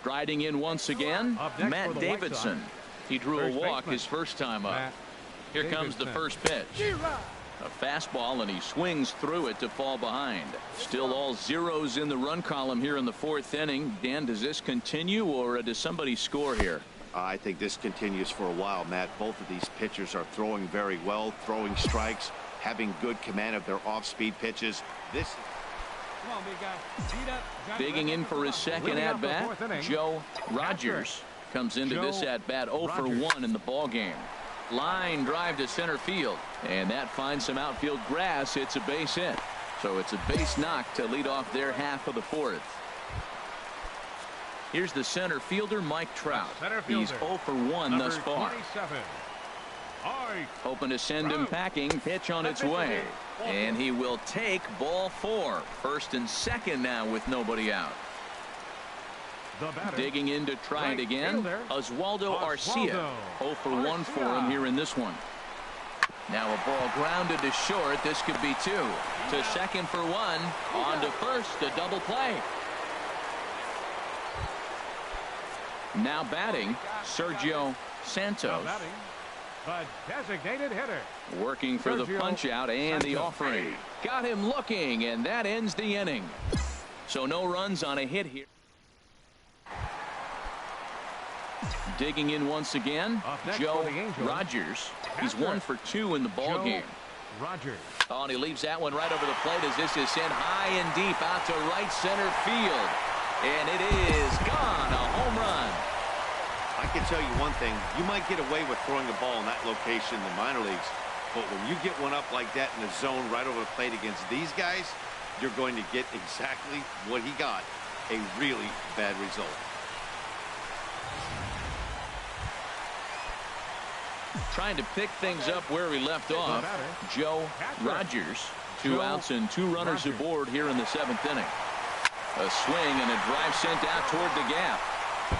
Striding in once again, Matt Davidson. He drew a walk his first time up. Here comes the first pitch. A fastball, and he swings through it to fall behind. Still all zeros in the run column here in the fourth inning. Dan, does this continue, or does somebody score here? I think this continues for a while, Matt. Both of these pitchers are throwing very well, throwing strikes, having good command of their off-speed pitches. This. Come on, big guy. Speed up. Digging in for his second at-bat, Joe Rogers comes into this at-bat 0 for 1 in the ballgame. Line drive to center field, and that finds some outfield grass. It's a base hit. So it's a base knock to lead off their half of the fourth. Here's the center fielder, Mike Trout. He's 0 for 1 thus far. Hoping to send him packing. Pitch on its way. And he will take ball 4. First and second now with nobody out. Digging in to try it again, Oswaldo Arcia. 0 for 1 for him here in this one. Now a ball grounded to short. This could be 2. To second for 1. On to first. A double play. Now batting, Sergio Santos. The designated hitter. Working for the punch out and the offering. Got him looking, and that ends the inning. So no runs on a hit here. Digging in once again, Joe Rogers. He's 1 for 2 in the ball game. Rogers. Oh, and he leaves that one right over the plate as this is sent high and deep out to right center field. And it is gone. A home run. I can tell you one thing. You might get away with throwing a ball in that location in the minor leagues. But when you get one up like that in the zone right over the plate against these guys, you're going to get exactly what he got. A really bad result. Trying to pick things up where we left off. Joe Rogers. 2 outs and 2 runners aboard here in the 7th inning. A swing and a drive sent out toward the gap.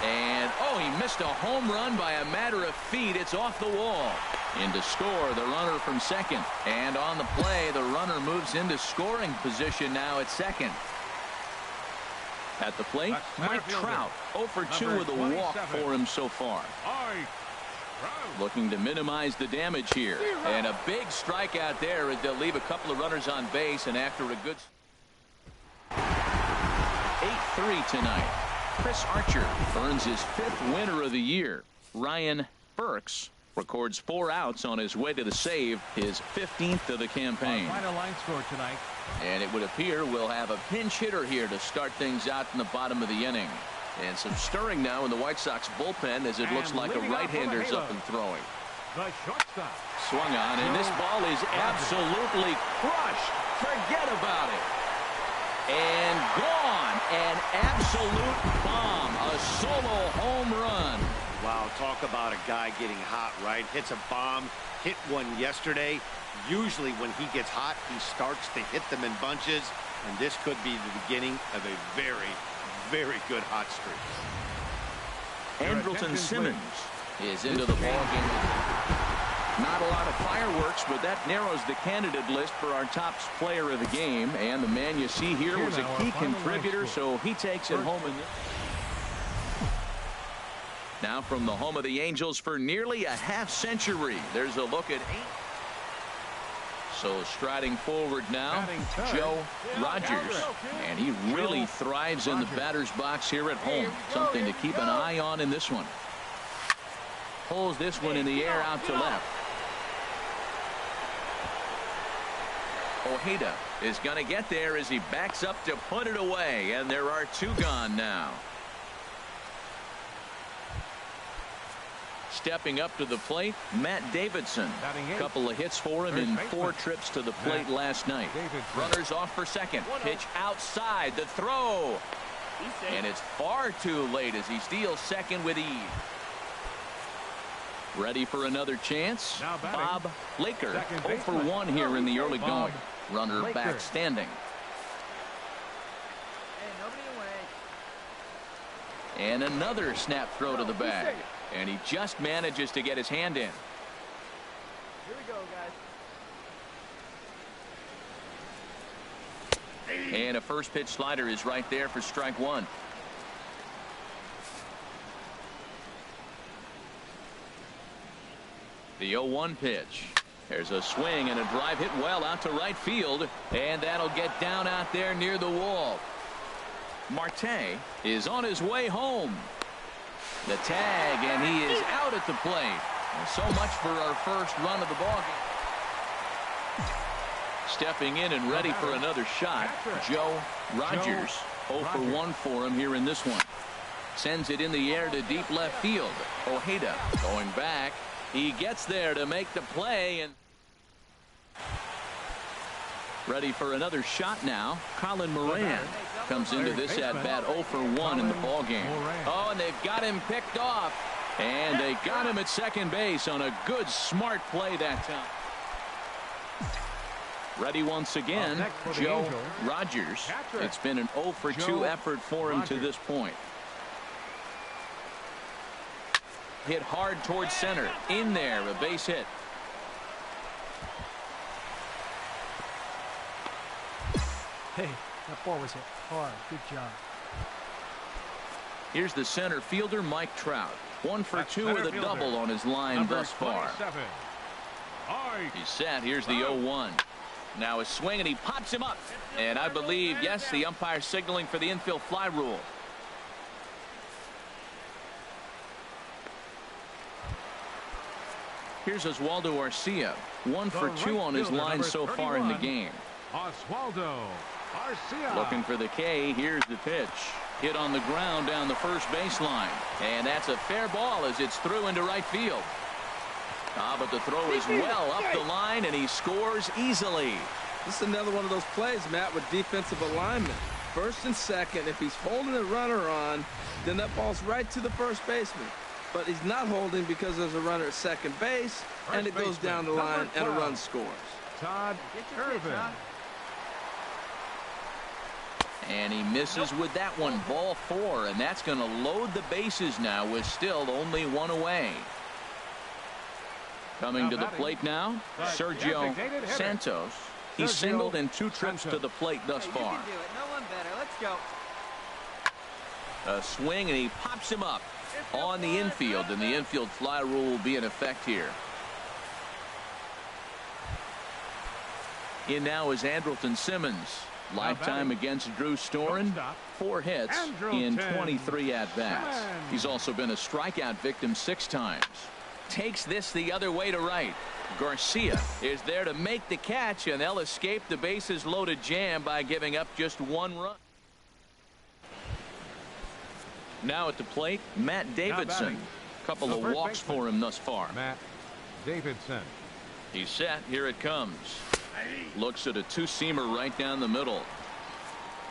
And, oh, he missed a home run by a matter of feet. It's off the wall. In to score, the runner from second. And on the play, the runner moves into scoring position now at second. At the plate, Mike Trout. 0 for 2 with a walk for him so far. Looking to minimize the damage here. And a big strikeout there as they'll leave a couple of runners on base. And after a good 8-3 tonight. Chris Archer earns his 5th winner of the year. Ryan Burks records 4 outs on his way to the save, his 15th of the campaign. Final line score tonight. And it would appear we'll have a pinch hitter here to start things out in the bottom of the inning. And some stirring now in the White Sox bullpen as it looks like a right-hander's up and throwing. The shortstop. Swung on, and this ball is absolutely crushed. Forget about it. And gone. An absolute bomb. A solo home run. Wow, talk about a guy getting hot, right? Hits a bomb, hit one yesterday. Usually when he gets hot, he starts to hit them in bunches, and this could be the beginning of a very, very good hot streak. Andrelton Simmons is into the ballgame. Not a lot of fireworks, but that narrows the candidate list for our top player of the game. And the man you see here was a key contributor, so he takes it home in this. Now from the home of the Angels for nearly a half-century, there's a look at So striding forward now, Joe Rogers. And he really thrives in the batter's box here at home. Something to keep an eye on in this one. Pulls this one in the air out to left. Ojeda is going to get there as he backs up to put it away. And there are 2 gone now. Stepping up to the plate, Matt Davidson. A couple of hits for him in 4 trips to the plate last night. Runners off for second. Pitch outside. The throw. And it's far too late as he steals second with ease. Ready for another chance. Bob Laker. 0 for 1 here in the early going. Runner back standing. And another snap throw to the bag. And he just manages to get his hand in. Here we go, guys. And a first pitch slider is right there for strike 1. The 0-1 pitch. There's a swing and a drive hit well out to right field. And that'll get down out there near the wall. Marte is on his way home. The tag, and he is out at the plate. And so much for our first run of the ballgame. Stepping in and ready for another shot, Joe Rogers. 0 for 1 for him here in this one. Sends it in the air to deep left field. Ojeda going back. He gets there to make the play. And ready for another shot now. Colin Moran comes into this at bat 0 for 1 in the ball game. Oh, and they've got him picked off. And they got him at second base on a good, smart play that time. Ready once again, Joe Rogers. It's been an 0 for 2 effort for him to this point. Hit hard towards center. In there, a base hit. Hey, that ball was hit hard. Good job. Here's the center fielder, Mike Trout. 1 for 2 with a double on his line thus far. He's set. Here's the 0-1. Now a swing, and he pops him up. And I believe, yes, the umpire signaling for the infield fly rule. Here's Oswaldo Arcia. 1 for 2 on his line so far in the game. Oswaldo Arcia. Looking for the K. Here's the pitch. Hit on the ground down the first baseline. And that's a fair ball as it's through into right field. But the throw is well up the line, and he scores easily. This is another one of those plays, Matt, with defensive alignment. First and second, if he's holding the runner on, then that ball's right to the first baseman. But he's not holding because there's a runner at second base, and it goes down the line, and a run scores. Todd Irvin. And he misses with that one. Ball 4, and that's going to load the bases now with still only 1 away. Coming to the plate now, Sergio Santos. He's singled in 2 trips to the plate thus far. A swing, and he pops him up on the infield, and the infield fly rule will be in effect here. In now is Andrelton Simmons. Lifetime against Drew Storen. 4 hits in 23 at-bats. He's also been a strikeout victim 6 times. Takes this the other way to right. Garcia is there to make the catch, and they'll escape the bases loaded jam by giving up just 1 run. Now at the plate, Matt Davidson. Couple of walks for him thus far. Matt Davidson. He's set. Here it comes. Looks at a 2-seamer right down the middle.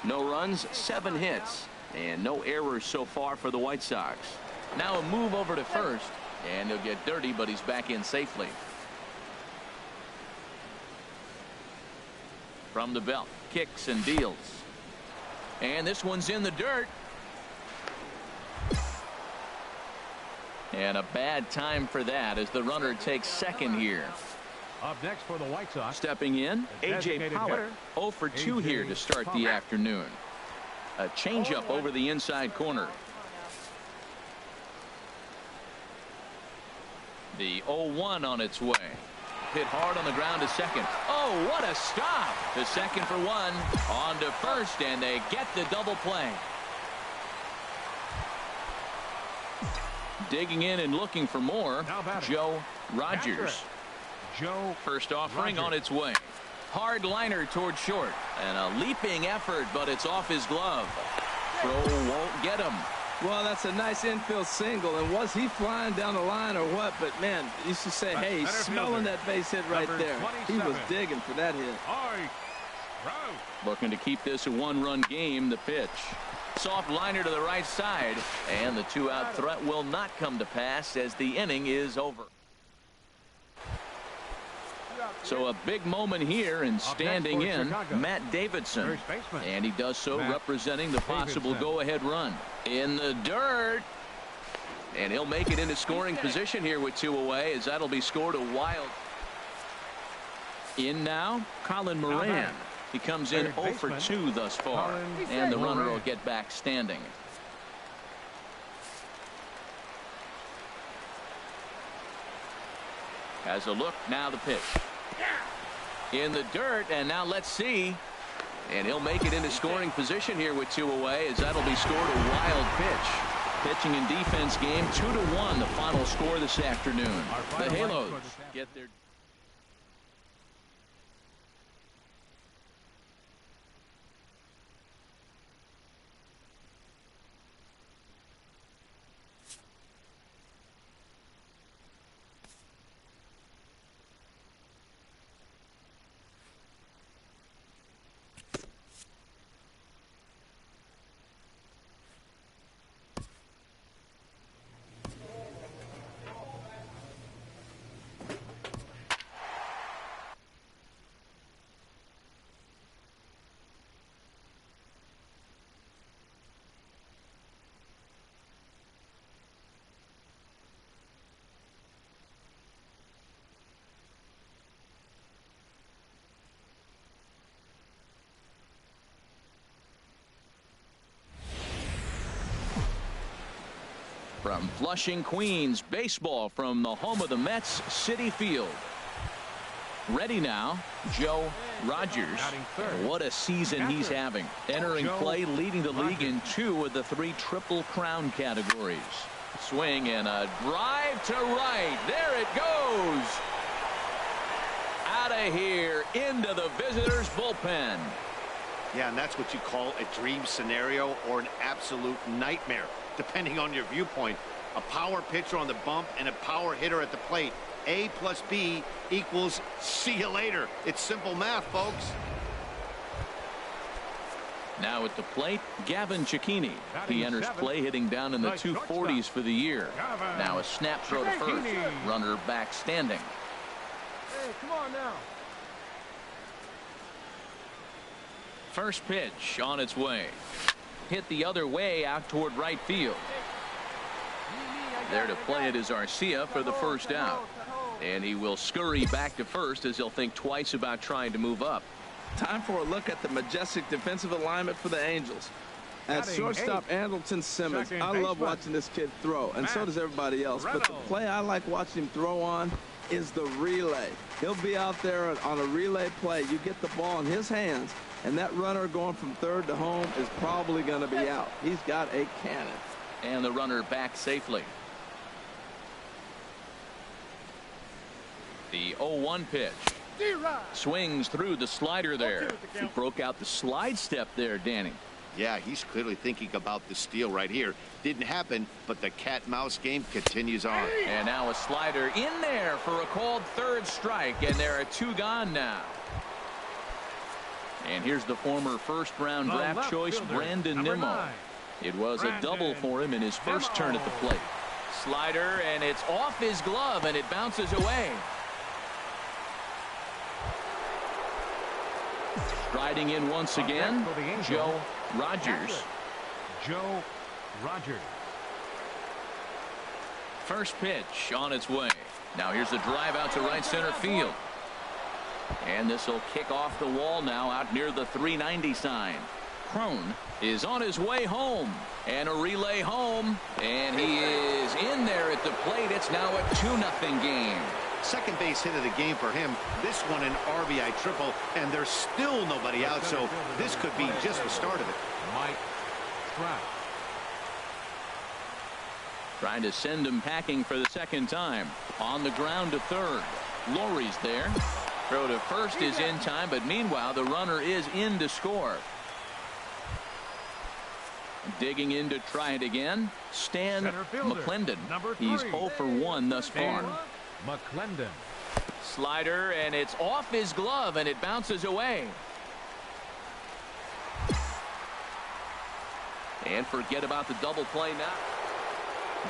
No runs, 7 hits, and no errors so far for the White Sox. Now a move over to first, and he'll get dirty, but he's back in safely. From the belt, kicks and deals. And this one's in the dirt. And a bad time for that as the runner takes second here. Up next for the White Sox. Stepping in, A.J. Pollock. 0 for 2 here to start the afternoon. A changeup over the inside corner. The 0-1 on its way. hit hard on the ground to second. Oh, what a stop. To second for one. On to first, and they get the double play. Digging in and looking for more, Joe Rogers. First offering on its way. Hard liner toward short. And a leaping effort, but it's off his glove. Throw won't get him. Well, that's a nice infield single. And was he flying down the line or what? But, man, you should say, hey, he's smelling that base hit right there. He was digging for that hit. Looking to keep this a one-run game. The pitch. Soft liner to the right side. And the two-out threat will not come to pass as the inning is over. So a big moment here, and standing in, Matt Davidson. And he does so representing the possible go-ahead run. In the dirt. And he'll make it into scoring position here with two away, as that'll be scored a wild. In now, Colin Moran. He comes in 0 for 2 thus far. And the runner will get back standing. Has a look, now the pitch. In the dirt, and now let's see. And he'll make it into scoring position here with two away, as that'll be scored a wild pitch. Pitching and defense game 2-1, the final score this afternoon. The Halos get their... From Flushing, Queens, baseball from the home of the Mets, Citi Field. Ready now, Joe Rogers. What a season he's having. Entering play, leading the league in 2 of the 3 Triple Crown categories. Swing and a drive to right. There it goes. Out of here, into the visitors' bullpen. Yeah, and that's what you call a dream scenario or an absolute nightmare, depending on your viewpoint. A power pitcher on the bump and a power hitter at the plate. A plus B equals see you later. It's simple math, folks. Now at the plate, Gavin Cicchini. He enters play hitting down in the 240s for the year. Now a snap throw to first. Runner back standing. Hey, come on now. First pitch on its way. Hit the other way out toward right field. There to play it is Arcia for the first out. And he will scurry back to first as he'll think twice about trying to move up. Time for a look at the majestic defensive alignment for the Angels. At shortstop, Andrelton Simmons. I love watching this kid throw, and so does everybody else. But the play I like watching him throw on is the relay. He'll be out there on a relay play. You get the ball in his hands, and that runner going from third to home is probably going to be out. He's got a cannon. And the runner back safely. The 0-1 pitch. Swings through the slider there. He broke out the slide step there, Danny. Yeah, he's clearly thinking about the steal right here. Didn't happen, but the cat-mouse game continues on. And now a slider in there for a called third strike, and there are 2 gone now. And here's the former first-round draft choice, Brandon Nimmo. It was a double for him in his first turn at the plate. Slider, and it's off his glove, and it bounces away. Striding in once again, Joe Rogers. Joe Rogers. First pitch on its way. Now here's a drive out to right center field. And this will kick off the wall now out near the 390 sign. Crone is on his way home. And a relay home. And he is in there at the plate. It's now a 2-0 game. Second base hit of the game for him. This one an RBI triple, and there's still nobody out, so this could be just the start of it. Mike Trout. Trying to send him packing for the second time. On the ground to third. Laurie's there. Throw to first is in time, but meanwhile the runner is in to score. Digging in to try it again. Stan McClendon. He's 0 for 1 thus far. McClendon. Slider, and it's off his glove, and it bounces away. And forget about the double play now.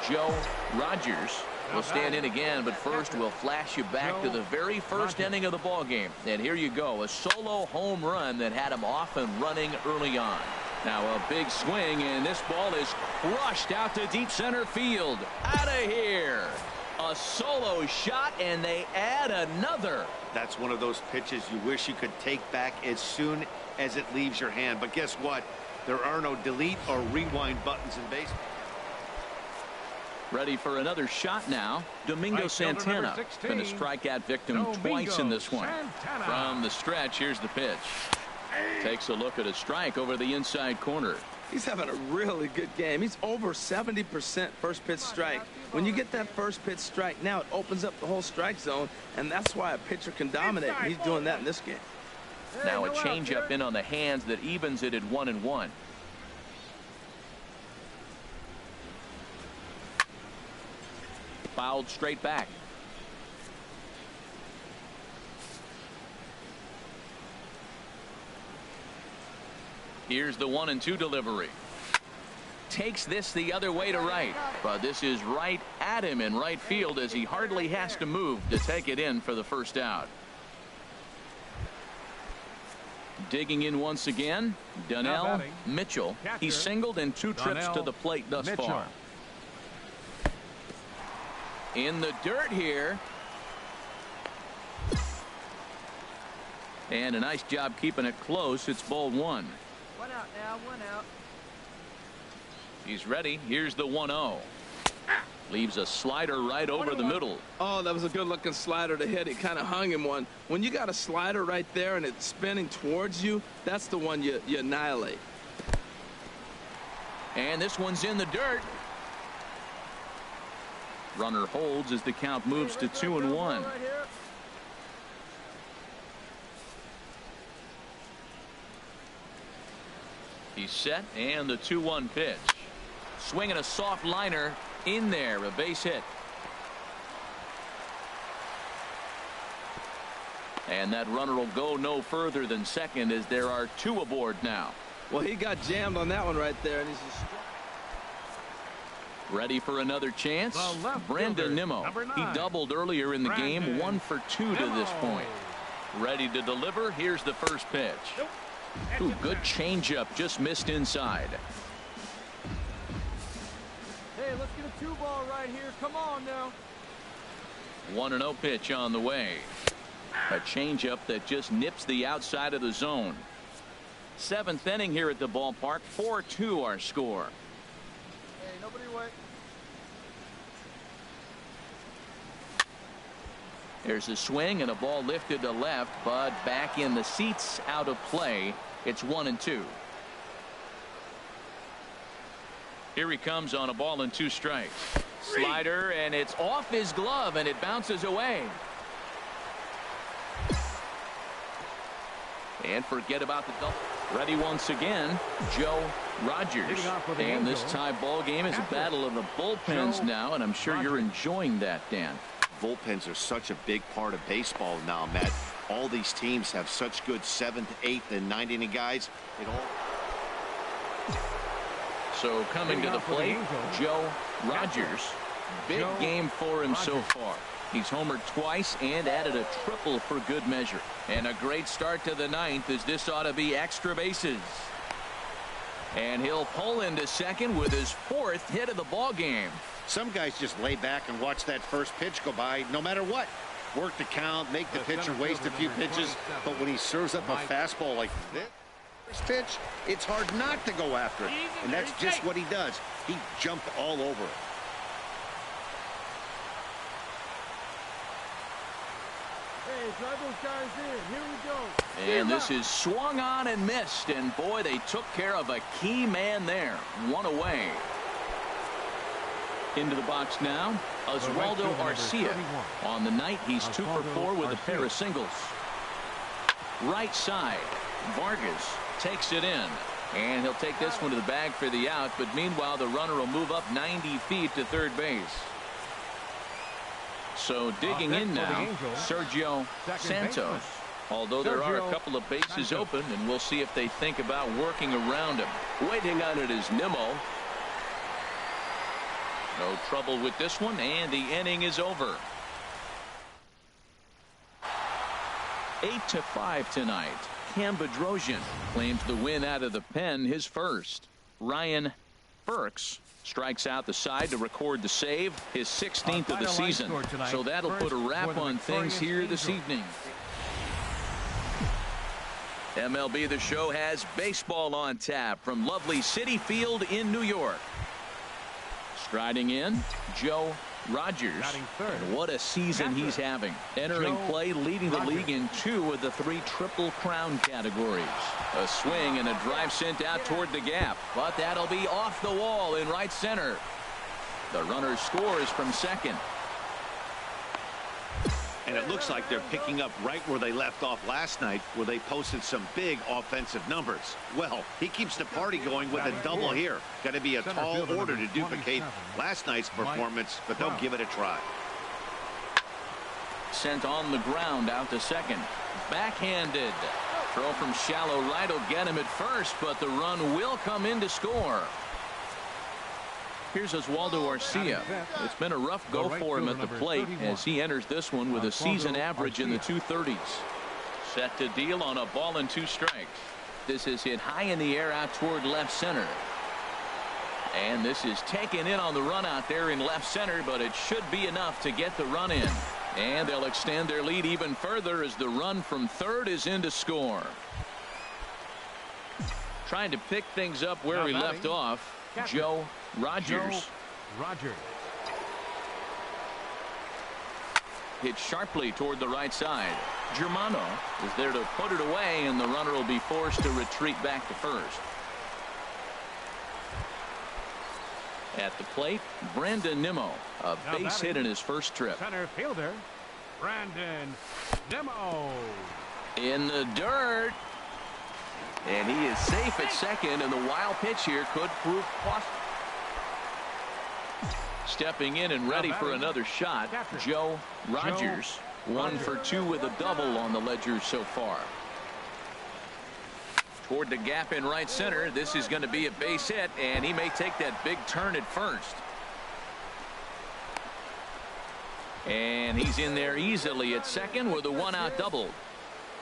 Joe Rogers will stand in again, but first we'll flash you back to the very first inning of the ball game. And here you go, a solo home run that had him off and running early on. Now a big swing, and this ball is crushed out to deep center field. Out of here. A solo shot, and they add another. That's one of those pitches you wish you could take back as soon as it leaves your hand. But guess what? There are no delete or rewind buttons in baseball. Ready for another shot now. Domingo Santana been a strikeout victim twice in this one. From the stretch, here's the pitch. Takes a look at a strike over the inside corner. He's having a really good game. He's over 70% first pitch strike. When you get that first pitch strike, now it opens up the whole strike zone, and that's why a pitcher can dominate. And he's doing that in this game. Now a changeup in on the hands that evens it at 1-1. Fouled straight back. Here's the 1-2 delivery. Takes this the other way to right, but this is right at him in right field as he hardly has to move to take it in for the first out. Digging in once again, Donnell Mitchell. He's singled in 2 trips to the plate thus far. In the dirt here. And a nice job keeping it close. It's ball 1. 1 out now, 1 out. He's ready. Here's the 1-0. Leaves a slider right over the middle. Oh, that was a good looking slider to hit. It kind of hung him one. When you got a slider right there and it's spinning towards you, that's the one you annihilate. And this one's in the dirt. Runner holds as the count moves to 2-1. He's set, and the 2-1 pitch. Swinging a soft liner in there, a base hit. And that runner will go no further than second as there are 2 aboard now. Well, he got jammed on that one right there, and he's just ready for another chance. Brandon Nimmo. He doubled earlier in the game, 1 for 2 to this point. Ready to deliver. Here's the first pitch. Ooh, good changeup, just missed inside. Hey, let's get a 2-ball right here. Come on now. 1-0 pitch on the way. A changeup that just nips the outside of the zone. 7th inning here at the ballpark. 4-2 our score. Hey, nobody wait. There's a swing and a ball lifted to left, but back in the seats, out of play. It's 1-2. Here he comes on a ball and 2 strikes. Slider, and it's off his glove, and it bounces away. And forget about the double. Ready once again, Joe Rogers. And this tie ball game is a battle of the bullpens now, and I'm sure you're enjoying that, Dan. Bullpens are such a big part of baseball now, Matt. All these teams have such good 7th, 8th, and 9th inning guys. So coming to the plate, Joe Rogers. Big game for him so far. He's homered twice and added a triple for good measure. And a great start to the 9th as this ought to be extra bases. And he'll pull into second with his 4th hit of the ball game. Some guys just lay back and watch that first pitch go by no matter what. Work the count, make the pitcher waste a few pitches, but when he serves up a fastball like this first pitch, it's hard not to go after it. And that's just what he does. He jumped all over it. Hey, drive those guys in. Here we go. And this is swung on and missed. And, boy, they took care of a key man there. One away. Into the box now, Oswaldo Arcia. On the night, he's 2 for 4 with a pair of singles. Right side, Vargas takes it in. And he'll take this one to the bag for the out. But meanwhile, the runner will move up 90 feet to third base. So digging in now, Sergio Santos. Although there are a couple of bases open, and we'll see if they think about working around him. Waiting on it is Nimmo. No trouble with this one, and the inning is over. 8-5 tonight. Cam Bedrosian claims the win out of the pen, his first. Ryan Burks strikes out the side to record the save, his 16th of the season. So that'll put a wrap on things here this evening. MLB The Show has baseball on tap from lovely Citi Field in New York. Striding in, Joe Rogers. And what a season he's having. Entering play, leading the league in 2 of the 3 Triple Crown categories. A swing and a drive sent out toward the gap, but that'll be off the wall in right center. The runner scores from second. And it looks like they're picking up right where they left off last night, where they posted some big offensive numbers. Well, he keeps the party going with a double here. Got to be a tall order to duplicate last night's performance, but they'll give it a try. Sent on the ground out to second. Backhanded. Throw from shallow right will get him at first, but the run will come in to score. Here's Oswaldo Arcia. It's been a rough go for him at the plate as he enters this one with a season average in the 230s. Set to deal on a ball and 2 strikes. This is hit high in the air out toward left center. And this is taken in on the run out there in left center, but it should be enough to get the run in. And they'll extend their lead even further as the run from third is in to score. Trying to pick things up where he left off, Joe Rogers. Hit sharply toward the right side. Germano is there to put it away, and the runner will be forced to retreat back to first. At the plate, Brandon Nimmo, a base hit in his first trip. Center fielder, Brandon Nimmo. In the dirt. And he is safe at second, and the wild pitch here could prove costly. Stepping in and ready for another shot, Joe Rogers. 1 for 2 with a double on the ledger so far. Toward the gap in right center. This is going to be a base hit, and he may take that big turn at first. And he's in there easily at second with a 1-out double.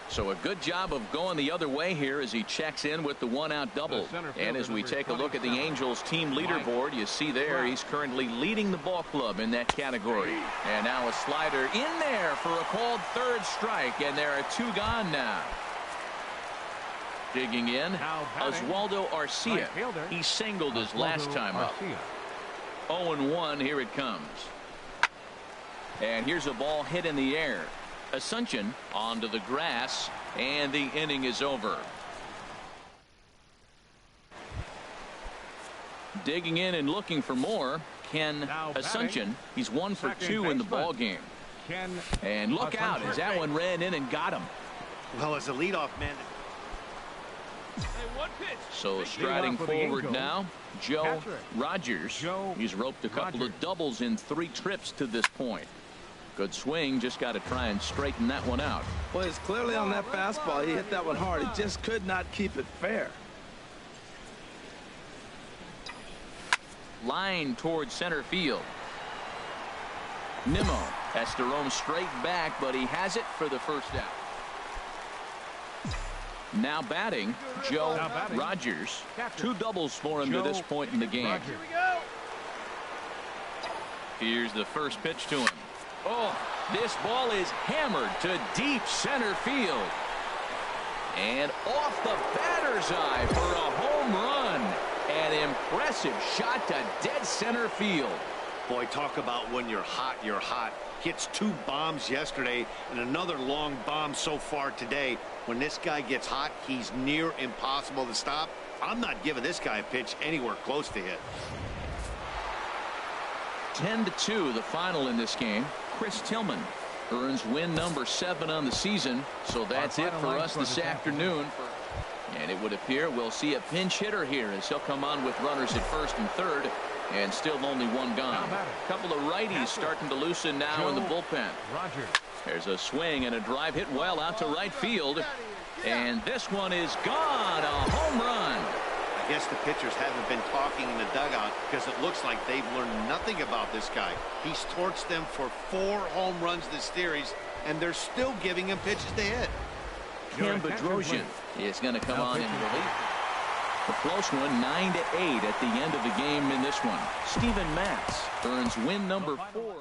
So a good job of going the other way here as he checks in with the 1-out double. And as we take a look at the Angels team leaderboard, you see there he's currently leading the ball club in that category. And now a slider in there for a called third strike, and there are 2 gone now. Digging in, Oswaldo Arcia. He singled his last time up. 0-1, here it comes. And here's a ball hit in the air. Asuncion onto the grass, and the inning is over. Digging in and looking for more, Ken Asuncion. He's 1 for 2 in the ball game. And look out as that one ran in and got him. Well, as a leadoff man. So striding forward now, Joe Rogers. He's roped a couple of doubles in 3 trips to this point. Good swing, just got to try and straighten that one out. Well, it's clearly on that fastball. He hit that one hard. He just could not keep it fair. Line towards center field. Nimmo has to roam straight back, but he has it for the first out. Now batting, Joe Rogers. 2 doubles for him to this point in the game. Here's the first pitch to him. Oh, this ball is hammered to deep center field. And off the batter's eye for a home run. An impressive shot to dead center field. Boy, talk about when you're hot, you're hot. Hits 2 bombs yesterday and another long bomb so far today. When this guy gets hot, he's near impossible to stop. I'm not giving this guy a pitch anywhere close to hit. 10-2 the final in this game. Chris Tillman earns win number 7 on the season. So that's it for us this afternoon. And it would appear we'll see a pinch hitter here as he'll come on with runners at first and third, and still only one gone. A couple of righties starting to loosen now in the bullpen. There's a swing and a drive hit well out to right field, and this one is gone. A home run. I guess the pitchers haven't been talking in the dugout because it looks like they've learned nothing about this guy. He's torched them for 4 home runs this series, and they're still giving him pitches to hit. Cam Bedrosian is going to come on in relief. The close one, 9-8 at the end of the game in this one. Steven Matz earns win number 4.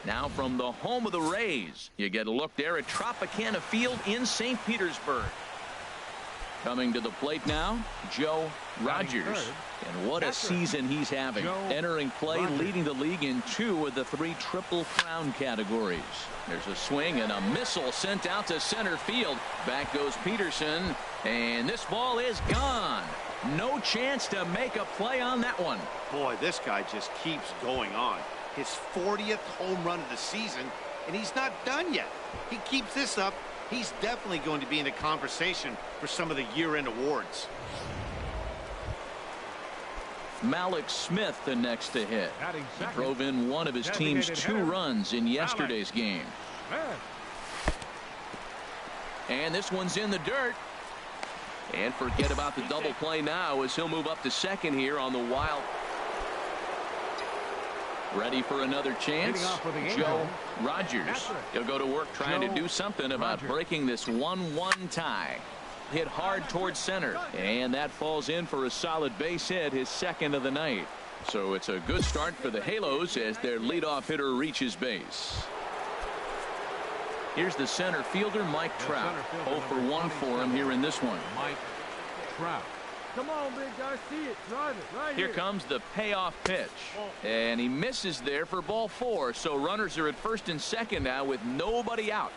Now from the home of the Rays, you get a look there at Tropicana Field in St. Petersburg. Coming to the plate now, Joe Rogers. And what a season he's having. Entering play, leading the league in 2 of the 3 Triple Crown categories. There's a swing and a missile sent out to center field. Back goes Peterson, and this ball is gone. No chance to make a play on that one. Boy, this guy just keeps going on. His 40th home run of the season, and he's not done yet. He keeps this up, he's definitely going to be in the conversation for some of the year-end awards. Malik Smith the next to hit. He drove in one of his team's 2 runs in yesterday's game. And this one's in the dirt. And forget about the double play now as he'll move up to second here on the wild. Ready for another chance. Joe Rogers. He'll go to work trying to do something about breaking this 1-1 tie. Hit hard towards center, and that falls in for a solid base hit, his 2nd of the night. So it's a good start for the Halos as their leadoff hitter reaches base. Here's the center fielder, Mike Trout. 0 for 1 for him here in this one. Mike Trout. Come on, big guy, see it, drive it right here. Here comes the payoff pitch, and he misses there for ball 4. So runners are at first and second now with nobody out.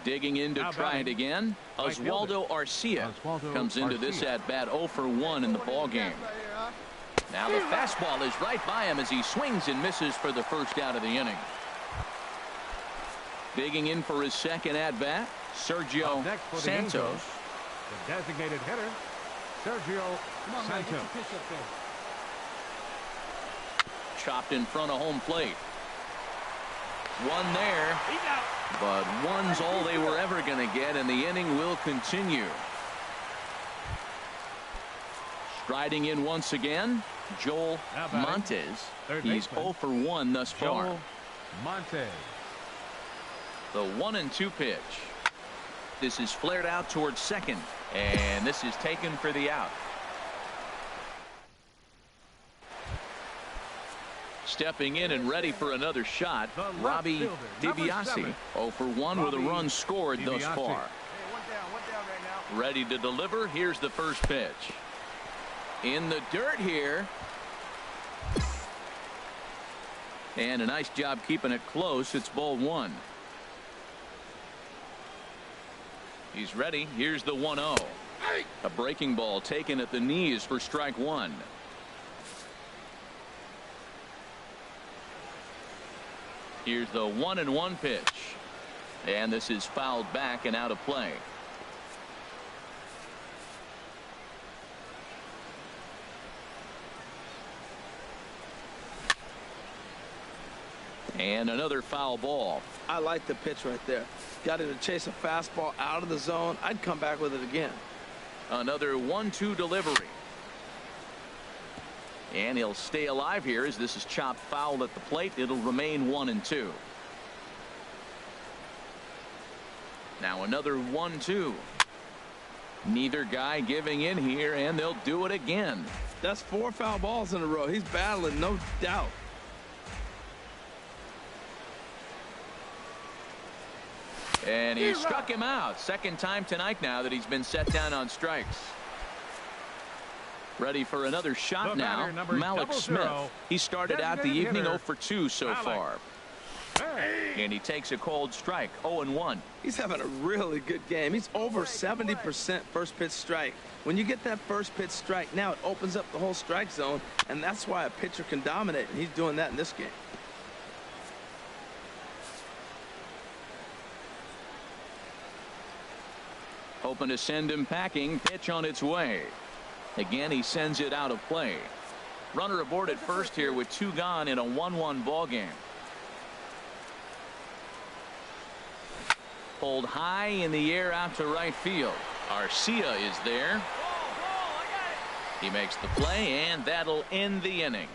Digging in to try it again. Oswaldo Arcia comes into this at bat 0 for 1 in the ball game. Now the fastball is right by him as he swings and misses for the first out of the inning. Digging in for his 2nd at bat, Sergio Santos. The designated hitter, Sergio Santos. Chopped in front of home plate. One there, but one's all they were ever going to get, and the inning will continue. Striding in once again, Joel Montes. He's 0 for 1 thus far. Joel Montes. The 1-2 pitch. This is flared out towards second, and this is taken for the out. Stepping in and ready for another shot, Robbie DiBiase. 0 for 1 with a run scored thus far. Ready to deliver. Here's the first pitch. In the dirt here. And a nice job keeping it close. It's ball 1. He's ready. Here's the 1-0. A breaking ball taken at the knees for strike 1. Here's the 1-1 pitch. And this is fouled back and out of play. And another foul ball. I like the pitch right there. Got him to chase a fastball out of the zone. I'd come back with it again. Another 1-2 delivery. And he'll stay alive here as this is chopped foul at the plate. It'll remain 1-2. Now another 1-2. Neither guy giving in here, and they'll do it again. That's 4 foul balls in a row. He's battling, no doubt. And he struck him out. Second time tonight now that he's been set down on strikes. Ready for another shot now. Malik Smith. He started out the evening 0 for 2 so far. And he takes a cold strike, 0-1. He's having a really good game. He's over 70% first pitch strike. When you get that first pitch strike, now it opens up the whole strike zone, and that's why a pitcher can dominate, and he's doing that in this game. Hoping to send him packing. Pitch on its way. Again, he sends it out of play. Runner aboard at first here with 2 gone in a 1-1 ball game. Pulled high in the air out to right field. Arcia is there. He makes the play, and that'll end the inning.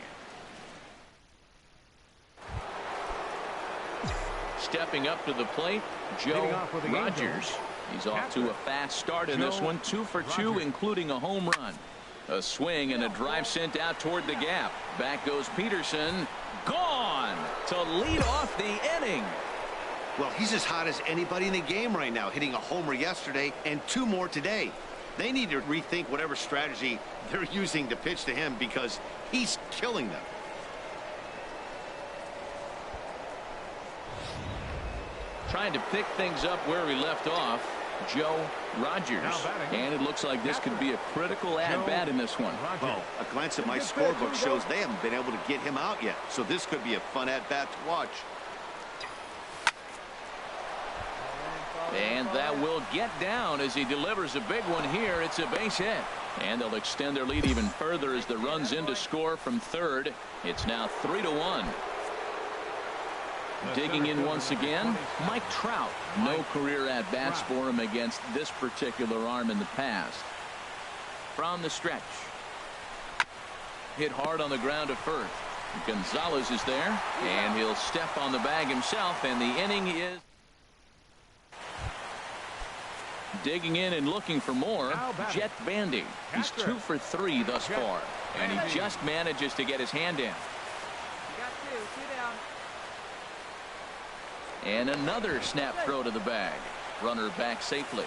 Stepping up to the plate, Joe Rogers. He's off to a fast start in this one. 2 for 2, including a home run. A swing and a drive sent out toward the gap. Back goes Peterson. Gone to lead off the inning. Well, he's as hot as anybody in the game right now, hitting a homer yesterday and 2 more today. They need to rethink whatever strategy they're using to pitch to him because he's killing them. Trying to pick things up where we left off, Joe Rogers. And it looks like this could be a critical at-bat in this one. Well, a glance at my scorebook shows they haven't been able to get him out yet. So this could be a fun at-bat to watch. And that will get down as he delivers a big one here. It's a base hit. And they'll extend their lead even further as the runs in to score from third. It's now 3-1. Digging in once again, Mike Trout. No career at-bats for him against this particular arm in the past. From the stretch. Hit hard on the ground to first. Gonzalez is there, and he'll step on the bag himself, and the inning is digging in and looking for more. Jet Bandy. He's 2 for 3 thus far, and he just manages to get his hand in. And another snap throw to the bag. Runner back safely.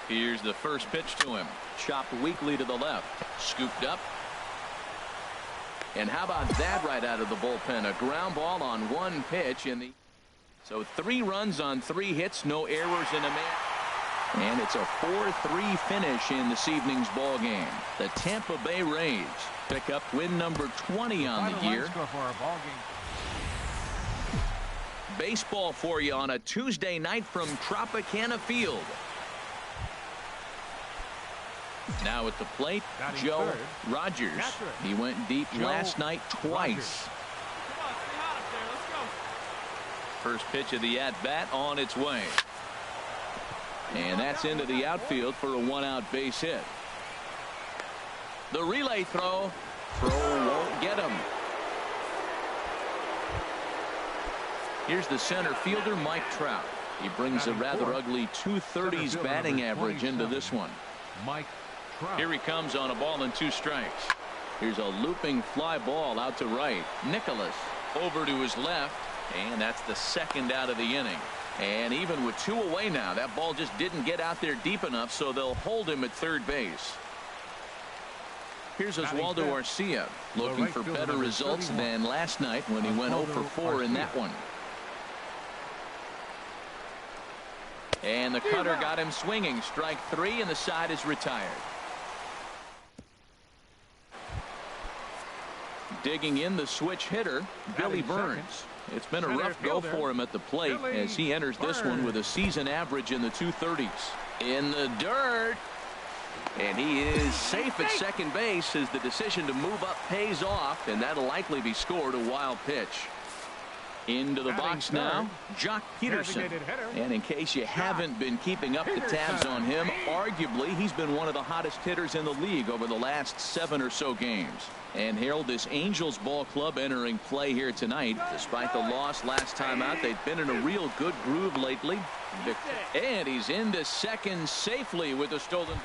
Here's the first pitch to him. Chopped weakly to the left. Scooped up. And how about that right out of the bullpen? A ground ball on 1 pitch in the. So 3 runs on 3 hits, no errors in a man. And it's a 4-3 finish in this evening's ball game. The Tampa Bay Rays pick up win number 20 on the year. Baseball for you on a Tuesday night from Tropicana Field. Now at the plate, Joe Rogers. He went deep last night twice. First pitch of the at-bat on its way. And that's into the outfield for a 1-out base hit. The relay throw. Throw won't get him. Here's the center fielder, Mike Trout. He brings a rather ugly 230s batting average into this one. Here he comes on a ball and 2 strikes. Here's a looping fly ball out to right. Nicholas over to his left, and that's the second out of the inning. And even with 2 away now, that ball just didn't get out there deep enough, so they'll hold him at third base. Here's Oswaldo Arcia looking for better results than last night when he went 0 for 4 in that one. And the cutter got him swinging. Strike 3, and the side is retired. Digging in the switch hitter, Billy Burns. It's been a rough go for him at the plate as he enters this one with a season average in the 230s. In the dirt. And he is safe at second base as the decision to move up pays off, and that'll likely be scored. A wild pitch. Into the box now, Jock Peterson. And in case you haven't been keeping up the tabs on him, arguably he's been one of the hottest hitters in the league over the last 7 or so games. And Harold, this Angels ball club entering play here tonight. Despite the loss last time out, they've been in a real good groove lately. And he's into second safely with a stolen.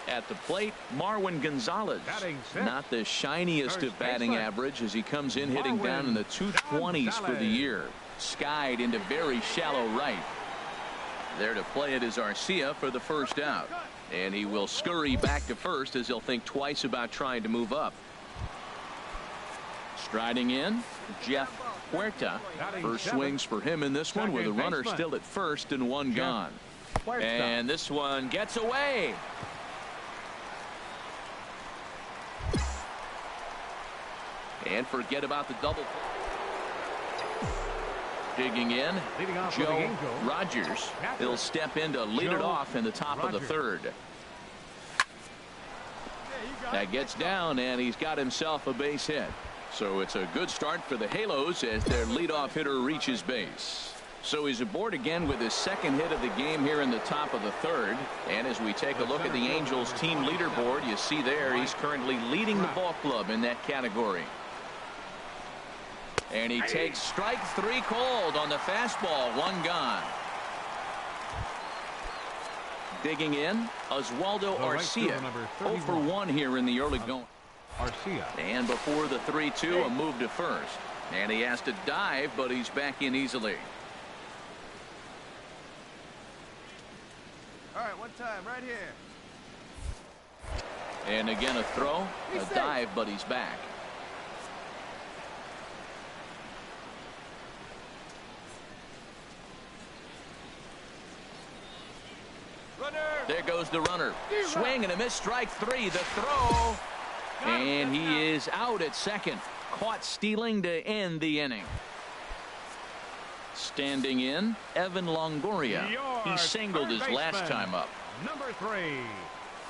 At the plate, Marwin Gonzalez. Not the shiniest of batting average as he comes in hitting down in the 220s for the year. Skied into very shallow right. There to play it is Arcia for the first out. And he will scurry back to first as he'll think twice about trying to move up. Striding in, Jeff Huerta. First swings for him in this one with a runner still at first and one gone. And this one gets away. And forget about the double. Digging in, Joe Rogers. He'll step in to lead it off in the top of the third. That gets down, and he's got himself a base hit. So it's a good start for the Halos as their leadoff hitter reaches base. So he's aboard again with his second hit of the game here in the top of the third. And as we take a look at the Angels team leaderboard, you see there he's currently leading the ball club in that category. And he takes strike 3 called on the fastball. One gone. Digging in, Oswaldo Arcia. 0 for 1 here in the early going. And before the 3-2, a move to first. And he has to dive, but he's back in easily. All right, one time, right here. And again, a throw, a dive, but he's back. There goes the runner. Swing and a miss, strike 3. The throw. And he is out at second. Caught stealing to end the inning. Standing in, Evan Longoria. He singled his last time up. Number 3,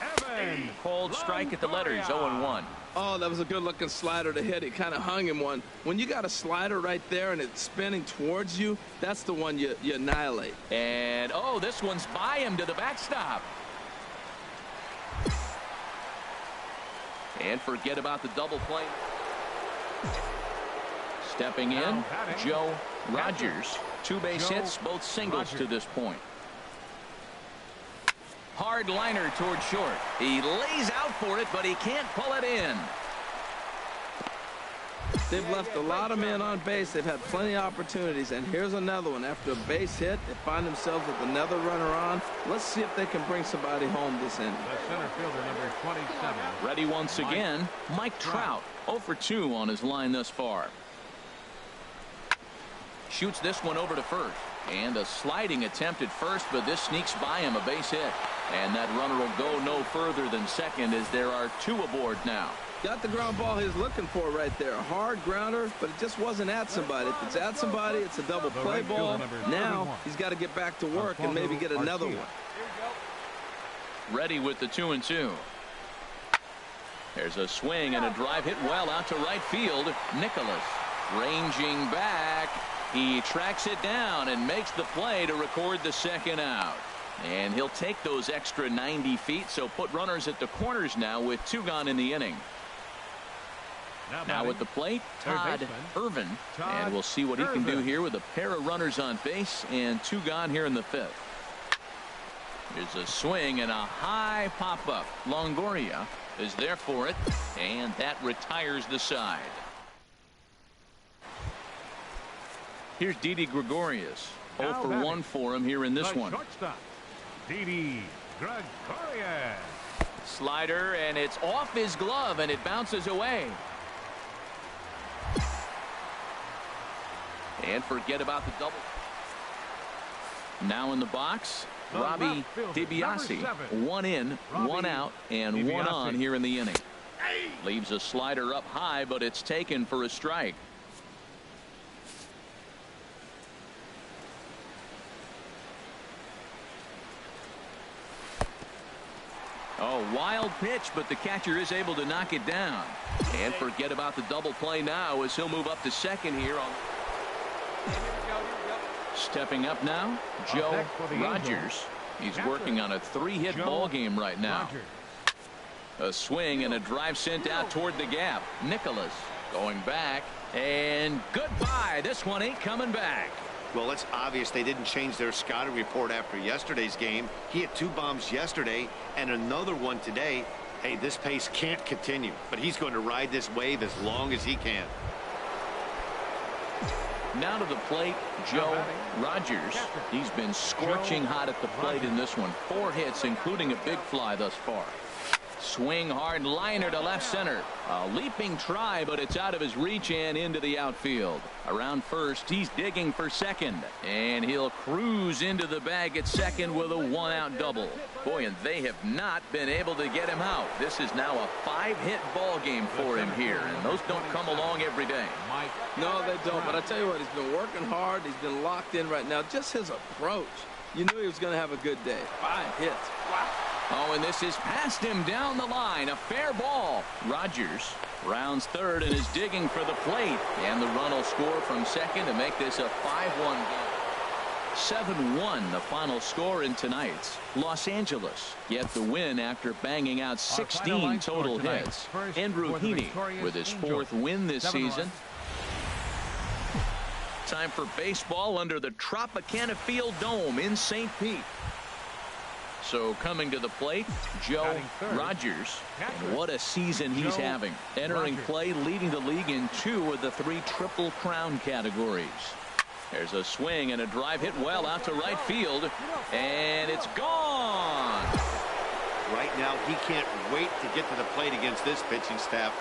Evan. Called strike at the letters, 0-1. Oh, that was a good-looking slider to hit. He kind of hung him one. When you got a slider right there and it's spinning towards you, that's the one you annihilate. And, oh, this one's by him to the backstop. And forget about the double play. Stepping in, Joe Rogers. 2 base hits, both singles to this point. Hard liner toward short. He lays out for it, but he can't pull it in. They've left a lot of men on base. They've had plenty of opportunities, and here's another one. After a base hit, they find themselves with another runner on. Let's see if they can bring somebody home this inning. The center fielder, number 27. Ready once again, Mike Trout. 0 for 2 on his line thus far. Shoots this one over to first. And a sliding attempt at first, but this sneaks by him, a base hit. And that runner will go no further than second as there are 2 aboard now. Got the ground ball he's looking for right there. A hard grounder, but it just wasn't at somebody. If it's at somebody, it's a double play ball. Now he's got to get back to work and maybe get another one. Ready with the 2-2. There's a swing and a drive hit well out to right field. Nicholas ranging back. He tracks it down and makes the play to record the second out. And he'll take those extra 90 feet, so put runners at the corners now with 2 gone in the inning. Now at the plate, Todd Irvin. And we'll see what he can do here with a pair of runners on base and 2 gone here in the 5th. Here's a swing and a high pop-up. Longoria is there for it, and that retires the side. Here's Didi Gregorius. 0 for 1 for him here in this one. Didi Gregorius. Slider, and it's off his glove, and it bounces away. And forget about the double. Now in the box, Robbie DiBiase. 1 in, 1 out, and 1 on here in the inning. Leaves a slider up high, but it's taken for a strike. Oh, wild pitch, but the catcher is able to knock it down. And forget about the double play now as he'll move up to second here. Stepping up now, Joe Rogers. He's working on a 3-hit ball game right now. A swing and a drive sent out toward the gap. Nicholas going back, and goodbye. This one ain't coming back. Well, it's obvious they didn't change their scouting report after yesterday's game. He had 2 bombs yesterday and another one today. Hey, this pace can't continue, but he's going to ride this wave as long as he can. Now to the plate, Joe Rogers. He's been scorching hot at the plate in this one. 4 hits, including a big fly thus far. Swing hard liner to left center. A leaping try, but it's out of his reach and into the outfield. Around first, he's digging for second. And he'll cruise into the bag at second with a 1-out double. Boy, and they have not been able to get him out. This is now a 5-hit ball game for him here, and those don't come along every day. No, they don't, but I tell you what, he's been working hard. He's been locked in right now. Just his approach. You knew he was going to have a good day. 5 hits. Wow. Oh, and this is past him down the line. A fair ball. Rogers rounds third and is digging for the plate. And the run will score from second to make this a 5-1 game. 7-1 the final score in tonight's. Los Angeles get the win after banging out 16 total hits. Andrew Heaney with his 4th win this season. Time for baseball under the Tropicana Field Dome in St. Pete. So coming to the plate, Joe Rogers. And what a season he's having. Entering play, leading the league in 2 of the 3 Triple Crown categories. There's a swing and a drive hit well out to right field. And it's gone. Right now, he can't wait to get to the plate against this pitching staff.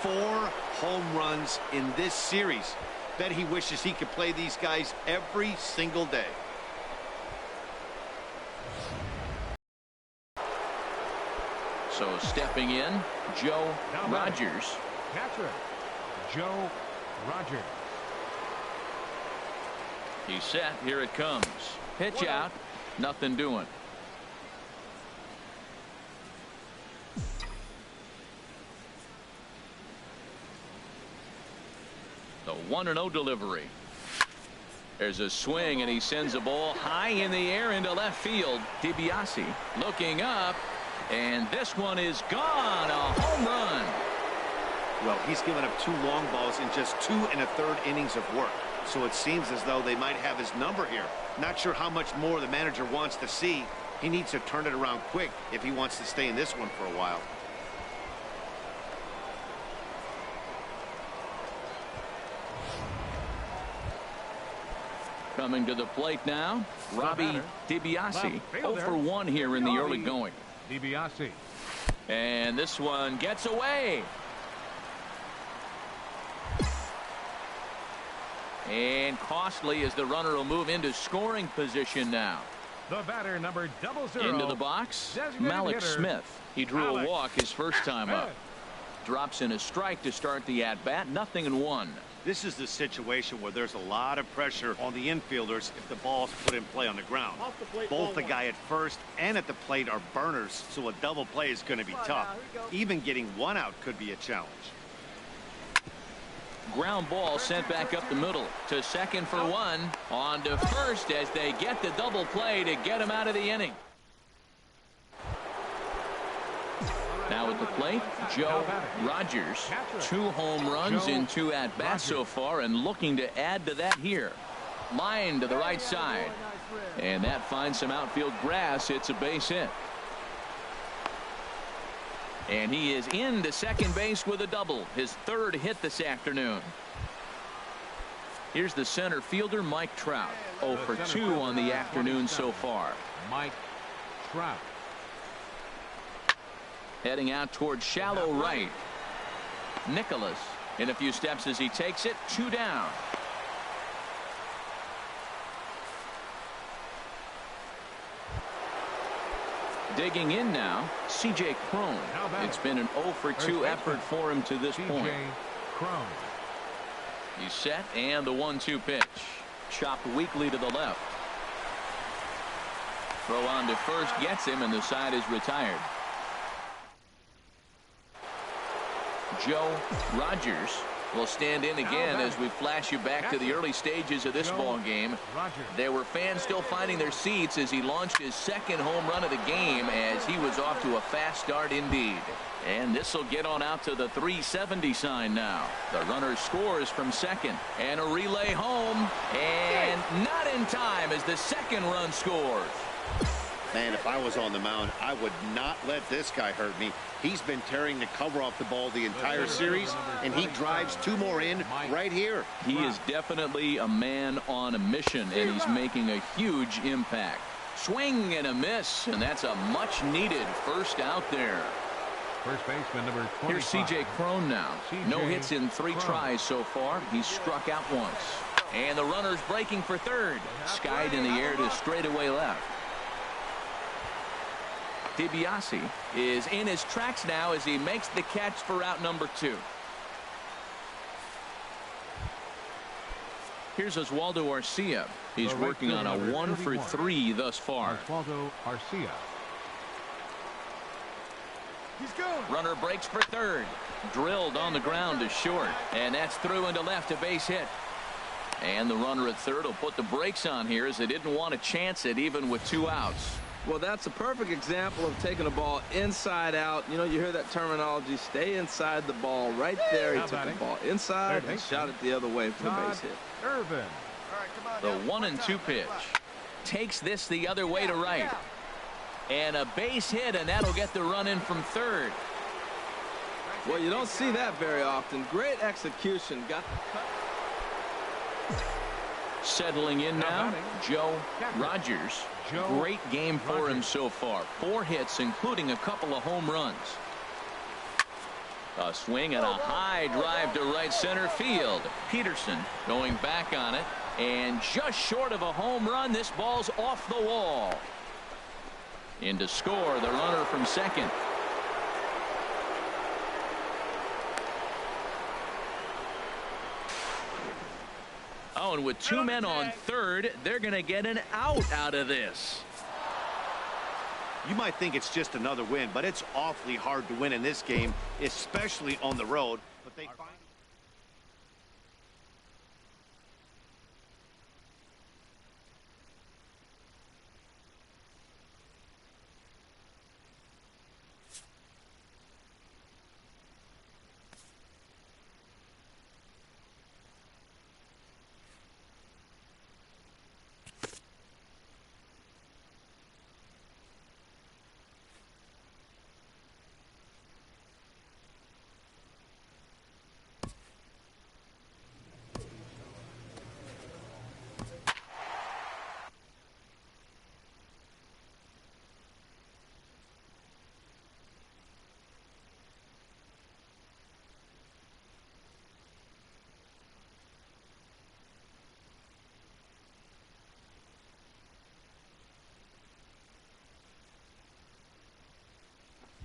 4 home runs in this series. Bet he wishes he could play these guys every single day. So stepping in, Joe Rogers. Catcher, Joe Rogers. He's set. Here it comes. Pitch out. Nothing doing. The 1-0 delivery. There's a swing, and he sends a ball high in the air into left field. DiBiase looking up, and this one is gone. A home run. Well, he's given up 2 long balls in just 2 1/3 innings of work. So it seems as though they might have his number here. Not sure how much more the manager wants to see. He needs to turn it around quick if he wants to stay in this one for a while. Coming to the plate now, Robbie DiBiase. 0 for 1 here in the early going. DiBiase. And this one gets away. And costly as the runner will move into scoring position now. The batter, number 00. Into the box, Malik Smith. He drew a walk his first time up. Drops in a strike to start the at-bat. 0-1. This is the situation where there's a lot of pressure on the infielders if the ball's put in play on the ground. Both the guy at first and at the plate are burners, so a double play is going to be tough. Even getting 1 out could be a challenge. Ground ball sent back up the middle to second for 1. On to first as they get the double play to get him out of the inning. Now at the plate, Joe Rogers. 2 home runs in 2 at-bats so far, and looking to add to that here. Line to the right side. And that finds some outfield grass. It's a base hit. And he is into second base with a double. His 3rd hit this afternoon. Here's the center fielder, Mike Trout. 0 for 2 on the afternoon so far. Mike Trout. Heading out towards shallow right. Nicholas in a few steps as he takes it. 2 down. Digging in now, C.J. Cron. It's been an 0 for 2 effort for him to this point. He's set, and the 1-2 pitch. Chopped weakly to the left. Throw on to first gets him, and the side is retired. Joe Rogers will stand in again as we flash you back to the early stages of this ball game. There were fans still finding their seats as he launched his second home run of the game, as he was off to a fast start indeed. And this will get on out to the 370 sign now. The runner scores from second, and a relay home, and not in time as the second run scores. Man, if I was on the mound, I would not let this guy hurt me. He's been tearing the cover off the ball the entire series, and he drives 2 more in right here. He is definitely a man on a mission, and he's making a huge impact. Swing and a miss, and that's a much-needed first out there. First baseman number 25. Here's C.J. Cron now. No hits in 3 tries so far. He's struck out once. And the runner's breaking for third. Skied in the air to straightaway left. DiBiase is in his tracks now as he makes the catch for out number 2. Here's Oswaldo Arcia. He's working on a 1 for 3 thus far. Oswaldo Arcia. He's going. Runner breaks for third. Drilled on the ground to short. And that's through into left, a base hit. And the runner at third will put the brakes on here as they didn't want to chance it even with 2 outs. Well, that's a perfect example of taking a ball inside out. You know, you hear that terminology, stay inside the ball. Right there, he took the ball inside and shot it the other way for the base hit. Irvin. The 1-2 pitch. Takes this the other way to right. And a base hit, and that'll get the run in from third. Well, you don't see that very often. Great execution. Got the cut. Settling in now, Joe Rogers. Great game for him so far. 4 hits, including a couple of home runs. A swing and a high drive to right center field. Peterson going back on it, and just short of a home run, this ball's off the wall. In to score, the runner from second. Oh, and with 2 men on third, they're going to get an out of this. You might think it's just another win, but it's awfully hard to win in this game, especially on the road. But they find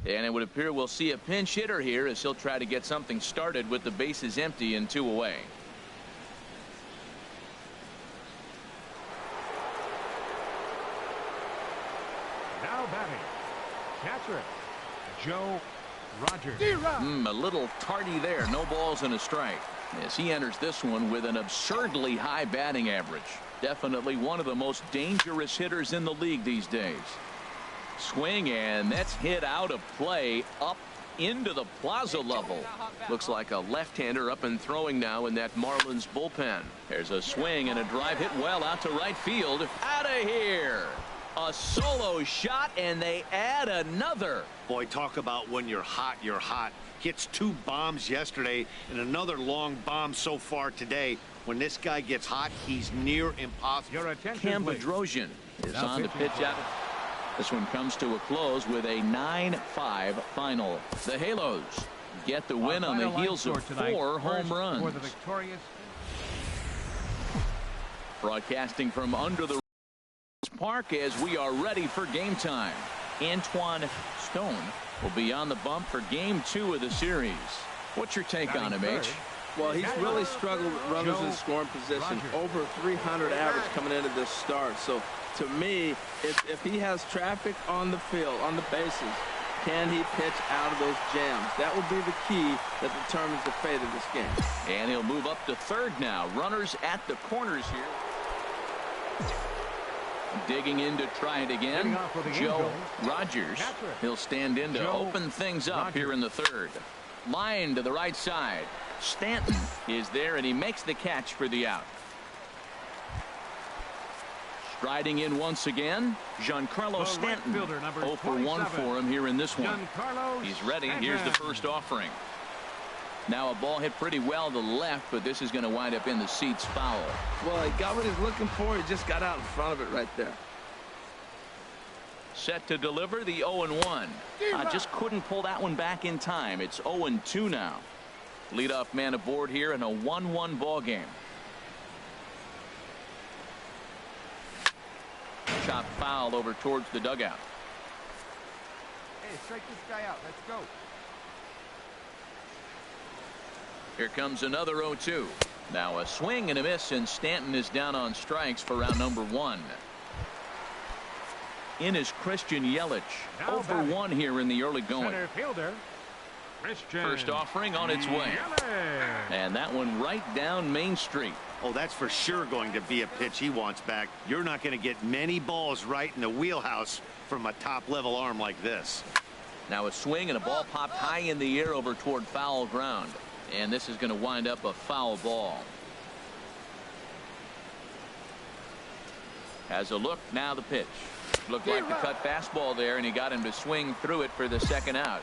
And it would appear we'll see a pinch hitter here as he'll try to get something started with the bases empty and 2 away. Now batting, catcher, Joe Rogers. A little tardy there. No balls and a strike. As he enters this one with an absurdly high batting average. Definitely one of the most dangerous hitters in the league these days. Swing, and that's hit out of play up into the plaza level. Looks like a left-hander up and throwing now in that Marlins bullpen. There's a swing and a drive hit well out to right field. Out of here. A solo shot, and they add another. Boy, talk about when you're hot, you're hot. Hits 2 bombs yesterday and another long bomb so far today. When this guy gets hot, he's near impossible. Your attention, Cam Bedrosian is on to pitch out. This one comes to a close with a 9-5 final. The Halos get the win on the heels of 4 home runs. For the victorious. Broadcasting from under the park as we are ready for game time. Antoine Stone will be on the bump for game 2 of the series. What's your take on him, H? Well, he's really struggled with runners in scoring position. Over 300 average coming into this start. So to me, if he has traffic on the field, on the bases, Can he pitch out of those jams? That will be the key that determines the fate of this game. And he'll move up to third now. Runners at the corners here. Digging in to try it again. Joe Rogers. He'll stand in to open things up here in the third. Line to the right side. Stanton is there, and he makes the catch for the out. Striding in once again, Giancarlo Stanton. 0 for 1 for him here in this one. He's ready. Here's the first offering. Now a ball hit pretty well to the left, but this is going to wind up in the seats foul. Well, he got what he's looking for. He just got out in front of it right there. Set to deliver the 0-1. Just couldn't pull that one back in time. It's 0-2 now. Leadoff man aboard here in a 1-1 ball game. Chop foul over towards the dugout. Hey, strike this guy out. Let's go. Here comes another 0-2. Now a swing and a miss, and Stanton is down on strikes for round number 1. In is Christian Yelich. 0 for 1 here in the early going. Center fielder, Christian. First offering on its way. And that one right down Main Street. Oh, that's for sure going to be a pitch he wants back. You're not going to get many balls right in the wheelhouse from a top-level arm like this. Now a swing and a ball popped high in the air over toward foul ground. And this is going to wind up a foul ball. Has a look, now the pitch. Looked like the cut fastball there, and he got him to swing through it for the second out.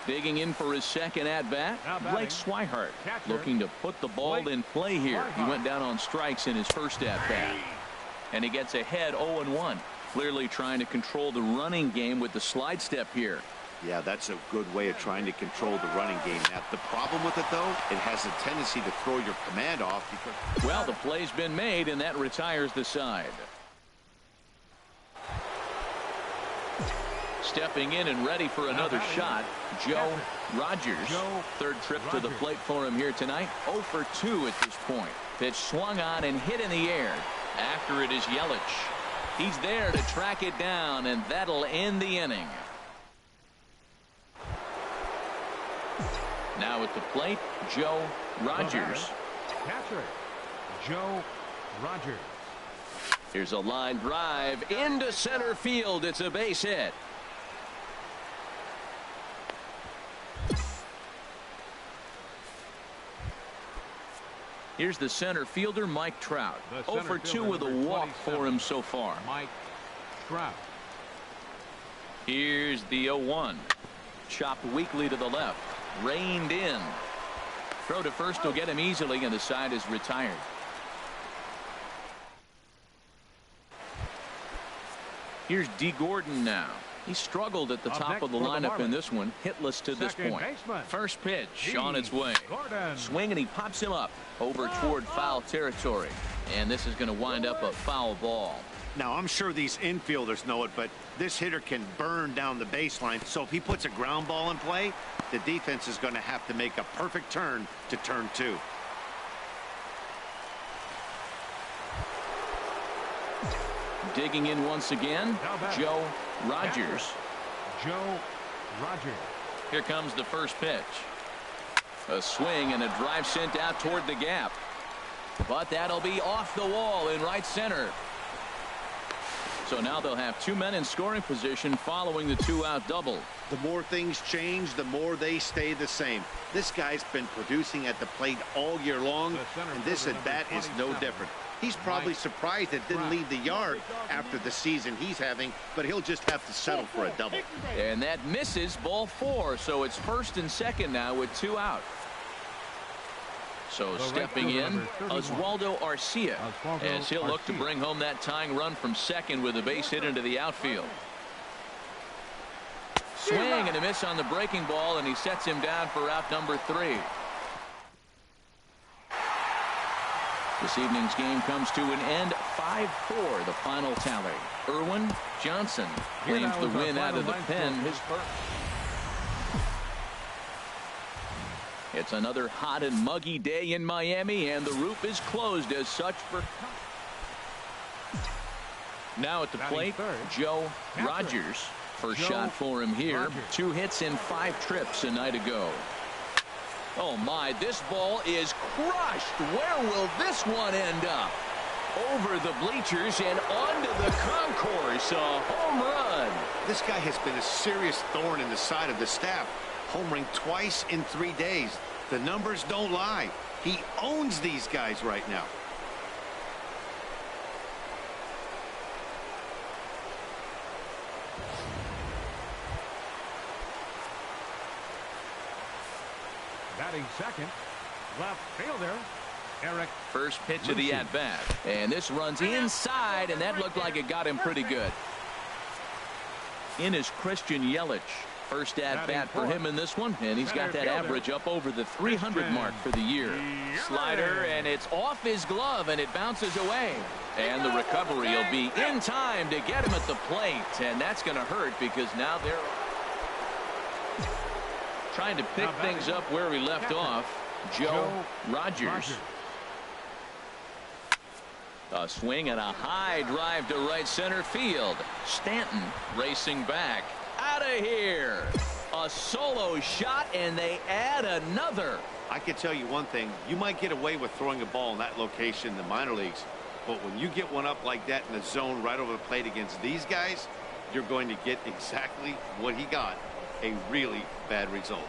Digging in for his second at-bat, Blake Swihart, looking to put the ball in play here. He went down on strikes in his first at-bat. And he gets ahead 0-1. Clearly trying to control the running game with the slide step here. Yeah, that's a good way of trying to control the running game. Now, the problem with it, though, it has a tendency to throw your command off. Because well, the play's been made, and that retires the side. Stepping in and ready for another shot, Joe Rogers. Third trip to the plate for him here tonight. 0 for 2 at this point. Pitch swung on and hit in the air. After it is Yelich. He's there to track it down, and that'll end the inning. Now at the plate, Joe Rogers. Catcher, Joe Rogers. Here's a line drive into center field. It's a base hit. Here's the center fielder, Mike Trout. 0 for 2 with a walk for him so far. Mike Trout. Here's the 0-1. Chopped weakly to the left. Reined in. Throw to first will get him easily, and the side is retired. Here's D. Gordon now. He struggled at the top of the lineup in this one. Hitless to this point. First pitch on its way. Swing, and he pops him up over toward foul territory. And this is going to wind up a foul ball. now, I'm sure these infielders know it, but this hitter can burn down the baseline. So if he puts a ground ball in play, the defense is going to have to make a perfect turn to turn 2. Digging in once again, Joe Rogers. Joe Rogers. Here comes the first pitch. A swing and a drive sent out toward the gap. But that'll be off the wall in right center. So now they'll have 2 men in scoring position following the 2-out double. The more things change, the more they stay the same. This guy's been producing at the plate all year long, and this at bat is no different. He's probably surprised it didn't leave the yard after the season he's having, but he'll just have to settle for a double. And that misses, ball 4. So it's first and second now with 2 out. So stepping in, Oswaldo Arcia, as he'll look to bring home that tying run from second with a base hit into the outfield. Swing and a miss on the breaking ball, and he sets him down for out number 3. This evening's game comes to an end, 5-4, the final tally. Erwin Johnson claims the win out of the pen. His first. It's another hot and muggy day in Miami, and the roof is closed as such for. Now at the plate, Joe Rogers. First shot for him here. 2 hits in 5 trips a night ago. Oh my, this ball is crushed. Where will this one end up? Over the bleachers and onto the concourse. A home run. This guy has been a serious thorn in the side of the staff. Homering twice in 3 days. The numbers don't lie. He owns these guys right now. Batting second, left fielder, Eric. First pitch of the at-bat. And this runs inside, and that looked like it got him pretty good. In is Christian Yelich. First at-bat for him in this one, and he's got that average up over the 300 mark for the year. Slider, and it's off his glove, and it bounces away. And the recovery will be in time to get him at the plate, and that's going to hurt because now they're trying to pick things up where we left off. Joe Rogers. A swing and a high drive to right center field. Stanton racing back. Out of here. A solo shot, and they add another. I can tell you one thing. You might get away with throwing a ball in that location in the minor leagues, but when you get one up like that in the zone right over the plate against these guys, you're going to get exactly what he got. A really bad result.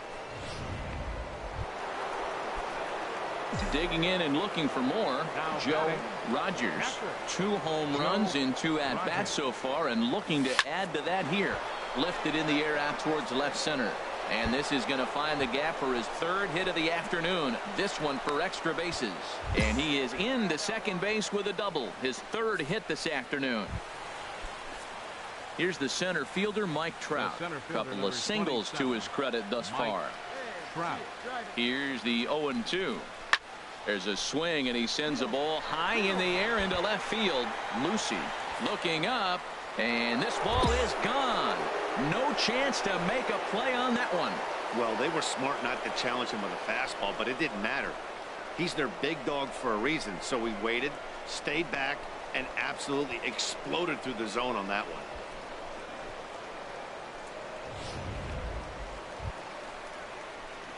Digging in and looking for more. Joe Rogers. 2 home runs in 2 at-bats so far, and looking to add to that here. Lifted in the air out towards left center. And this is going to find the gap for his 3rd hit of the afternoon. This one for extra bases. And he is into second base with a double. His 3rd hit this afternoon. Here's the center fielder, Mike Trout. Couple of singles to his credit thus far. Here's the 0-2. There's a swing, and he sends a ball high in the air into left field. Lucy looking up, and this ball is gone. No chance to make a play on that one. Well, they were smart not to challenge him with a fastball, but it didn't matter. He's their big dog for a reason, so he waited, stayed back, and absolutely exploded through the zone on that one.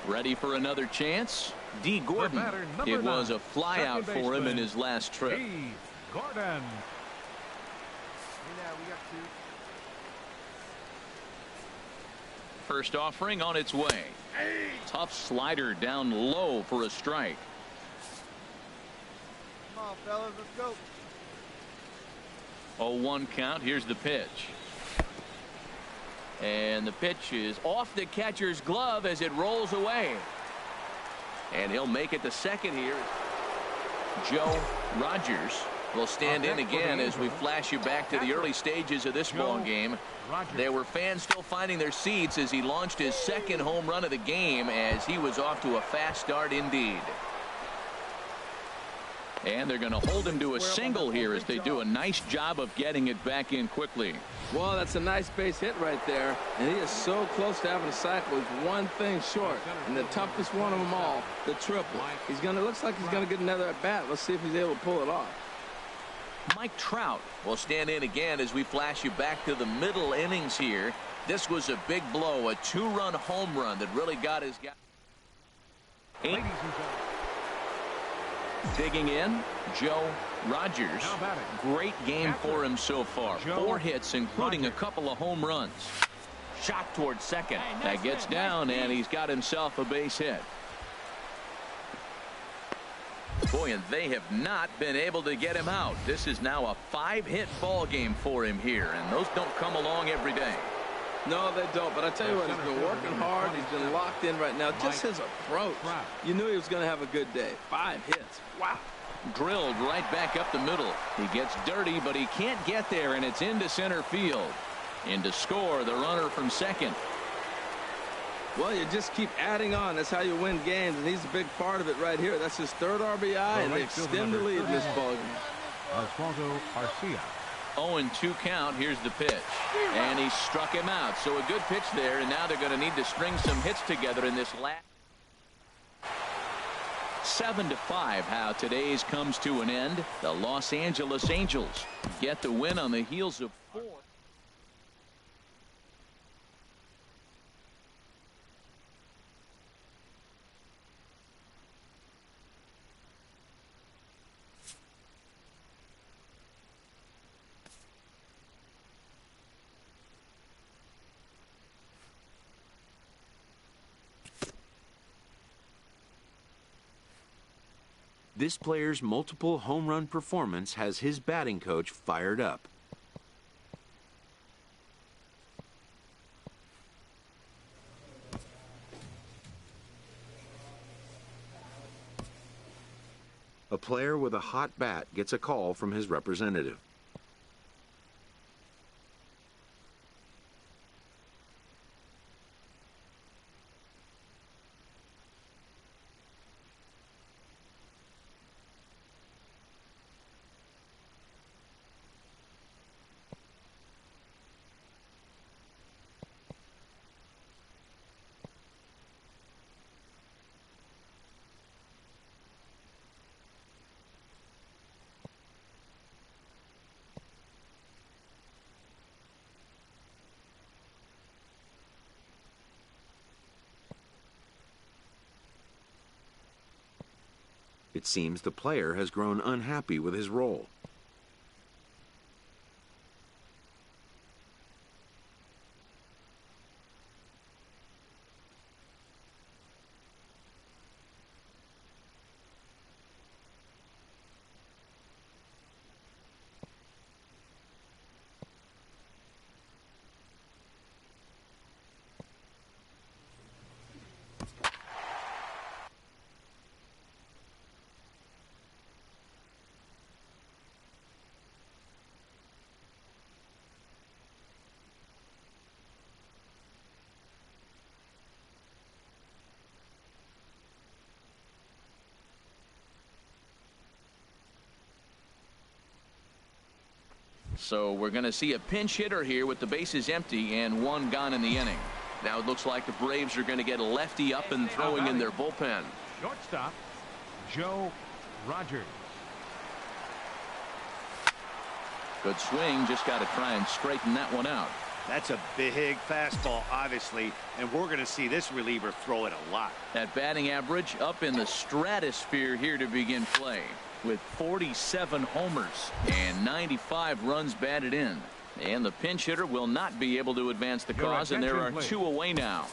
Ready for another chance? D. Gordon. It was a flyout for him in his last trip. D. Gordon. First offering on its way. Tough slider down low for a strike. Come on, fellas, let's go. 0-1 count. Here's the pitch. And the pitch is off the catcher's glove as it rolls away. And he'll make it to second here. Joe Rogers will stand in again as we flash you back to the early stages of this ball game. There were fans still finding their seats as he launched his 2nd home run of the game, as he was off to a fast start indeed. And they're going to hold him to a single here as they do a nice job of getting it back in quickly. Well, that's a nice base hit right there, and he is so close to having a cycle. He's one thing short, and the toughest one of them all, the triple. Looks like he's gonna get another at bat. Let's see if he's able to pull it off. Mike Trout will stand in again as we flash you back to the middle innings here. This was a big blow, a 2-run home run that really got his guy. Digging in, Joe Rogers. Great game for him so far. 4 hits, including a couple of home runs. Shot towards second. That gets down, and he's got himself a base hit. Boy, and they have not been able to get him out. This is now a 5-hit ball game for him here, and those don't come along every day. No, they don't. But I tell you what, he's been working hard. He's been locked in right now. Just his approach. You knew he was going to have a good day. 5 hits. Wow. Drilled right back up the middle. He gets dirty, but he can't get there, and it's into center field. In to score, the runner from second. Well, you just keep adding on. That's how you win games, and he's a big part of it right here. That's his 3rd RBI, and they extend the lead in this ball game. Osvaldo Arcia. 0-2 count. Here's the pitch. And he struck him out. So a good pitch there, and now they're going to need to string some hits together in this last. 7-5 how today's comes to an end. The Los Angeles Angels get the win on the heels of 4. This player's multiple home run performance has his batting coach fired up. A player with a hot bat gets a call from his representative. It seems the player has grown unhappy with his role. So we're going to see a pinch hitter here with the bases empty and one gone in the inning. Now it looks like the Braves are going to get a lefty up and throwing in their bullpen. Shortstop, Joe Rogers. Good swing, just got to try and straighten that one out. That's a big fastball, obviously, and we're going to see this reliever throw it a lot. That batting average up in the stratosphere here to begin play, with 47 homers and 95 runs batted in. And the pinch hitter will not be able to advance the cause, and there are two away now.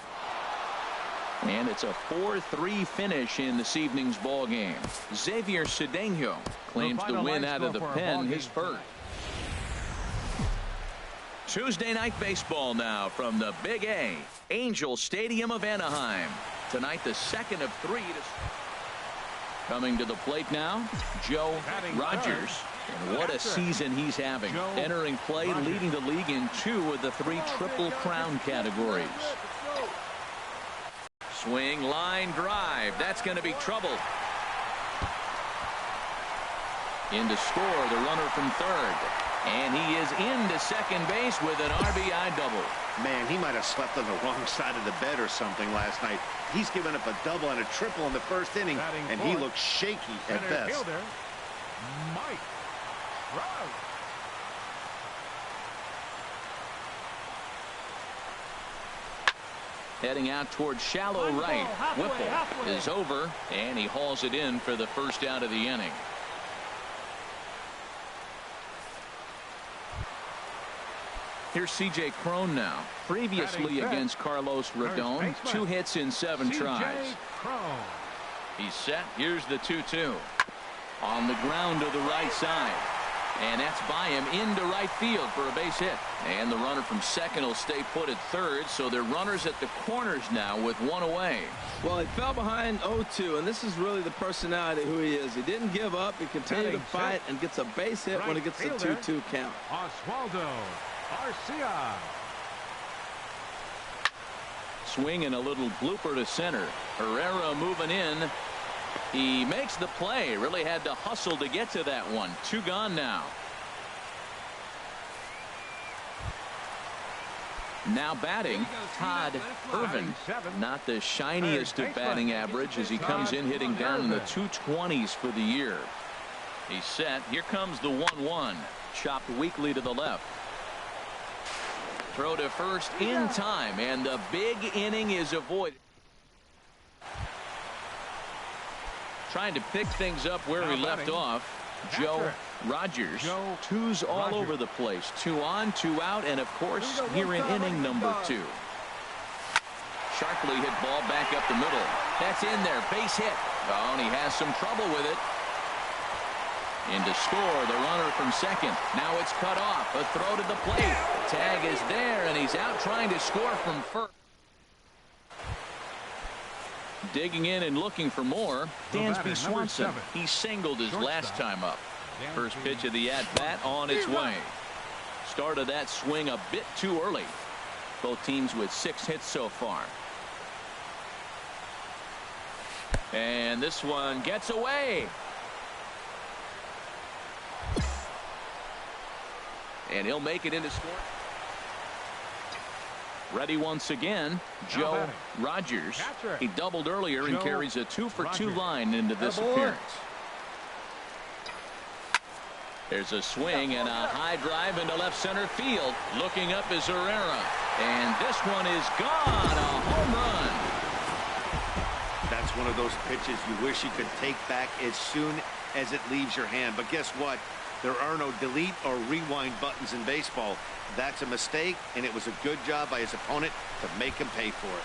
And it's a 4-3 finish in this evening's ball game. Xavier Cedeno claims the win out of the pen, his first. Tuesday night baseball now from the Big A, Angel Stadium of Anaheim. Tonight the second of three. Coming to the plate now, Joe Rogers. And what a season he's having. Entering play, leading the league in 2 of the 3 Triple Crown categories. Swing, line, drive. That's going to be trouble. In to score, the runner from third. And he is into second base with an RBI double. Man, he might have slept on the wrong side of the bed or something last night. He's given up a double and a triple in the first inning, and he looks shaky at best. Fielder, Mike Trout. Heading out towards shallow right. Whipple is over, and he hauls it in for the first out of the inning. Here's C.J. Cron now. Previously against Carlos Rodon, 2 hits in 7 tries. He's set. Here's the 2-2. On the ground to the right side. And that's by him into right field for a base hit. And the runner from second will stay put at third, so they're runners at the corners now with 1 away. Well, he fell behind 0-2, and this is really the personality who he is. He didn't give up. He continued to fight and gets a base hit when he gets the 2-2 count. Oswaldo Arcia. Swing and a little blooper to center. Herrera moving in. He makes the play. Really had to hustle to get to that one. 2 gone now. Now batting, Todd Irvin. Not the shiniest of batting average as he comes in hitting down in the 220s for the year. He's set. Here comes the 1-1. Chopped weakly to the left. Throw to first in time, and the big inning is avoided. Trying to pick things up where he left off. Joe Rogers. 2s all over the place. 2 on, 2 out, and of course here in inning number 2. Sharply hit ball back up the middle. That's in there. Base hit. Oh, and he has some trouble with it. In to score, the runner from second. Now it's cut off. A throw to the plate. The tag is there, and he's out trying to score from first. Digging in and looking for more, Dansby Swanson. He singled his last time up. First pitch of the at-bat on its way. Started that swing a bit too early. Both teams with 6 hits so far. And this one gets away. And he'll make it into score. Ready once again, Joe Rogers. He doubled earlier and carries a 2-for-2 line into this appearance. There's a swing and a high drive into left center field. Looking up is Herrera. And this one is gone. A home run. That's one of those pitches you wish you could take back as soon as it leaves your hand. But guess what? There are no delete or rewind buttons in baseball. That's a mistake, and it was a good job by his opponent to make him pay for it.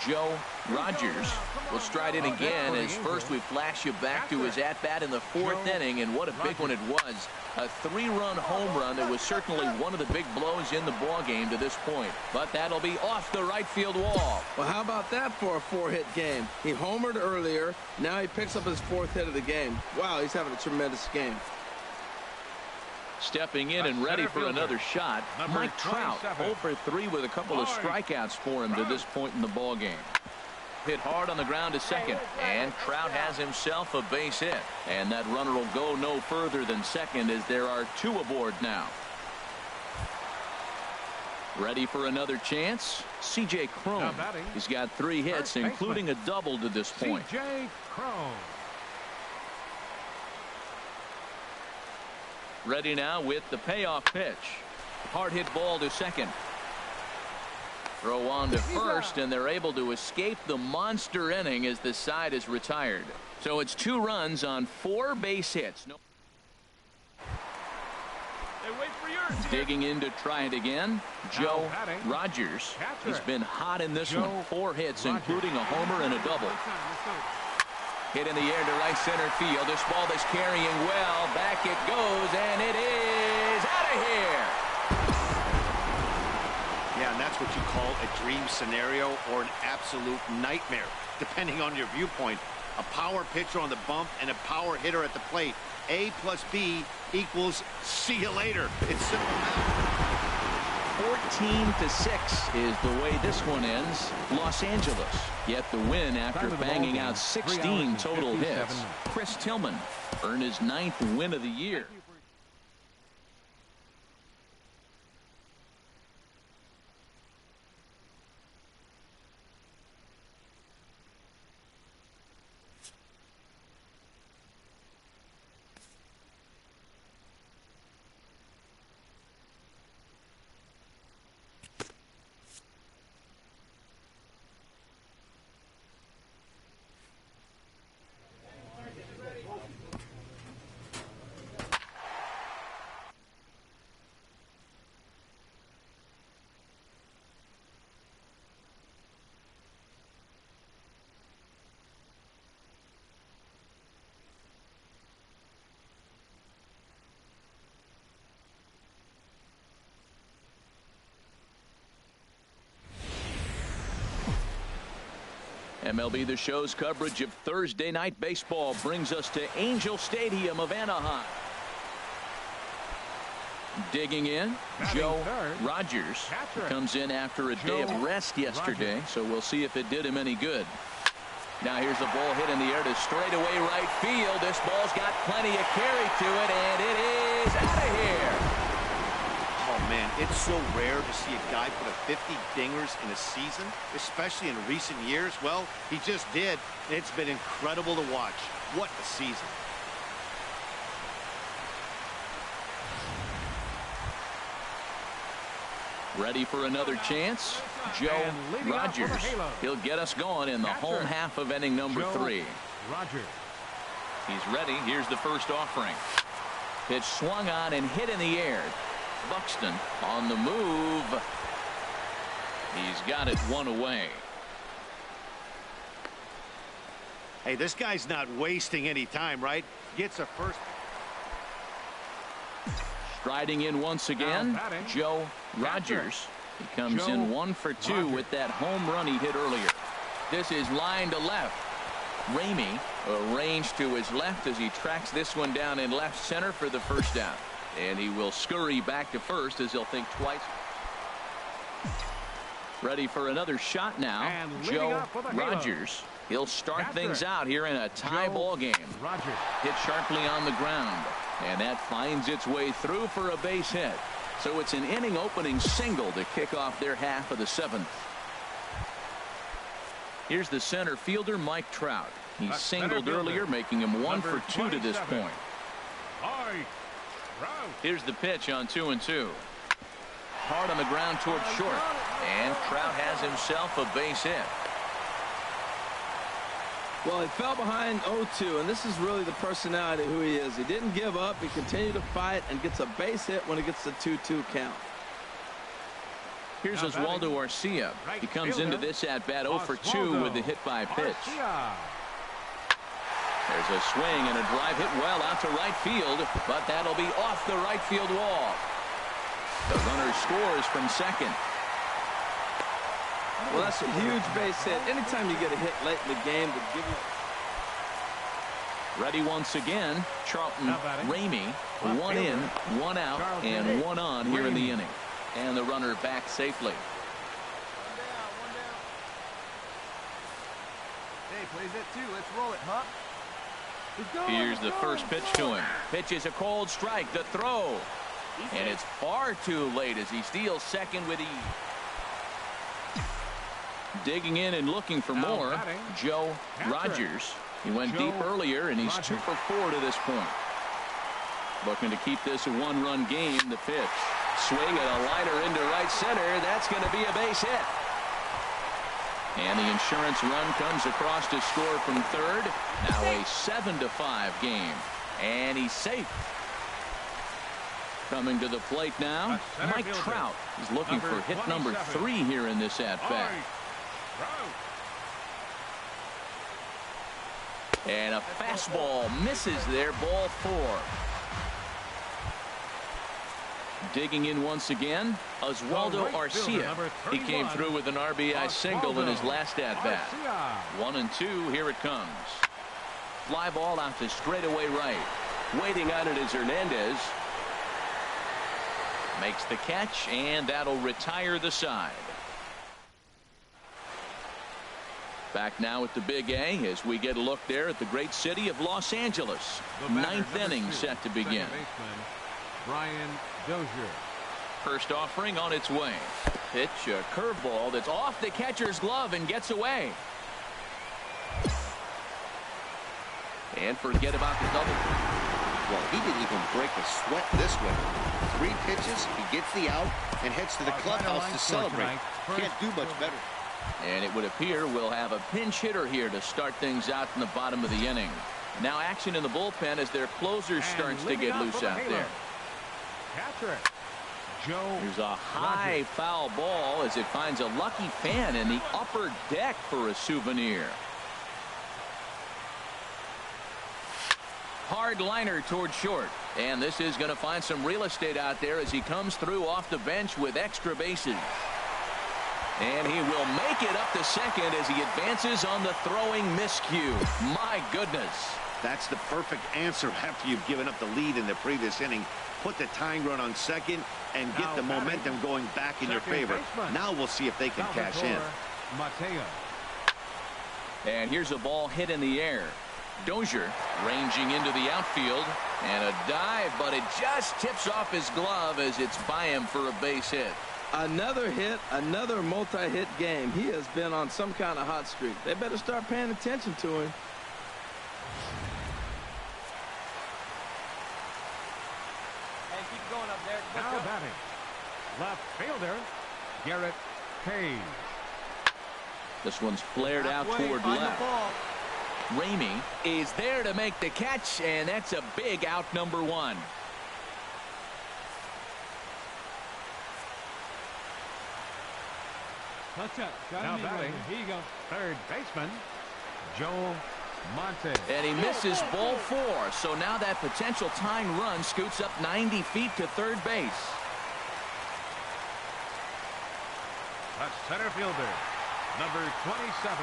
Joe Rogers will stride in again as first we flash you back to his at-bat in the 4th inning, and what a big one it was. A 3-run home run that was certainly one of the big blows in the ball game to this point. But that'll be off the right field wall. Well, how about that for a 4-hit game? He homered earlier. Now he picks up his 4th hit of the game. Wow, he's having a tremendous game. Stepping in and ready for another shot, Mike Trout, 0 for 3 with a couple of strikeouts for him to this point in the ball game. Hit hard on the ground to second, and Trout has himself a base hit. And that runner will go no further than second as there are 2 aboard now. Ready for another chance? C.J. Cron. He's got 3 hits, including a double to this point. C.J. Cron. Ready now with the payoff pitch. Hard hit ball to second. Throw on to first, and they're able to escape the monster inning as the side is retired. So it's 2 runs on 4 base hits. Hey, wait for yours. Digging in to try it again, Joe Rogers. He's been hot in this one. 4 hits, including a homer and a double. Hit in the air to right center field. This ball is carrying well. Back it goes, and it is out of here. Yeah, and that's what you call a dream scenario or an absolute nightmare, depending on your viewpoint. A power pitcher on the bump and a power hitter at the plate. A plus B equals see you later. It's simple math. 14-6 is the way this one ends. Los Angeles get the win after banging out 16 total hits. Chris Tillman earned his 9th win of the year. MLB The Show's coverage of Thursday Night Baseball brings us to Angel Stadium of Anaheim. Digging in, Joe Rogers comes in after a day of rest yesterday, so we'll see if it did him any good. Now here's the ball hit in the air to straightaway right field. This ball's got plenty of carry to it, and it is out of here. Oh, man, it's so rare to see a guy put a 50 dingers in a season, especially in recent years. Well, he just did. It's been incredible to watch. What a season. Ready for another chance? Joe Rogers. He'll get us going in the home half of inning number 3. Rogers. He's ready. Here's the first offering. Pitch swung on and hit in the air. Buxton on the move. He's got it one away. Hey, this guy's not wasting any time, right? Gets a first. Striding in once again, Joe Rogers. He comes in 1 for 2 with that home run he hit earlier. This is line to left. Ramey arranged to his left as he tracks this one down in left center for the first down. And he will scurry back to first as he'll think twice. Ready for another shot now, Joe Rogers. He'll start things out here in a tie ball game. Hit sharply on the ground, and that finds its way through for a base hit. So it's an inning opening single to kick off their half of the 7th. Here's the center fielder, Mike Trout. He singled earlier, making him 1 for 2 to this point. Here's the pitch on 2-2. Hard on the ground towards short, and Trout has himself a base hit. Well, he fell behind 0-2, and this is really the personality of who he is. He didn't give up. He continued to fight and gets a base hit when it gets the 2-2 count. Here's Oswaldo Arcia. He comes into this at-bat 0 for 2 with the hit by pitch. There's a swing and a drive hit well out to right field, but that'll be off the right field wall. The runner scores from second. Well, that's a huge base hit. Anytime you get a hit late in the game to give you. Ready once again, Charlton Ramey. 1 in, 1 out, and 1 on here in the inning. And the runner back safely. One down. Hey, plays it too. Let's roll it, huh? Here's the first pitch to him. Pitch is a cold strike. The throw. And it's far too late as he steals second with ease. Digging in and looking for more, Joe Rogers. He went deep earlier, and he's 2 for 4 to this point. Looking to keep this a 1-run game. The pitch. Swing and a liner into right center. That's going to be a base hit. And the insurance run comes across to score from third. Now a 7-5 game. And he's safe. Coming to the plate now, Mike Trout is looking for hit number 3 here in this at-bat. And a fastball misses there, ball 4. Digging in once again, Oswaldo Arcia. He came through with an RBI single in his last at-bat. 1-2, here it comes. Fly ball out to straightaway right. Waiting on it is Hernandez. Makes the catch, and that'll retire the side. Back now at the Big A as we get a look there at the great city of Los Angeles. 9th inning set to begin. Brian Dozier. First offering on its way. Pitch, a curveball that's off the catcher's glove and gets away. And forget about the double. Well, he didn't even break a sweat this way. 3 pitches, he gets the out, and heads to the clubhouse to celebrate. Can't do much better. And it would appear we'll have a pinch hitter here to start things out in the bottom of the inning. Now action in the bullpen as their closer starts to get loose out there. Here's a high foul ball as it finds a lucky fan in the upper deck for a souvenir. Hard liner toward short, and this is going to find some real estate out there as he comes through off the bench with extra bases. And he will make it up to second as he advances on the throwing miscue. My goodness. That's the perfect answer after you've given up the lead in the previous inning. Put the tying run on second and get the momentum going back in your favor. Now we'll see if they can cash in. And here's a ball hit in the air. Dozier ranging into the outfield, and a dive, but it just tips off his glove as it's by him for a base hit. Another hit, another multi-hit game. He has been on some kind of hot streak. They better start paying attention to him. Hey, keep going up there. Now batting, left fielder Garrett Page. This one's flared out toward left. Ramey is there to make the catch, and that's a big out, number 1. Touch up. Now batting, here you go. Third baseman Joel Monte. And he misses ball 4. So now that potential tying run scoots up 90 feet to third base. A center fielder, number 27.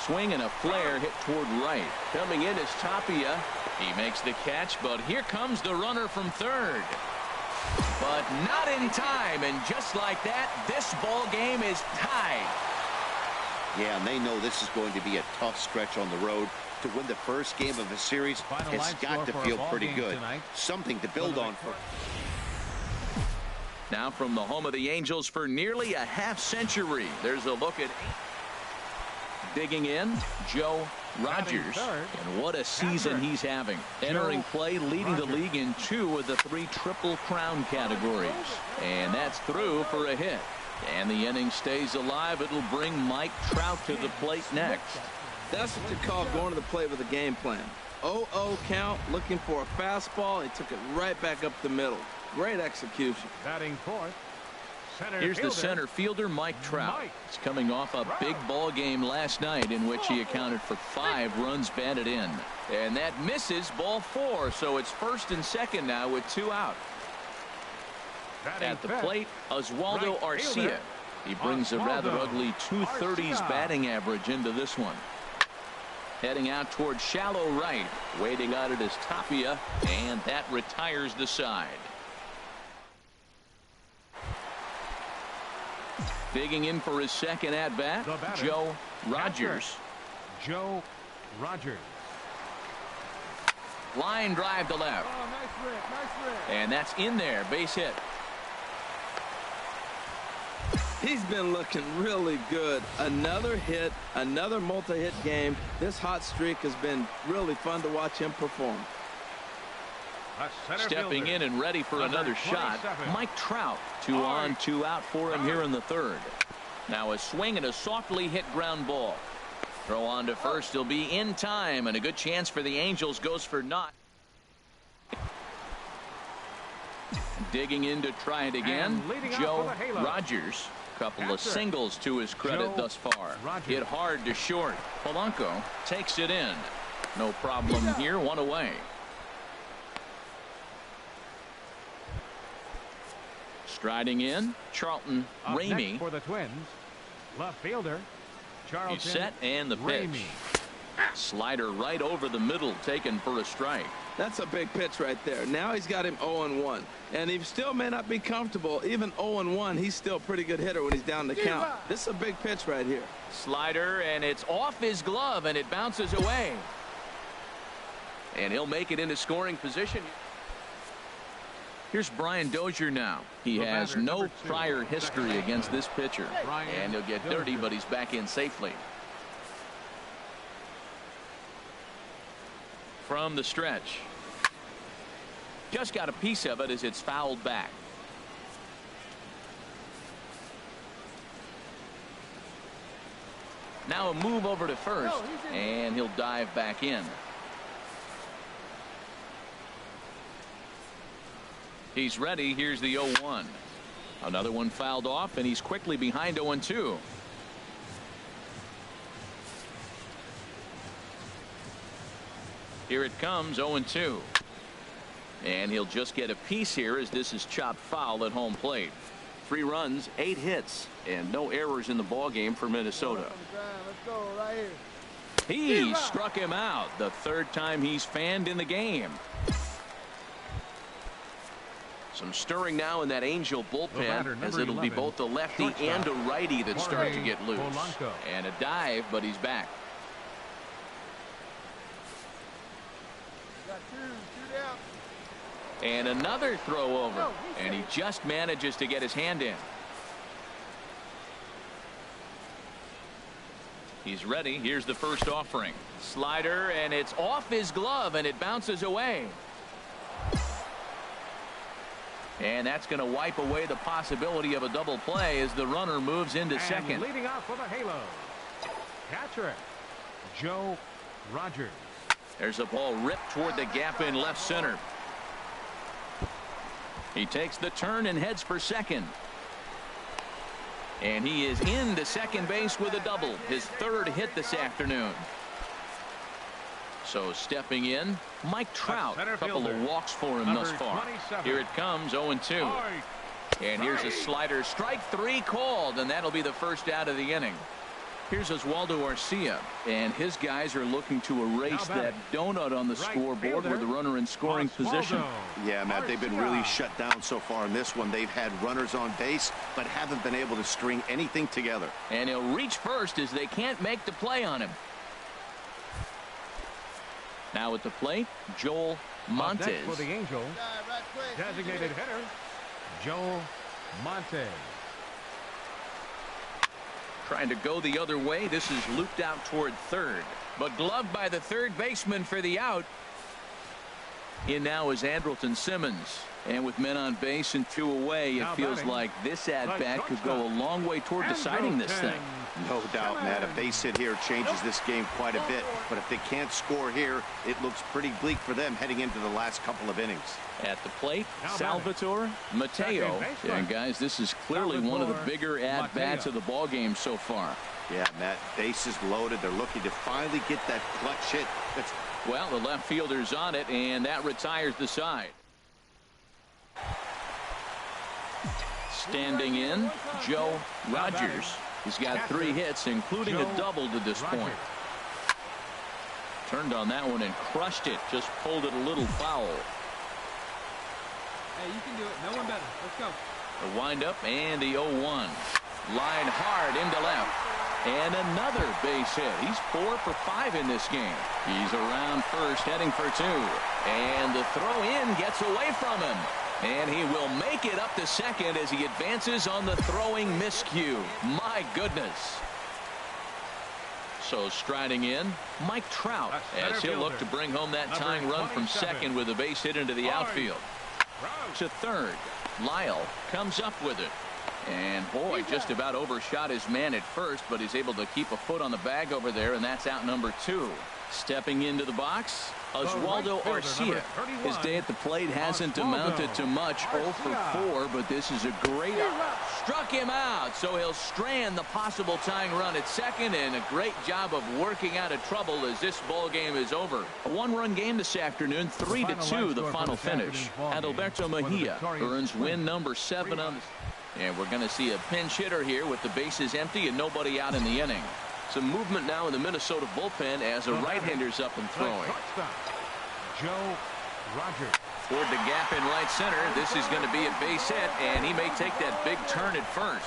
Swing and a flare hit toward right. Coming in is Tapia. He makes the catch, but here comes the runner from third. But not in time, and just like that, this ball game is tied. Yeah, and they know this is going to be a tough stretch on the road. To win the first game of the series, it's got to feel pretty good. Something to build on for. Now from the home of the Angels for nearly a half-century, there's a look at digging in, Joe Rogers. And what a season he's having. Entering play, leading the league in 2 of the 3 Triple Crown categories. And that's through for a hit. And the inning stays alive. It'll bring Mike Trout to the plate next. That's what you call going to the plate with a game plan. 0-0 count, looking for a fastball. He took it right back up the middle. Great execution. Batting fourth. Here's the center fielder, Mike Trout. He's coming off a big ball game last night in which he accounted for 5 runs batted in. And that misses ball 4, so it's first and second now with 2 out. At the plate, Oswaldo Arcia. He brings a rather ugly 230s batting average into this one. Heading out towards shallow right. Waiting on it is Tapia, and that retires the side. Digging in for his second at-bat, Joe Rogers. Joe Rogers. Line drive to left. Oh, nice rip, nice rip. And that's in there, base hit. He's been looking really good. Another hit, another multi-hit game. This hot streak has been really fun to watch him perform. Stepping in and ready for another shot, Mike Trout. 2 on, 2 out for him here in the third. Now a swing and a softly hit ground ball. Throw on to first. He'll be in time, and a good chance for the Angels goes for naught. Digging in to try it again, Joe Rogers. Couple of singles to his credit thus far. Hit hard to short. Polanco takes it in. No problem here. 1 away. Striding in, Charlton Ramey. For the Twins, left fielder, Charlton. He's set and the pitch. Ramey. Slider right over the middle, taken for a strike. That's a big pitch right there. Now he's got him 0-1. And he still may not be comfortable. Even 0-1, he's still a pretty good hitter when he's down the count. This is a big pitch right here. Slider, and it's off his glove, and it bounces away. And he'll make it into scoring position. Here's Brian Dozier now. He has no prior history against this pitcher. And he'll get dirty, but he's back in safely. From the stretch. Just got a piece of it as it's fouled back. Now a move over to first, and he'll dive back in. He's ready. Here's the 0-1. Another one fouled off, and he's quickly behind 0-2. Here it comes, 0-2. And he'll just get a piece here as this is chopped foul at home plate. 3 runs, 8 hits, and no errors in the ballgame for Minnesota. Let's go right here. He struck him out. The 3rd time he's fanned in the game. Some stirring now in that Angel bullpen as it'll be both a lefty and a righty that start to get loose. And a dive, but he's back. Got two down. And another throw over, and he just manages to get his hand in. He's ready. Here's the first offering. Slider, and it's off his glove, and it bounces away. And that's going to wipe away the possibility of a double play as the runner moves into second. Leading off for the Halo, catcher Joe Rogers. There's a ball ripped toward the gap in left center. He takes the turn and heads for second. And he is into second base with a double, his 3rd hit this afternoon. So stepping in, Mike Trout. A couple fielder, of walks for him thus far. 27. Here it comes, 0-2. And here's a slider, strike 3 called, and that'll be the first out of the inning. Here's Oswaldo Arcia, and his guys are looking to erase that donut on the scoreboard with the runner in scoring position. Yeah, Matt, they've been really shut down so far in this one. They've had runners on base, but haven't been able to string anything together. And he'll reach first as they can't make the play on him. Now at the plate, Joel Montes. Next for the Angels, designated hitter, Joel Montes. Trying to go the other way. This is looped out toward third, but gloved by the third baseman for the out. In now is Andrelton Simmons, and with men on base and 2 away, it feels like this at-bat could go a long way toward deciding this thing. No doubt, Matt. A base hit here changes this game quite a bit, but if they can't score here, it looks pretty bleak for them heading into the last couple of innings. At the plate, Salvatore Mateo. And guys, this is clearly one of the bigger at-bats of the ball game so far. Yeah, Matt, bases loaded. They're looking to finally get that clutch hit. Well, the left fielder's on it, and that retires the side. Standing in, Joe Rogers. He's got 3 hits, including a double to this point. Turned on that one and crushed it. Just pulled it a little foul. Hey, you can do it. No one better. Let's go. The windup and the 0-1. Line hard into left. And another base hit. He's 4 for 5 in this game. He's around first, heading for 2. And the throw in gets away from him. And he will make it up to second as he advances on the throwing miscue. My goodness. So striding in, Mike Trout, as he'll look to bring home that tying run from second with a base hit into the outfield. To third, Lyle comes up with it. And boy, just about overshot his man at first, but he's able to keep a foot on the bag over there, and that's out number 2. Stepping into the box, Oswaldo Arcia. His day at the plate hasn't amounted to much, 0 for 4, but this is a great struck him out, so he'll strand the possible tying run at second, and a great job of working out of trouble as this ball game is over. A 1-run game this afternoon, 3-2 the final finish. Adalberto Mejia earns win number 7 on the... And we're going to see a pinch hitter here with the bases empty and nobody out in the inning. Some movement now in the Minnesota bullpen as a right-hander's up and throwing. Joe Rogers. Toward the gap in right center. This is going to be a base hit, and he may take that big turn at first.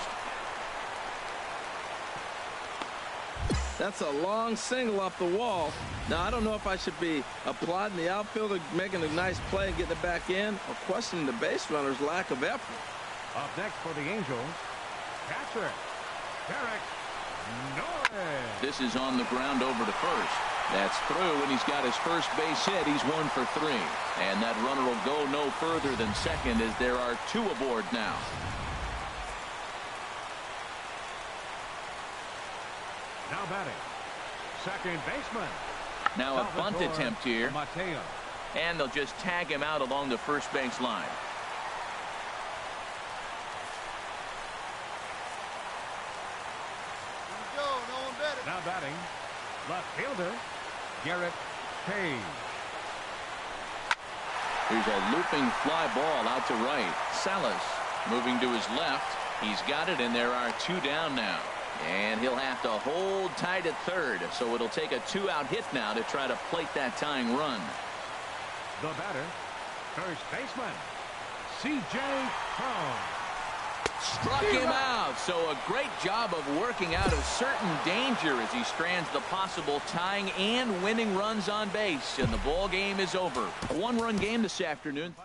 That's a long single off the wall. Now, I don't know if I should be applauding the outfielder making a nice play and getting it back in, or questioning the base runner's lack of effort. Up next for the Angels, catcher, Derek Norris. This is on the ground over to first. That's through, and he's got his first base hit. He's 1 for 3. And that runner will go no further than second as there are 2 aboard now. Now batting, second baseman. Now a bunt attempt here. Mateo. And they'll just tag him out along the first base line. Now batting, left fielder, Garrett Page. Here's a looping fly ball out to right. Salas moving to his left. He's got it, and there are 2 down now. And he'll have to hold tight at third, so it'll take a 2-out hit now to try to plate that tying run. The batter, first baseman, C.J. Cron. Struck him out, so a great job of working out of certain danger as he strands the possible tying and winning runs on base, and the ball game is over. A 1-run game this afternoon.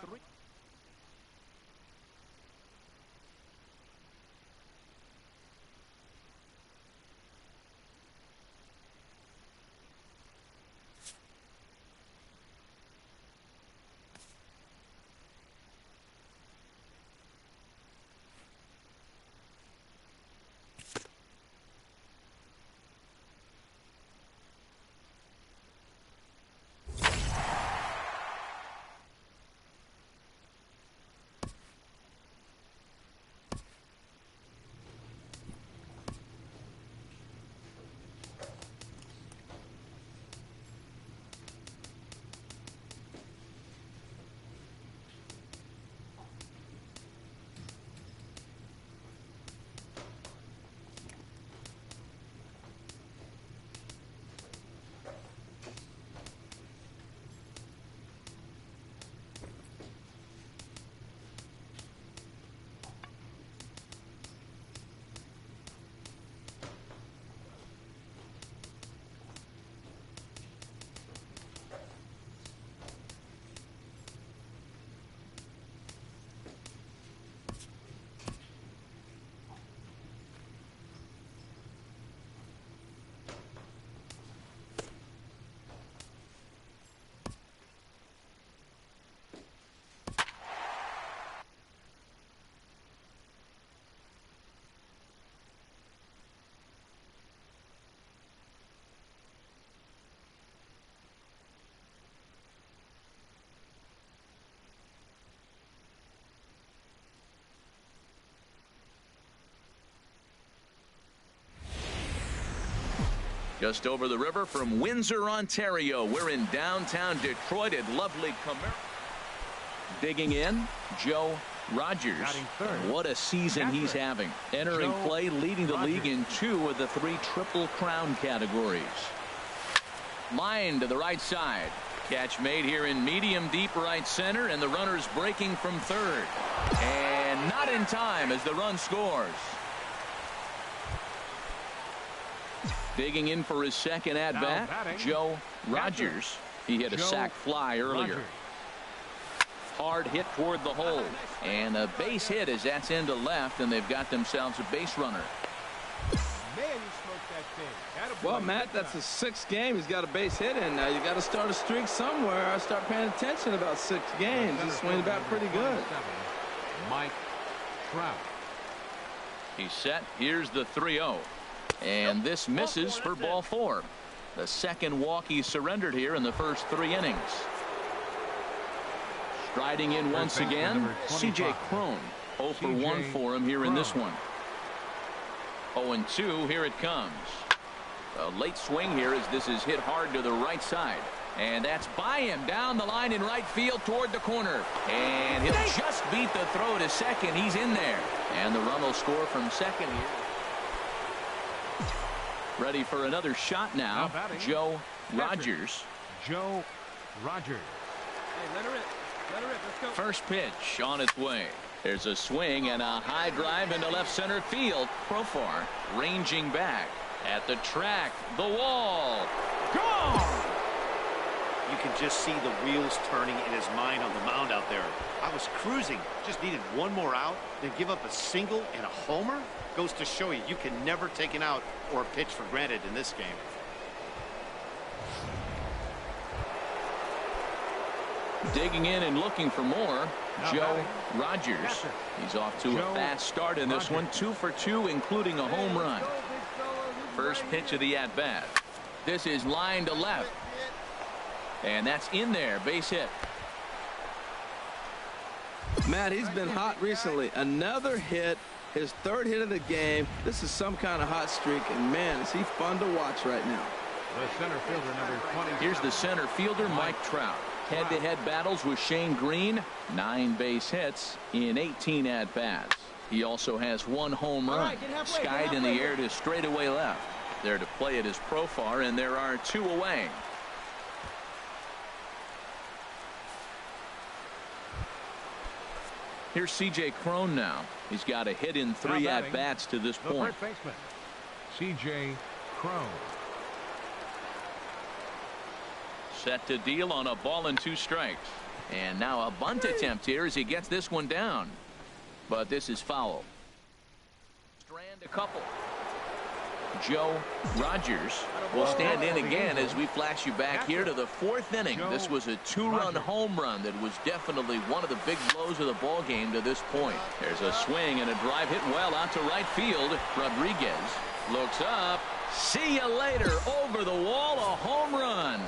Just over the river from Windsor, Ontario. We're in downtown Detroit at lovely Comerica. Digging in, Joe Rogers. What a season he's having. Entering play, leading the league in 2 of the 3 Triple Crown categories. Line to the right side. Catch made here in medium deep right center, and the runner's breaking from third. And not in time as the run scores. Digging in for his second at-bat, Joe Rogers. He hit a sac fly earlier. Hard hit toward the hole. And a base hit as that's into left, and they've got themselves a base runner. Well, Matt, that's his 6th game. He's got a base hit in now. You got to start a streak somewhere. I start paying attention about 6 games. He's swinging back pretty good. Mike Trout. He's set. Here's the 3-0. And this misses for ball 4. The second walk he surrendered here in the first 3 innings. Striding in once again, C.J. Cron. 0 for 1 for him here in this one. 0-2, here it comes. A late swing here as this is hit hard to the right side. And that's by him down the line in right field toward the corner. And he'll just beat the throw to second. He's in there. And the run will score from second here. Ready for another shot now, Joe Rogers. Joe Rogers. Hey, let her rip. Let her rip. Let's go. First pitch on its way. There's a swing and a high drive into left center field. Profar ranging back at the track. The wall. Gone! You can just see the wheels turning in his mind on the mound out there. I was cruising. Just needed one more out. Then give up a single and a homer? Goes to show you, you can never take an out or a pitch for granted in this game. Digging in and looking for more, Joe Rogers. He's off to a fast start in this one. 2 for 2, including a home run. First pitch of the at-bat. This is line to left. And that's in there. Base hit. Matt, he's been hot recently. Another hit. His 3rd hit of the game. This is some kind of hot streak, and man, is he fun to watch right now. The center fielder, number 20. Here's the center fielder, Mike Trout. Head-to-head battles with Shane Green. 9 base hits in 18 at-bats. He also has 1 home run. Skied in the air to straightaway left. There to play it is Profar, and there are 2 away. Here's C.J. Cron now. He's got a hit in 3 at-bats to this point. First baseman, C.J. Cron. Set to deal on a ball and 2 strikes. And now a bunt attempt here as he gets this one down. But this is foul. Strand a couple. Joe Rogers will stand in again as we flash you back here to the 4th inning. This was a 2-run home run that was definitely one of the big blows of the ball game to this point. There's a swing and a drive hit well out to right field. Rodriguez looks up. See you later. Over the wall, a home run.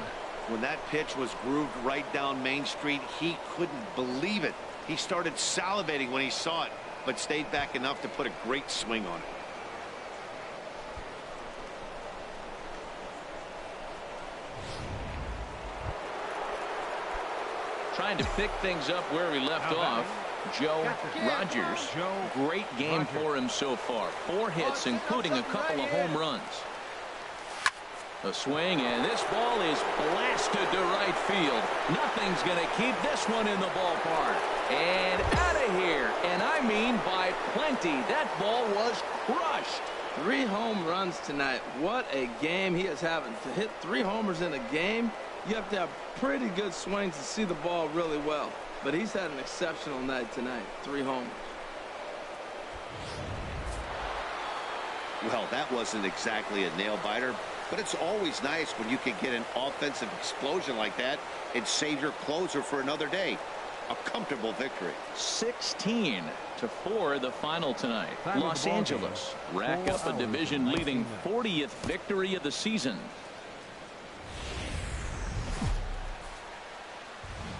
When that pitch was grooved right down Main Street, he couldn't believe it. He started salivating when he saw it, but stayed back enough to put a great swing on it. Trying to pick things up where we left off. Joe Rogers. Great game for him so far. 4 hits, including a couple of home runs. A swing, and this ball is blasted to right field. Nothing's going to keep this one in the ballpark. And out of here. And I mean by plenty. That ball was crushed. 3 home runs tonight. What a game he is having. To hit 3 homers in a game, you have to have pretty good swings to see the ball really well. But he's had an exceptional night tonight. 3 homers. Well, that wasn't exactly a nail-biter, but it's always nice when you can get an offensive explosion like that and save your closer for another day. A comfortable victory. 16-4 the final tonight. Los Angeles rack up a division-leading 40th victory of the season.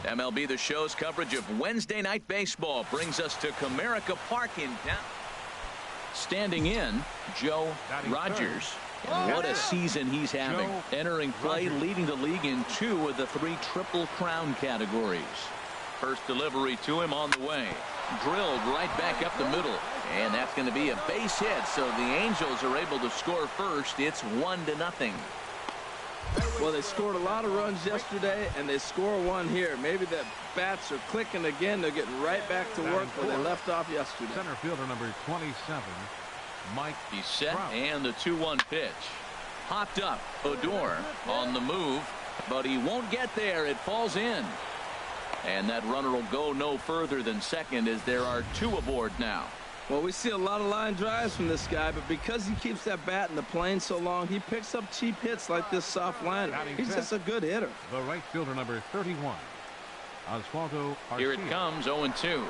MLB The Show's coverage of Wednesday Night Baseball brings us to Comerica Park in town. Standing in, Joe Rogers. And what a season he's having. Entering play, leading the league in 2 of the 3 Triple Crown categories. First delivery to him on the way. Drilled right back up the middle. And that's going to be a base hit. So the Angels are able to score first. It's 1-0. Well, they scored a lot of runs yesterday, and they score one here. Maybe the bats are clicking again. They're getting right back to work where they left off yesterday. Center fielder number 27, Mike. He's set, Trout. and the 2-1 pitch. Popped up. Odor on the move, but he won't get there. It falls in. And that runner will go no further than second as there are 2 aboard now. Well, we see a lot of line drives from this guy, but because he keeps that bat in the plane so long, he picks up cheap hits like this soft liner. He's just a good hitter. The right fielder number 31, Oswaldo Arcia. Here it comes, 0-2.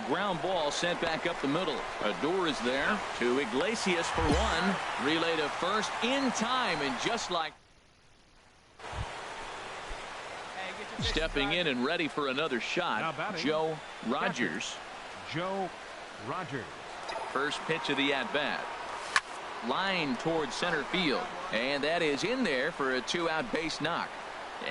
Ground ball sent back up the middle. Odor is there to Iglesias for 1. Relay to first in time, and just like stepping in and ready for another shot, Joe Rogers. Joe Rogers. First pitch of the at-bat. Line towards center field. And that is in there for a 2-out base knock.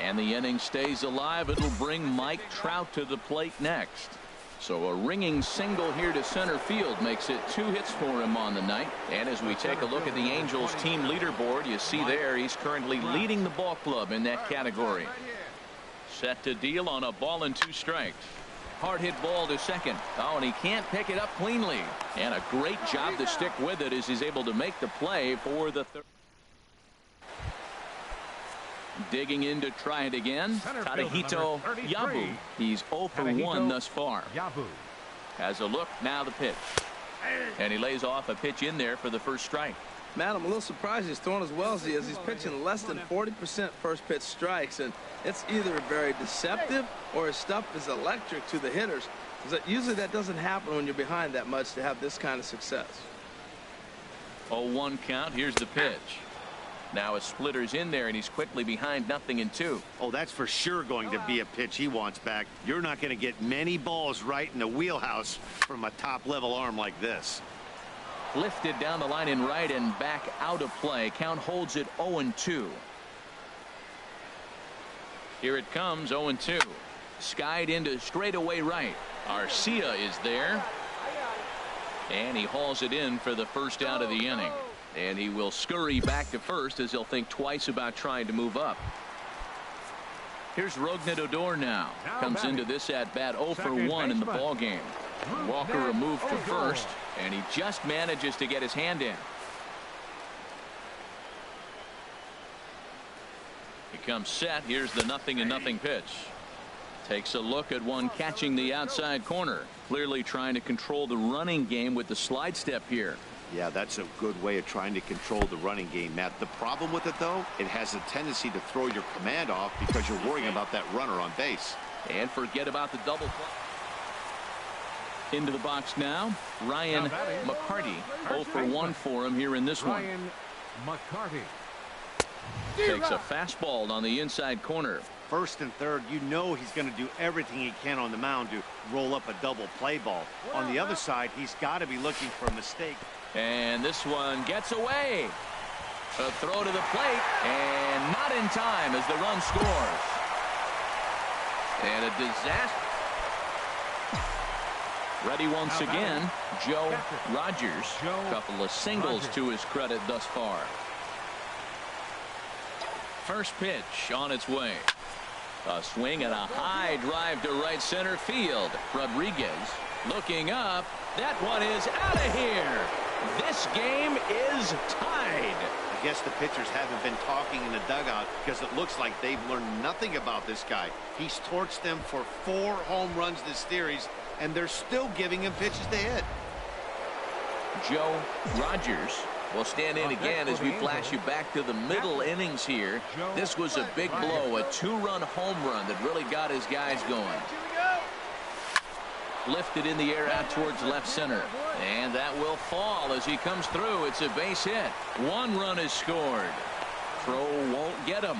And the inning stays alive. It'll bring Mike Trout to the plate next. So a ringing single here to center field makes it 2 hits for him on the night. And as we take a look at the Angels team leaderboard, you see there he's currently leading the ball club in that category. Set to deal on a ball and 2 strikes. Hard hit ball to second. Oh, and he can't pick it up cleanly. And a great job to stick with it as he's able to make the play for the third. Digging in to try it again. Tadahito Yabu. He's 0 for 1 thus far. Yabu has a look. Now the pitch. And he lays off a pitch in there for the first strike. Matt, I'm a little surprised he's throwing as well as he is. He's pitching less than 40% first pitch strikes, and it's either very deceptive or his stuff is electric to the hitters. Usually that doesn't happen when you're behind that much to have this kind of success. 0-1 count. Here's the pitch. Now a splitter's in there, and he's quickly behind 0-2. Oh, that's for sure going to be a pitch he wants back. You're not going to get many balls right in the wheelhouse from a top-level arm like this. Lifted down the line in right and back out of play. Count holds it 0-2. Here it comes, 0-2. Skied into straightaway right. Arcia is there. And he hauls it in for the first out of the inning. And he will scurry back to first as he'll think twice about trying to move up. Here's Rougned Odor now. Comes into this at-bat 0 for 1 in the ball game. Walker a move to first, and he just manages to get his hand in. He comes set. Here's the 0-0 pitch. Takes a look at one catching the outside corner. Clearly trying to control the running game with the slide step here. Yeah, that's a good way of trying to control the running game, Matt. The problem with it, though, it has a tendency to throw your command off because you're worrying about that runner on base. And forget about the double play. Into the box now, Ryan McCarty. 0 for 1 for him here in this one. Ryan McCarty takes a fastball on the inside corner. First and third, you know he's going to do everything he can on the mound to roll up a double play ball. On the other side, he's got to be looking for a mistake. And this one gets away. A throw to the plate, and not in time as the run scores. And a disaster. Ready once again, Joe Rogers. Couple of singles to his credit thus far. First pitch on its way. A swing and a high drive to right center field. Rodriguez looking up. That one is out of here. This game is tied. I guess the pitchers haven't been talking in the dugout because it looks like they've learned nothing about this guy. He's torched them for 4 home runs this series, and they're still giving him pitches to hit. Joe Rogers will stand in again as we flash you back to the middle innings here. This was a big blow, a 2-run home run that really got his guys going. Lifted in the air out towards left center. And that will fall as he comes through. It's a base hit. 1 run is scored. Throw won't get him.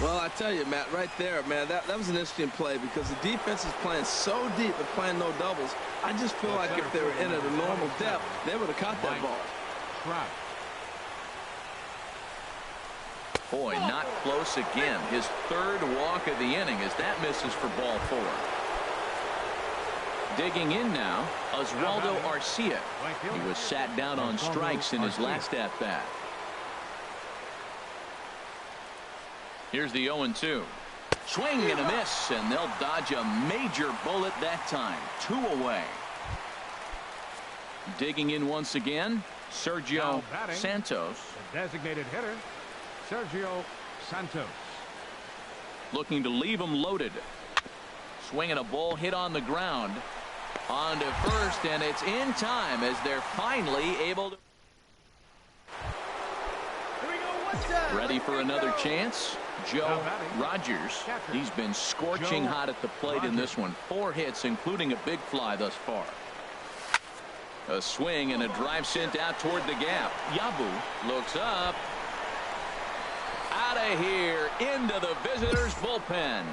Well, I tell you, Matt, right there, man, that was an interesting play because the defense is playing so deep and playing no doubles. I just feel like if they were in at a normal depth, they would have caught that ball. Boy, not close again. His third walk of the inning as that misses for ball 4. Digging in now, Oswaldo Arcia. He was sat down on strikes in his last at-bat. Here's the 0-2. Swing and a miss, and they'll dodge a major bullet that time. 2 away. Digging in once again, Sergio Santos. The designated hitter, Sergio Santos. Looking to leave him loaded. Swinging a ball hit on the ground. On to first, and it's in time as they're finally able to. Ready for another chance. Joe Rogers. He's been scorching hot at the plate in this one. 4 hits, including a big fly thus far. A swing and a drive sent out toward the gap. Yabu looks up. Out of here into the visitors' bullpen.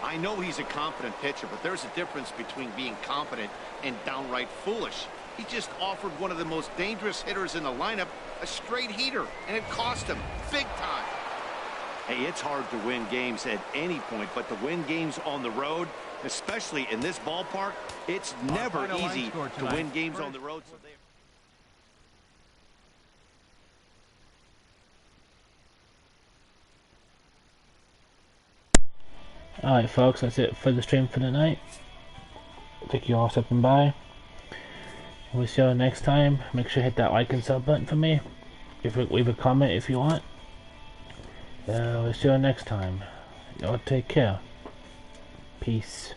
I know he's a confident pitcher, but there's a difference between being confident and downright foolish. He just offered one of the most dangerous hitters in the lineup a straight heater, and it cost him big time. Hey, it's hard to win games at any point, but to win games on the road, especially in this ballpark, it's never easy to win games on the road. So Alright folks, that's it for the stream for the night. Thank you all for stopping by. We'll see you next time. Make sure to hit that like and sub button for me. Leave a comment if you want. We'll see you next time. Y'all take care. Peace.